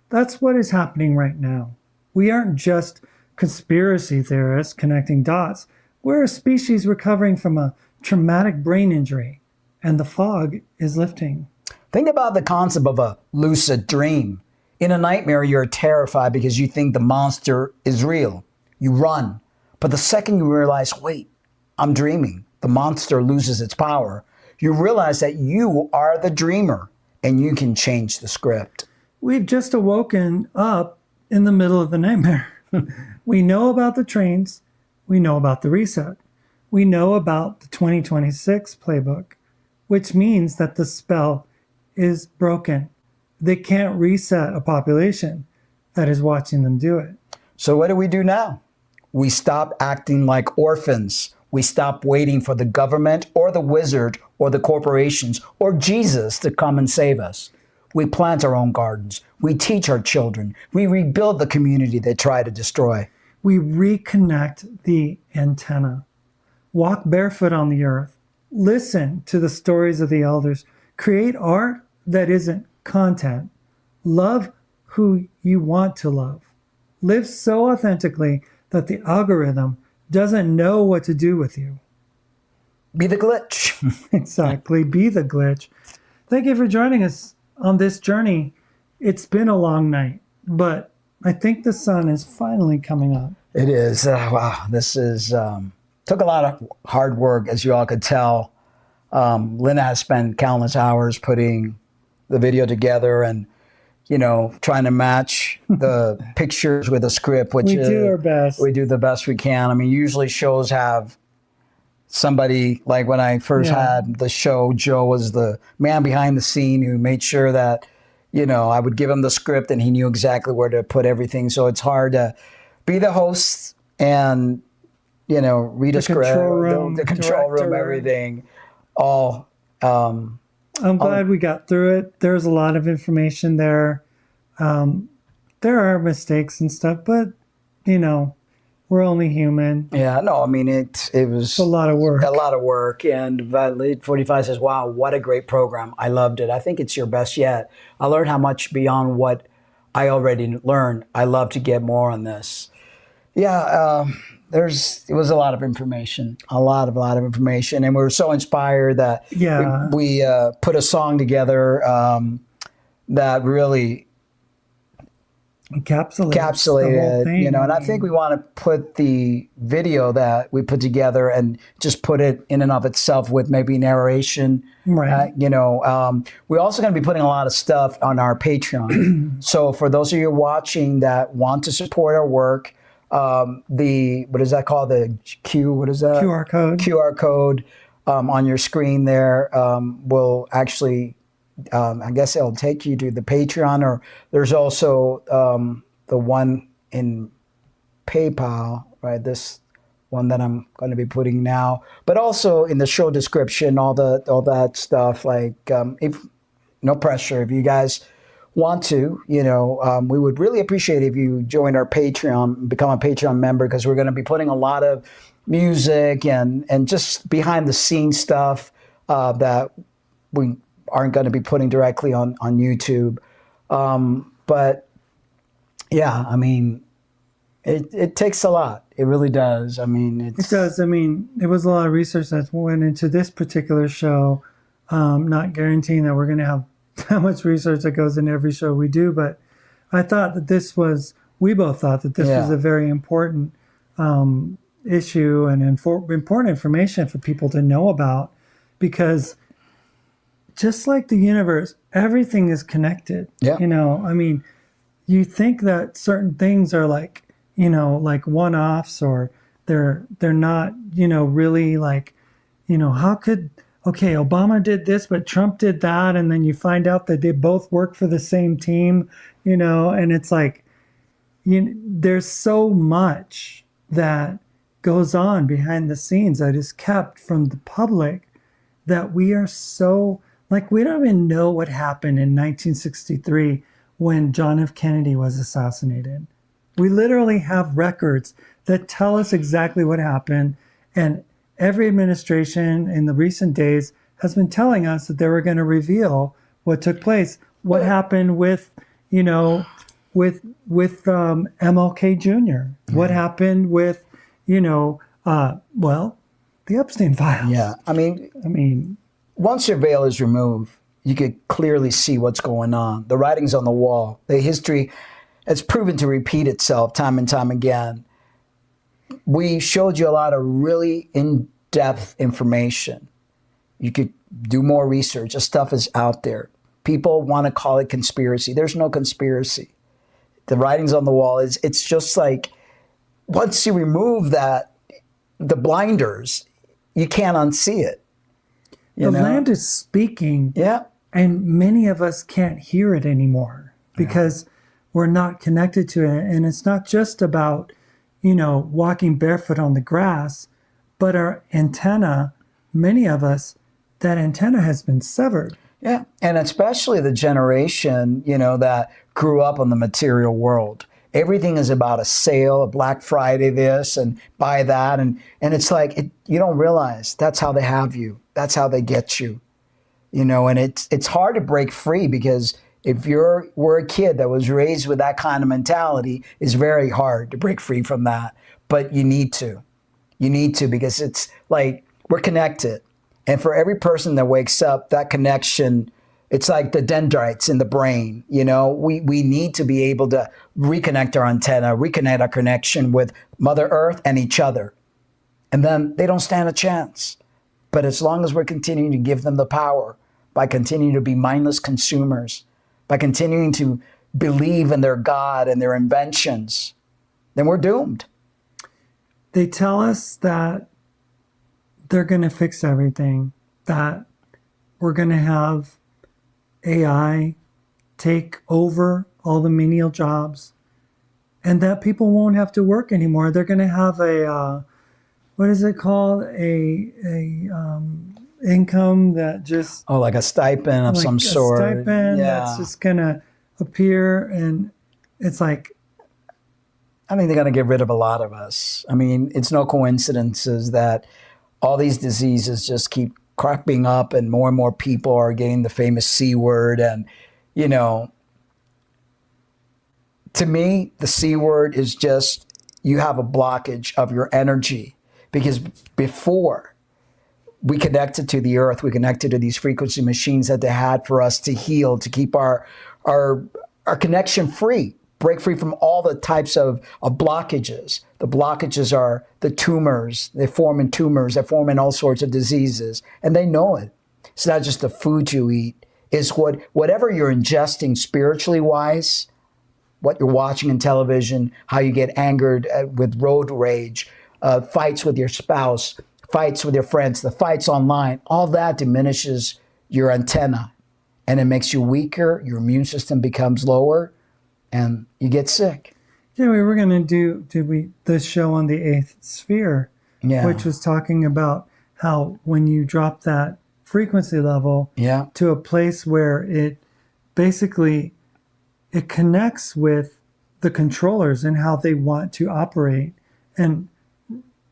That's what is happening right now. We aren't just conspiracy theorists connecting dots. We're a species recovering from a traumatic brain injury, and the fog is lifting. Think about the concept of a lucid dream. In a nightmare, you're terrified because you think the monster is real. You run. But the second you realize, wait, I'm dreaming, the monster loses its power. You realize that you are the dreamer and you can change the script. We've just awoken up in the middle of the nightmare. We know about the trains We know about the reset. We know about the 2026 playbook, which means that the spell is broken. They can't reset a population that is watching them do it. So what do we do now? We stop acting like orphans. We stop waiting for the government or the wizard or the corporations or Jesus to come and save us. We plant our own gardens. We teach our children. We rebuild the community they try to destroy. We reconnect the antenna. Walk barefoot on the earth. Listen to the stories of the elders. Create art that isn't content. Love who you want to love. Live so authentically that the algorithm doesn't know what to do with you. Be the glitch. Exactly. Be the glitch. Thank you for joining us on this journey. It's been a long night, but I think the sun is finally coming up. It is. Wow. This is took a lot of hard work, as you all could tell. Lynna has spent countless hours putting the video together and, you know, trying to match the pictures with the script, which we do our best. We do the best we can. I mean, usually shows have somebody, like when I first had the show, Joe was the man behind the scene who made sure that, you know, I would give him the script and he knew exactly where to put everything. So it's hard to be the host and, you know, read a script, the control room, everything, all. I'm glad we got through it. There's a lot of information there. There are mistakes and stuff, but, you know, we're only human. Yeah, no, I mean, it was It's a lot of work. A lot of work. And Lead 45 says, wow, what a great program. I loved it. I think it's your best yet. I learned how much beyond what I already learned. I love to get more on this. Yeah, it was a lot of information, a lot of information. And we were so inspired that we put a song together that really encapsulated, thing, you know, and I think we want to put the video that we put together and just put it in and of itself with maybe narration. Right. You know, we're also going to be putting a lot of stuff on our Patreon. So for those of you watching that want to support our work, what is that called? The QR code on your screen there will actually, I guess it'll take you to the Patreon, or there's also the one in PayPal, right? This one that I'm going to be putting now, but also in the show description, all that stuff. Like, if no pressure, if you guys want to, you know, we would really appreciate if you join our Patreon, become a Patreon member, because we're going to be putting a lot of music and just behind the scenes stuff that we aren't going to be putting directly on YouTube. But yeah, I mean, it takes a lot. It really does. I mean, it does. I mean, there was a lot of research that went into this particular show. Not guaranteeing that we're going to have that much research that goes in every show we do, but I thought that we both thought that this was a very important issue and important information for people to know about, because just like the universe, everything is connected. Yeah. You know, I mean, you think that certain things are like, you know, like one-offs, or they're not, you know, really like, you know, how could, okay, Obama did this, but Trump did that, and then you find out that they both work for the same team, you know, and it's like, there's so much that goes on behind the scenes that is kept from the public, that we are so, like, we don't even know what happened in 1963 when John F. Kennedy was assassinated. We literally have records that tell us exactly what happened, and every administration in the recent days has been telling us that they were going to reveal what took place, what happened with, you know, with MLK Jr., what happened with, you know, the Epstein files. Yeah, I mean, once your veil is removed, you could clearly see what's going on. The writing's on the wall. The history has proven to repeat itself time and time again. We showed you a lot of really in-depth information. You could do more research. The stuff is out there. People want to call it conspiracy. There's no conspiracy. The writing's on the wall. It's just like, once you remove that, the blinders, you can't unsee it. The land is speaking, Yeah. and many of us can't hear it anymore because we're not connected to it. And it's not just about, walking barefoot on the grass, but our antenna, many of us, that antenna has been severed. Yeah. And especially the generation, that grew up in the material world. Everything is about a sale, a Black Friday this and buy that. And it's like, you don't realize that's how they have you. That's how they get you. And it's hard to break free because if we're a kid that was raised with that kind of mentality, it's very hard to break free from that. But you need to. You need to, because it's like we're connected. And for every person that wakes up, that connection, it's like the dendrites in the brain. We need to be able to reconnect our antenna, reconnect our connection with Mother Earth and each other. And then they don't stand a chance. But as long as we're continuing to give them the power, by continuing to be mindless consumers, by continuing to believe in their God and their inventions, then we're doomed. They tell us that they're going to fix everything, that we're going to have AI take over all the menial jobs, and that people won't have to work anymore. They're going to have a, what is it called? A income that just... Oh, like a stipend of some sort. A stipend that's just going to appear, and it's like... I think they're going to get rid of a lot of us. I mean, it's no coincidences that all these diseases just keep cropping up and more people are getting the famous C word. And, to me, the C word is just, you have a blockage of your energy. Because before we connected to the earth, we connected to these frequency machines that they had for us to heal, to keep our connection free. Break free from all the types of blockages. The blockages are the tumors. They form in tumors. They form in all sorts of diseases. And they know it. It's not just the food you eat. It's whatever you're ingesting spiritually wise, what you're watching in television, how you get angered with road rage, fights with your spouse, fights with your friends, the fights online. All that diminishes your antenna. And it makes you weaker. Your immune system becomes lower. And you get sick. Yeah, we were going to do this show on the eighth sphere, which was talking about how when you drop that frequency level to a place where it basically, it connects with the controllers and how they want to operate. And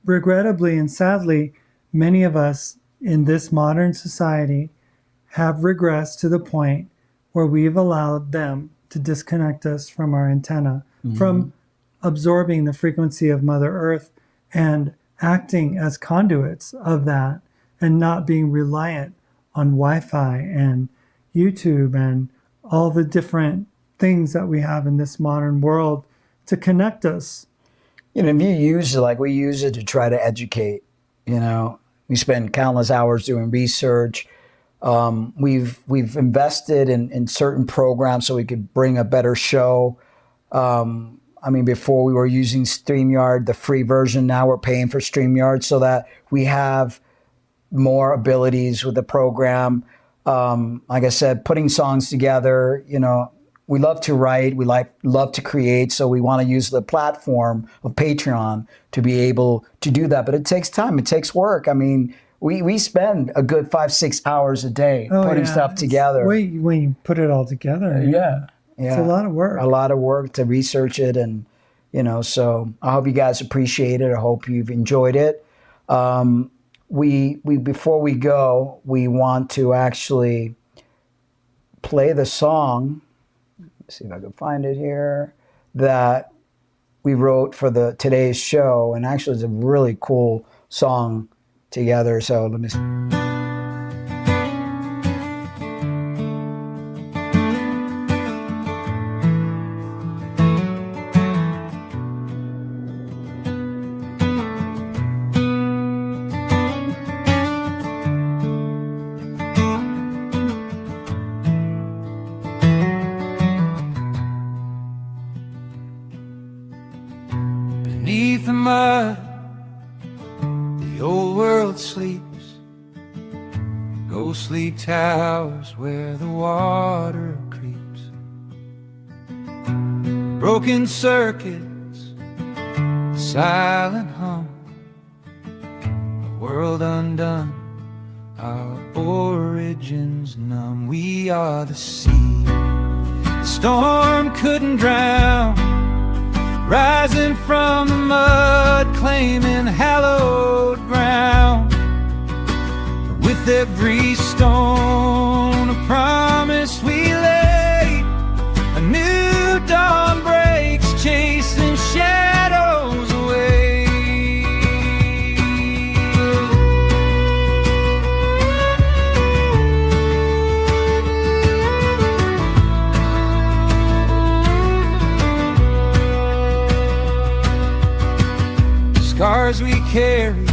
regrettably and sadly, many of us in this modern society have regressed to the point where we've allowed them to disconnect us from our antenna, from absorbing the frequency of Mother Earth and acting as conduits of that, and not being reliant on Wi-Fi and YouTube and all the different things that we have in this modern world to connect us. If you use it like we use it to try to educate, we spend countless hours doing research. We've invested in certain programs so we could bring a better show. Before we were using StreamYard, the free version. Now we're paying for StreamYard so that we have more abilities with the program. Like I said, putting songs together, we love to write, we love to create. So we want to use the platform of Patreon to be able to do that. But it takes time. It takes work. We spend a good 5-6 hours a day putting stuff together. When you put it all together. Yeah. It's a lot of work. A lot of work to research it. And, so I hope you guys appreciate it. I hope you've enjoyed it. Before we go, we want to actually play the song. Let's see if I can find it here. That we wrote for today's show. And actually it's a really cool song together. So let me see. Beneath the mud, The old world sleeps, ghostly towers where the water creeps, broken circuits, silent hum, a world undone, our origins numb. We are the sea, the storm couldn't drown, rising from the mud, claiming hallowed ground. With every stone, a promise we lay, a new dawn breaks, chasing shadows away. Scars we carry,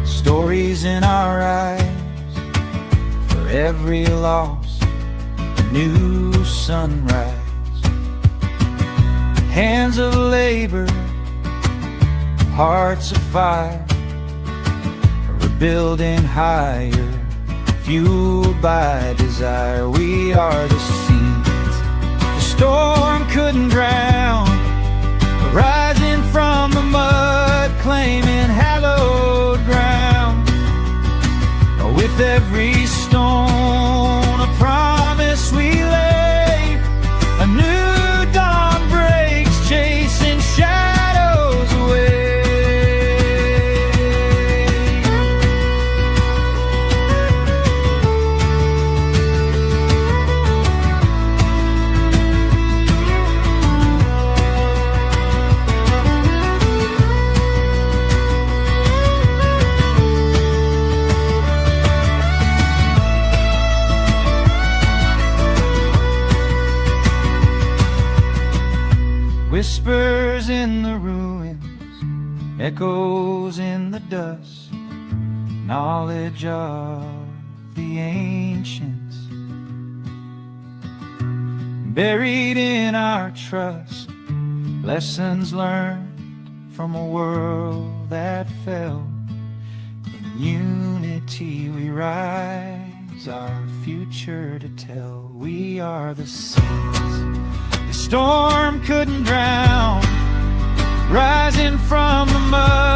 stories in our eyes, for every loss, a new sunrise. Hands of labor, hearts of fire, rebuilding higher, fueled by desire. We are the seeds the storm couldn't drown, rising from the mud, claiming hallowed ground. With every stone, a promise we lay, a new dawn breaks, chasing shadows away. Whispers in the ruins, echoes in the dust, knowledge of the ancients, buried in our trust, lessons learned from a world that fell. In unity we rise, our future to tell. We are the seeds the storm couldn't drown, rising from the mud,